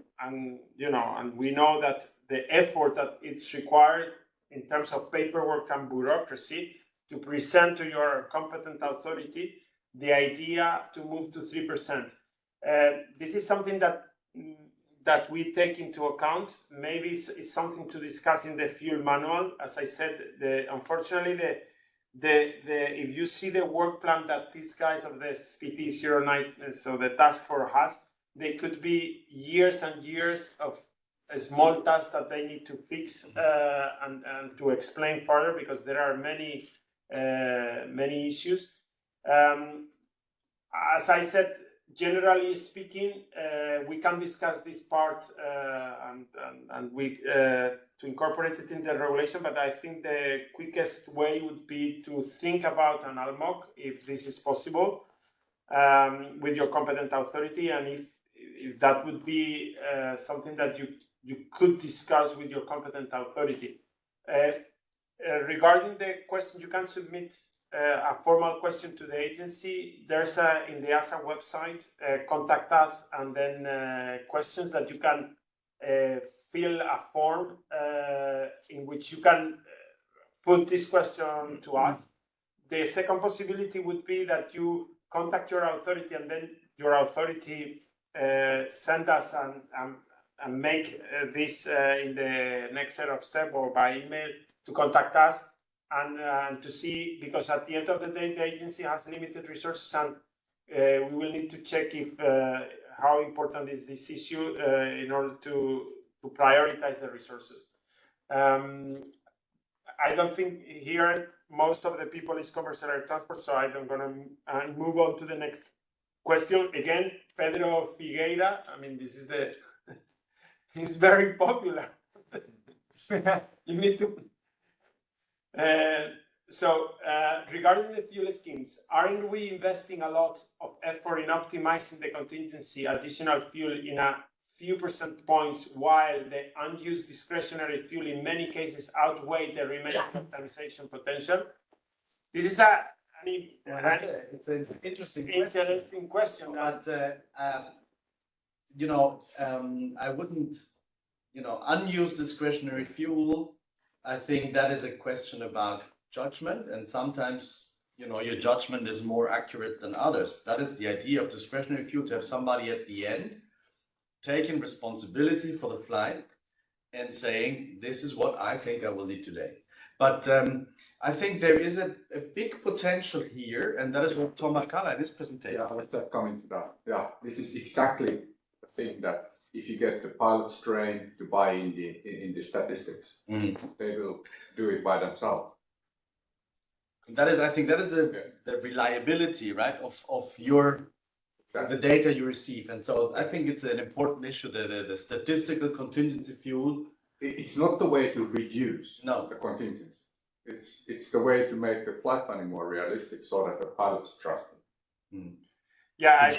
we know that the effort that it's required in terms of paperwork and bureaucracy to present to your competent authority the idea to move to 3%. This is something that we take into account. Maybe it's something to discuss in the fuel manual. As I said, unfortunately, if you see the work plan that these guys of the SPP09, so the task force has, they could be years and years of small tasks that they need to fix and to explain further, because there are many issues. As I said, generally speaking, we can discuss this part and to incorporate it in the regulation, but I think the quickest way would be to think about an ALMOC, if this is possible, with your competent authority, and if that would be something that you could discuss with your competent authority. Regarding the question, you can submit a formal question to the agency. There's in the EASA website, contact us, and then questions that you can fill a form in which you can put this question to us. The second possibility would be that you contact your authority, and then your authority send us and make this in the next set of steps, or by email to contact us and to see, because at the end of the day, the agency has limited resources, and we will need to check if how important is this issue in order to prioritize the resources. I don't think here most of the people is commercial air transport, so I'm going to move on to the next question. Again, Pedro Figueira. I mean, this is he's very popular. You need to. So regarding the fuel schemes, aren't we investing a lot of effort in optimizing the contingency additional fuel in a few percent points, while the unused discretionary fuel in many cases outweigh the remaining optimization potential? This is it's an interesting question. But I wouldn't, unused discretionary fuel. I think that is a question about judgment, and sometimes your judgment is more accurate than others. That is the idea of discretionary fuel, to have somebody at the end taking responsibility for the flight and saying, this is what I think I will need today. But I think there is a big potential here, and that is what Tom Marcala in his presentation. Yeah, let's come into that. Yeah, this is exactly the thing, that if you get the pilots trained to buy in the statistics, they will do it by themselves. I think that is the reliability, right, of your the data you receive. And so I think it's an important issue, the statistical contingency fuel. It's not the way to reduce the contingency. It's the way to make the flight planning more realistic, so that the pilots trust it. Yeah,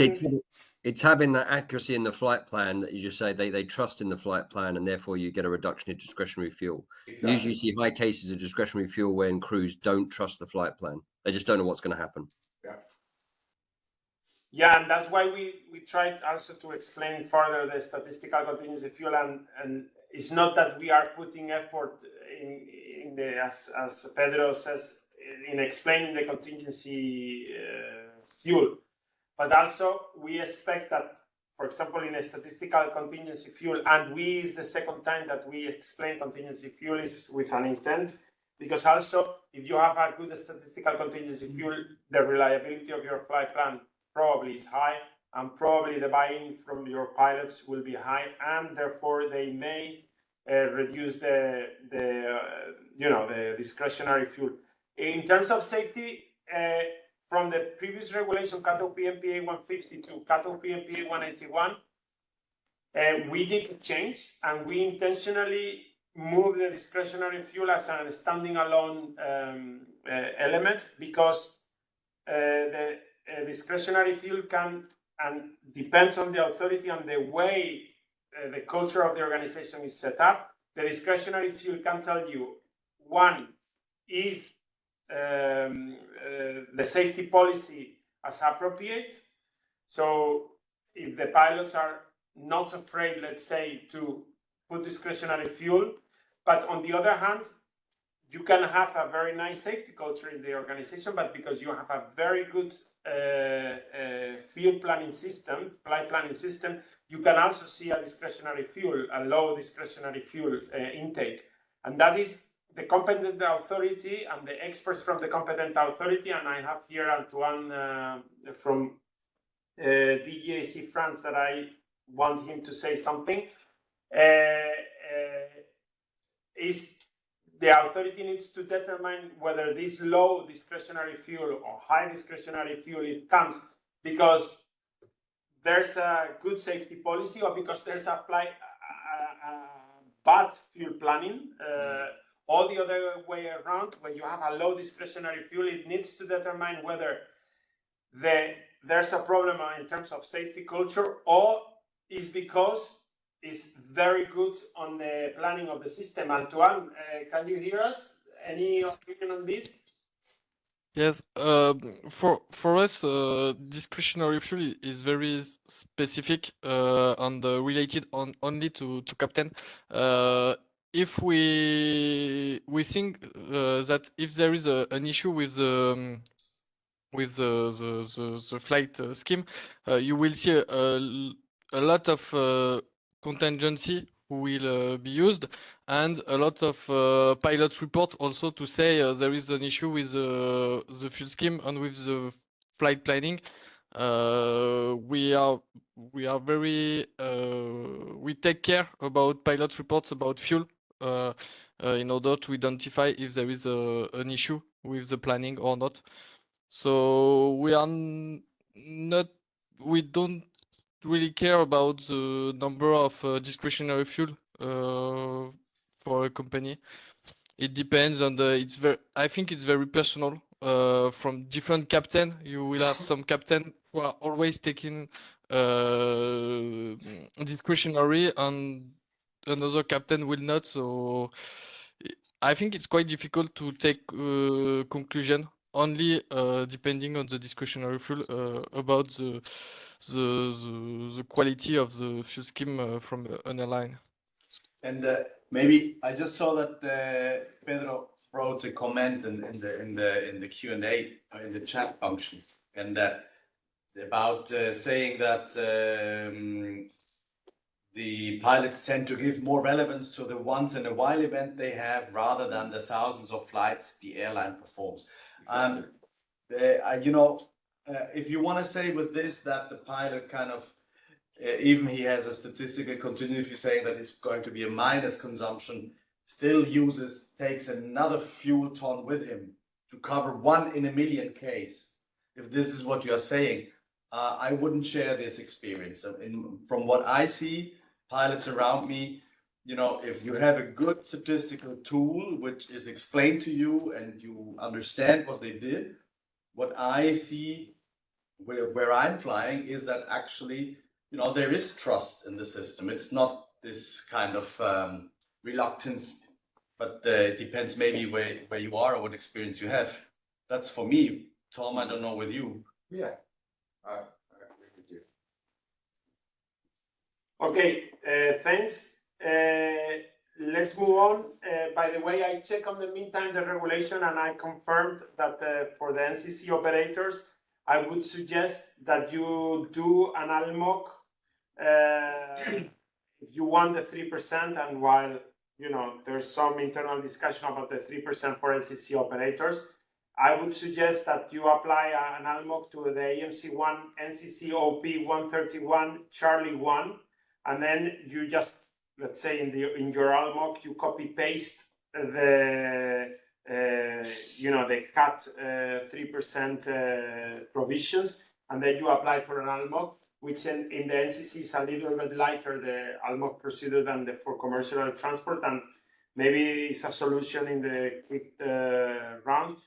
it's having that accuracy in the flight plan that you just say they trust in the flight plan, and therefore you get a reduction in discretionary fuel. Exactly. Usually you see high cases of discretionary fuel when crews don't trust the flight plan. They just don't know what's going to happen. Yeah, and that's why we tried also to explain further the statistical contingency fuel, and it's not that we are putting effort in the, as Pedro says, in explaining the contingency fuel, but also we expect that, for example, in a statistical contingency fuel, and is the second time that we explain contingency fuel is with an intent, because also if you have a good statistical contingency fuel, the reliability of your flight plan probably is high, and probably the buy-in from your pilots will be high, and therefore they may reduce the discretionary fuel. In terms of safety, from the previous regulation, CATO PMPA 150 to CATO PMPA 181, we did a change, and we intentionally moved the discretionary fuel as a standing alone element, because the discretionary fuel can, and depends on the authority and the way the culture of the organization is set up. The discretionary fuel can tell you, one, if the safety policy is appropriate. So if the pilots are not afraid, let's say, to put discretionary fuel, but on the other hand, you can have a very nice safety culture in the organization, but because you have a very good flight planning system, you can also see a discretionary fuel, a low discretionary fuel intake. And that is the competent authority and the experts from the competent authority. And I have here Antoine from DGAC France that I want him to say something. Is the authority needs to determine whether this low discretionary fuel or high discretionary fuel it comes because there's a good safety policy, or because there's a bad fuel planning. All the other way around, when you have a low discretionary fuel, it needs to determine whether there's a problem in terms of safety culture, or is because it's very good on the planning of the system. Antoine, can you hear us? Any opinion on this? Yes, for us, discretionary fuel is very specific and related only to captain. If we think that if there is an issue with the flight scheme, you will see a lot of contingency will be used, and a lot of pilot report also to say there is an issue with the fuel scheme and with the flight planning. We are very we take care about pilot reports about fuel in order to identify if there is an issue with the planning or not. So we don't really care about the number of discretionary fuel for a company. it depends on the. It's very. I think it's very personal. From different captain, you will have some captain who are always taking discretionary, and another captain will not. So I think it's quite difficult to take conclusion only depending on the discretionary fuel about the quality of the fuel scheme from an airline. And maybe I just saw that Pedro wrote a comment in the Q&A in the chat function, and about saying that the pilots tend to give more relevance to the once in a while event they have rather than the thousands of flights the airline performs. If you want to say with this that the pilot kind of, even he has a statistical contingency saying that it's going to be a minus consumption, still takes another fuel ton with him to cover 1 in a million case. If this is what you are saying, I wouldn't share this experience. From what I see, pilots around me, if you have a good statistical tool which is explained to you and you understand what they did, what I see where I'm flying is that actually, there is trust in the system. It's not this kind of reluctance, but it depends maybe where you are or what experience you have. That's for me. Tom, I don't know with you. Yeah, I agree with you. Okay, thanks. Let's move on. By the way, I checked on the meantime the regulation, and I confirmed that for the NCC operators, I would suggest that you do an ALMOC if you want the 3%, and while there's some internal discussion about the 3% for NCC operators, I would suggest that you apply an ALMOC to the AMC1 NCC OP 131 Charlie 1, and then you just, let's say in your ALMOC, you copy paste the cut 3% provisions, and then you apply for an ALMOC, which in the NCC is a little bit lighter, the ALMOC procedure, than for commercial transport, and maybe it's a solution in the quick round.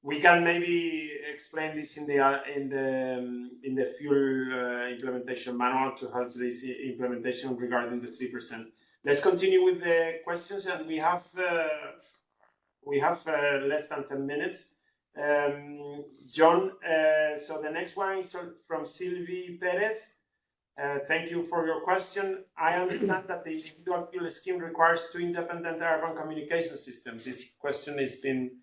We can maybe explain this in the fuel implementation manual to help this implementation regarding the 3%. Let's continue with the questions, and we have less than 10 minutes. John, so the next one is from Sylvie Perez. Thank you for your question. I understand that the individual fuel scheme requires 2 independent airborne communication systems. This question has been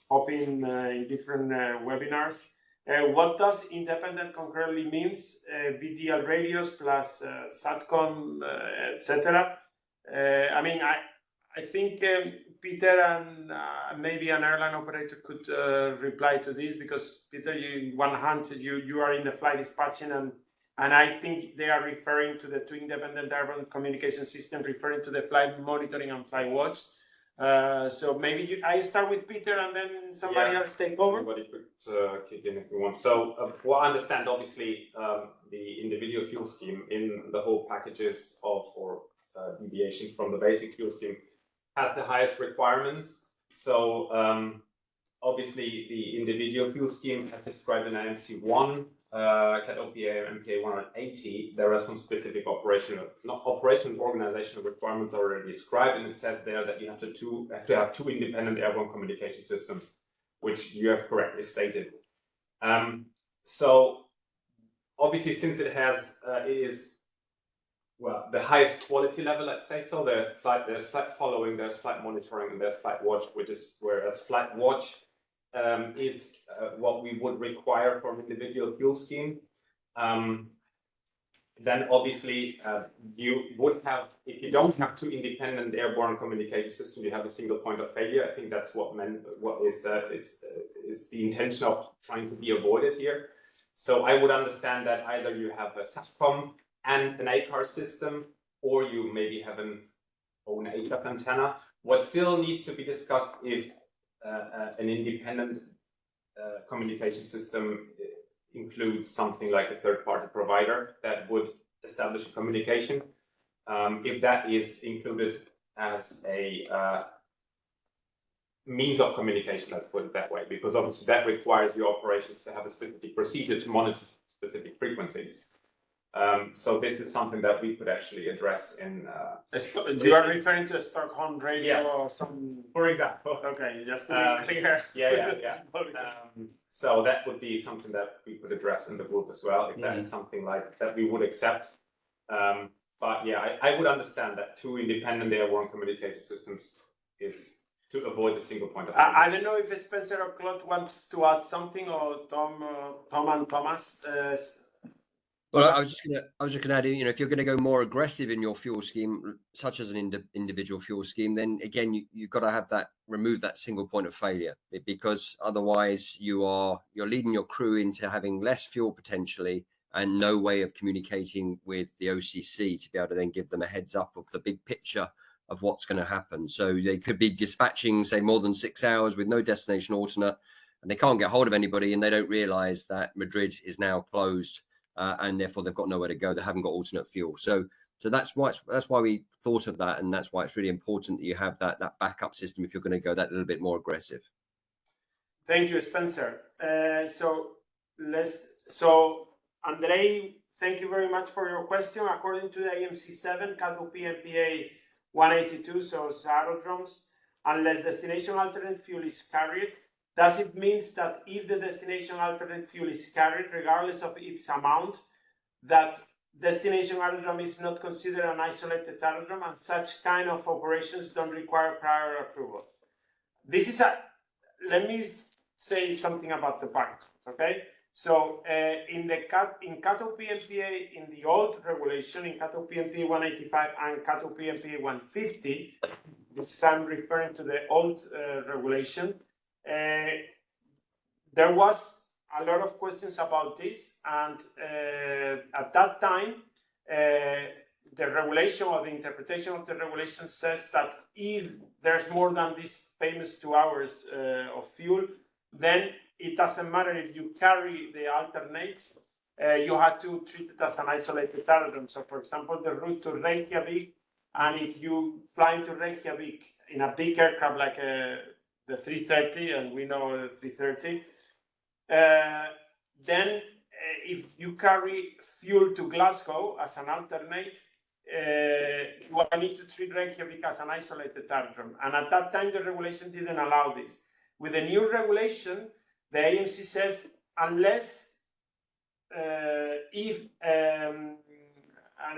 popping in different webinars. What does independent concurrently means? VDL radios plus SATCOM, etc. I think Peter and maybe an airline operator could reply to this, because Peter, in one hand, you are in the flight dispatching, and I think they are referring to the 2 independent airborne communication systems, referring to the flight monitoring and flight watch. So maybe I start with Peter, and then somebody else take over. Everybody could kick in if you want. So, what I understand, obviously, the individual fuel scheme in the whole packages or deviations from the basic fuel scheme has the highest requirements. So, obviously, the individual fuel scheme, as described in IMC1, CAT OPA MK 180, there are some specific operational organizational requirements already described, and it says there that you have to have 2 independent airborne communication systems, which you have correctly stated. So obviously, since it is the highest quality level, let's say so, there's flight following, there's flight monitoring, and there's flight watch, whereas flight watch is what we would require for an individual fuel scheme. Then obviously you would have, if you don't have 2 independent airborne communication systems, you have a single point of failure. I think that's what is the intention of trying to be avoided here. So I would understand that either you have a SATCOM and an ACAR system, or you maybe have an own HF antenna. What still needs to be discussed if an independent communication system includes something like a third-party provider that would establish a communication. If that is included, as a means of communication, let's put it that way, because obviously that requires your operations to have a specific procedure to monitor specific frequencies. So this is something that we could actually address in. You are referring to a Stockholm radio or some, for example. Okay, just to be clear. Yeah. So that would be something that we could address in the group as well, if that is something like that we would accept. But yeah, I would understand that two independent airborne communication systems is to avoid the single point of failure. I don't know if Spencer or Claude wants to add something, or Tom and Thomas. Well, I was just gonna add, you know, if you're going to go more aggressive in your fuel scheme, such as an individual fuel scheme, then again you've got to have that, remove that single point of failure, because otherwise you're leading your crew into having less fuel potentially and no way of communicating with the OCC to be able to then give them a heads up of the big picture of what's going to happen. So they could be dispatching, say, more than 6 hours with no destination alternate, and they can't get hold of anybody, and they don't realize that Madrid is now closed, and therefore they've got nowhere to go. They haven't got alternate fuel. So that's why we thought of that, and that's why it's really important that you have that backup system if you're going to go that little bit more aggressive. Thank you, Spencer. So Andrei, thank you very much for your question. According to the AMC7 cut-off PMPA 182, so aerodromes, unless destination alternate fuel is carried, does it mean that if the destination alternate fuel is carried, regardless of its amount, that destination aerodrome is not considered an isolated aerodrome, and such kind of operations don't require prior approval? This is let me say something about the pact, okay? So in cut-off PMPA, in the old regulation, in cut-off PMPA 185 and cut-off PMPA 150, this is, I'm referring to the old regulation, there was a lot of questions about this, and at that time, the regulation or the interpretation of the regulation says that if there's more than these famous 2 hours of fuel, then it doesn't matter if you carry the alternate, you have to treat it as an isolated aerodrome. So, for example, the route to Reykjavik, and if you fly into Reykjavik in a big aircraft like the 330, and we know the 330, then if you carry fuel to Glasgow as an alternate, you need to treat Reykjavik as an isolated aerodrome. And at that time, the regulation didn't allow this. With the new regulation, the AMC says unless if, and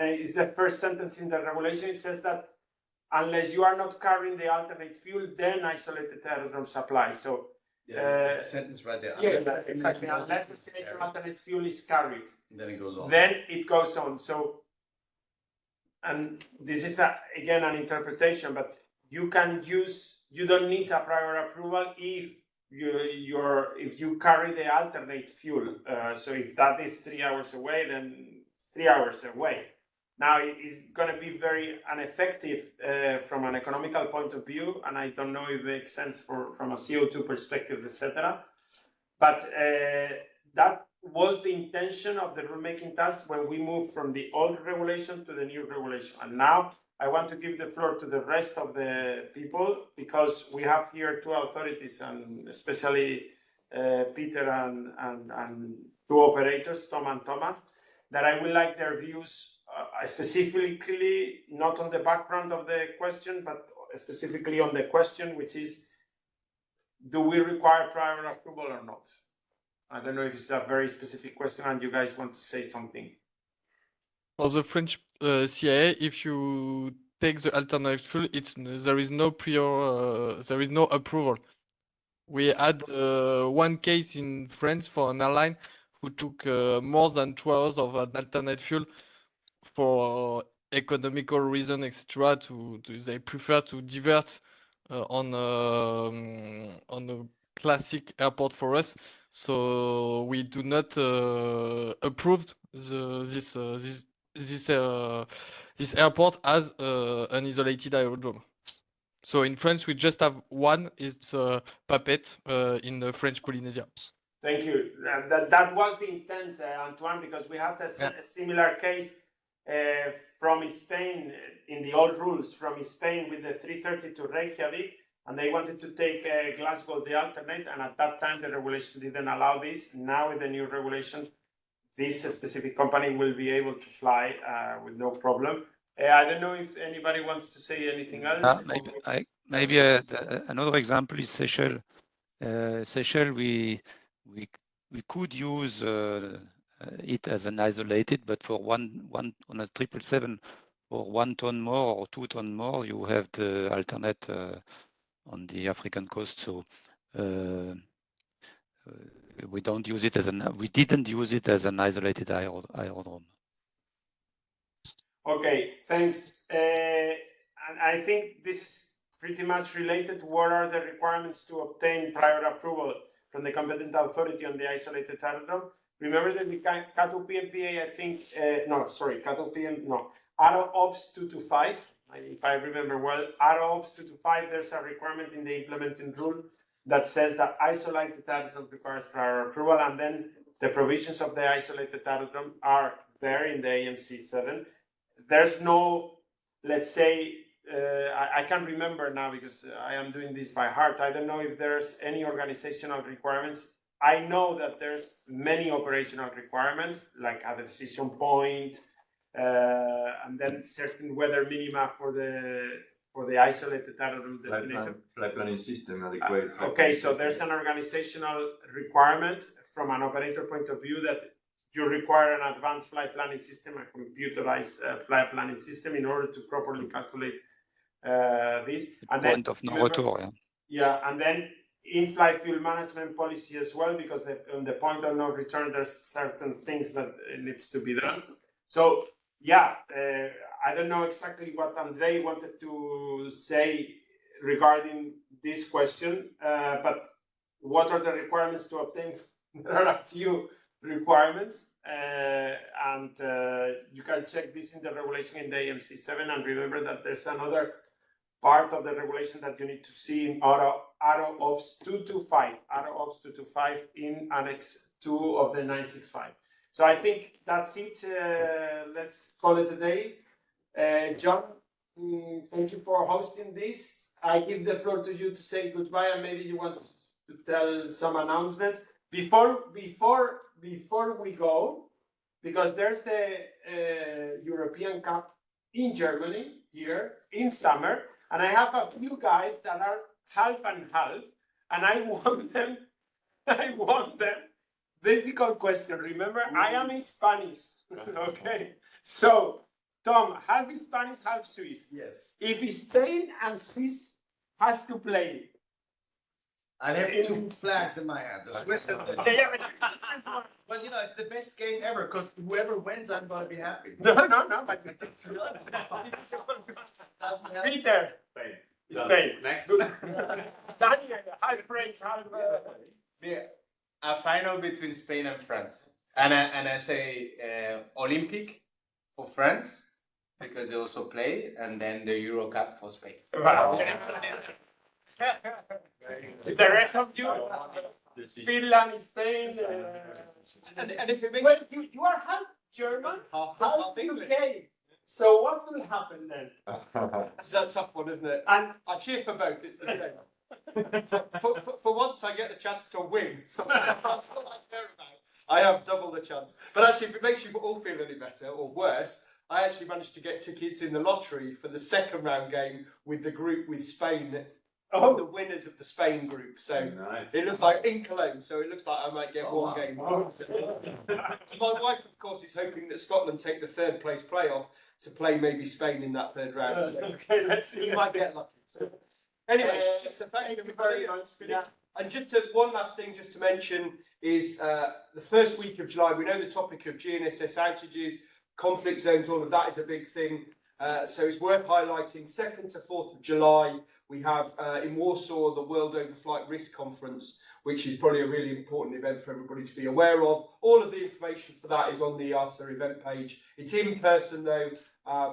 it's the first sentence in the regulation, it says that unless you are not carrying the alternate fuel, then isolated aerodromes apply. So the sentence right there. Yeah, exactly. Unless the destination alternate fuel is carried, then it goes on. Then it goes on. So, and this is again an interpretation, but you can use. You don't need a prior approval if you carry the alternate fuel. So if that is 3 hours away, then 3 hours away. Now it is going to be very ineffective from an economical point of view, and I don't know if it makes sense from a CO2 perspective, etc. But that was the intention of the rulemaking task when we moved from the old regulation to the new regulation. And now I want to give the floor to the rest of the people, because we have here 2 authorities, and especially Peter and 2 operators, Tom and Thomas, that I would like their views specifically, not on the background of the question, but specifically on the question, which is, do we require prior approval or not? I don't know if it's a very specific question and you guys want to say something. For the French CIA, if you take the alternate fuel, there is no approval. We had one case in France for an airline who took more than 2 hours of an alternate fuel for economical reason, etc. They prefer to divert on a classic airport for us. So we do not approve this airport as an isolated aerodrome. So in France, we just have one. It's Papet in the French Polynesia. Thank you. That was the intent, Antoine, because we had a similar case from Spain in the old rules from Spain with the 330 to Reykjavik, and they wanted to take Glasgow the alternate, and at that time the regulation didn't allow this. Now with the new regulation, this specific company will be able to fly with no problem. I don't know if anybody wants to say anything else. Maybe another example is Seychelles. Seychelles, we could use it as an isolated, but for one on a 777 or 1 ton more or 2 ton more, you have the alternate on the African coast. So we don't use it as we didn't use it as an isolated aerodrome. Okay, thanks. And I think this is pretty much related. What are the requirements to obtain prior approval from the competent authority on the isolated aerodrome? Remember that the CATO PMPA, I think, ARO OPS 225, if I remember well, ARO OPS 225, there's a requirement in the implementing rule that says that isolated aerodrome requires prior approval, and then the provisions of the isolated aerodrome are there in the AMC 7. There's no, let's say, I can't remember now because I am doing this by heart. I don't know if there's any organizational requirements. I know that there's many operational requirements, like a decision point, and then certain weather minima for the isolated aerodrome destination. Flight planning system, adequate. Okay, so there's an organizational requirement from an operator point of view that you require an advanced flight planning system, a computerized flight planning system, in order to properly calculate this. And then, point of no return. Yeah, and then in-flight fuel management policy as well, because on the point of no return, there's certain things that needs to be done. So yeah, I don't know exactly what Andrei wanted to say regarding this question, but what are the requirements to obtain? There are a few requirements, and you can check this in the regulation in the AMC 7, and remember that there's another part of the regulation that you need to see in ARO OPS 225, ARO OPS 225 in Annex 2 of the 965. So I think that's it. Let's call it a day. John, thank you for hosting this. I give the floor to you to say goodbye, and maybe you want to tell some announcements. Before we go, because there's the European Cup in Germany here in summer, and I have a few guys that are half and half, and I want them difficult question. Remember, I am in Spanish. Okay, so Tom, half Spanish, half Swiss. Yes. If Spain and Swiss has to play, I have two flags in my hand. The Swiss and the... Well, you know, it's the best game ever, because whoever wins, I'm going to be happy. No, but Peter. Spain. Next. Daniel, half French, half... A final between Spain and France. And I say Olympic for France, because they also play, and then the Euro Cup for Spain. Wow. The rest of you, Finland, Spain, and if it makes well, you are half German, half UK. So what will happen then? That's a tough one, isn't it? And I cheer for both. It's the same. for once, I get a chance to win. So that's all I care about. I have double the chance. But actually, if it makes you all feel any better or worse, I actually managed to get tickets in the lottery for the second round game with the group with Spain. Oh, the winners of the Spain group. So nice. It looks like in Cologne. So it looks like I might get one game. My wife, of course, is hoping that Scotland take the third place playoff to play maybe Spain in that third round. So okay, let's see. You might get lucky. So, anyway, just to thank you very much. Yeah. And just one last thing, just to mention is the first week of July. We know the topic of GNSS outages, conflict zones, all of that is a big thing. So it's worth highlighting. 2nd to 4th of July, we have in Warsaw the World Overflight Risk Conference, which is probably a really important event for everybody to be aware of. All of the information for that is on the EASA event page. It's in person though,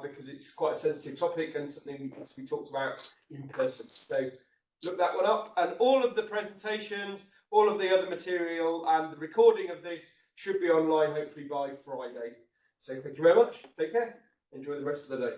because it's quite a sensitive topic and something needs to be talked about in person. So look that one up. And all of the presentations, all of the other material and the recording of this should be online hopefully by Friday. So thank you very much. Take care. Enjoy the rest of the day.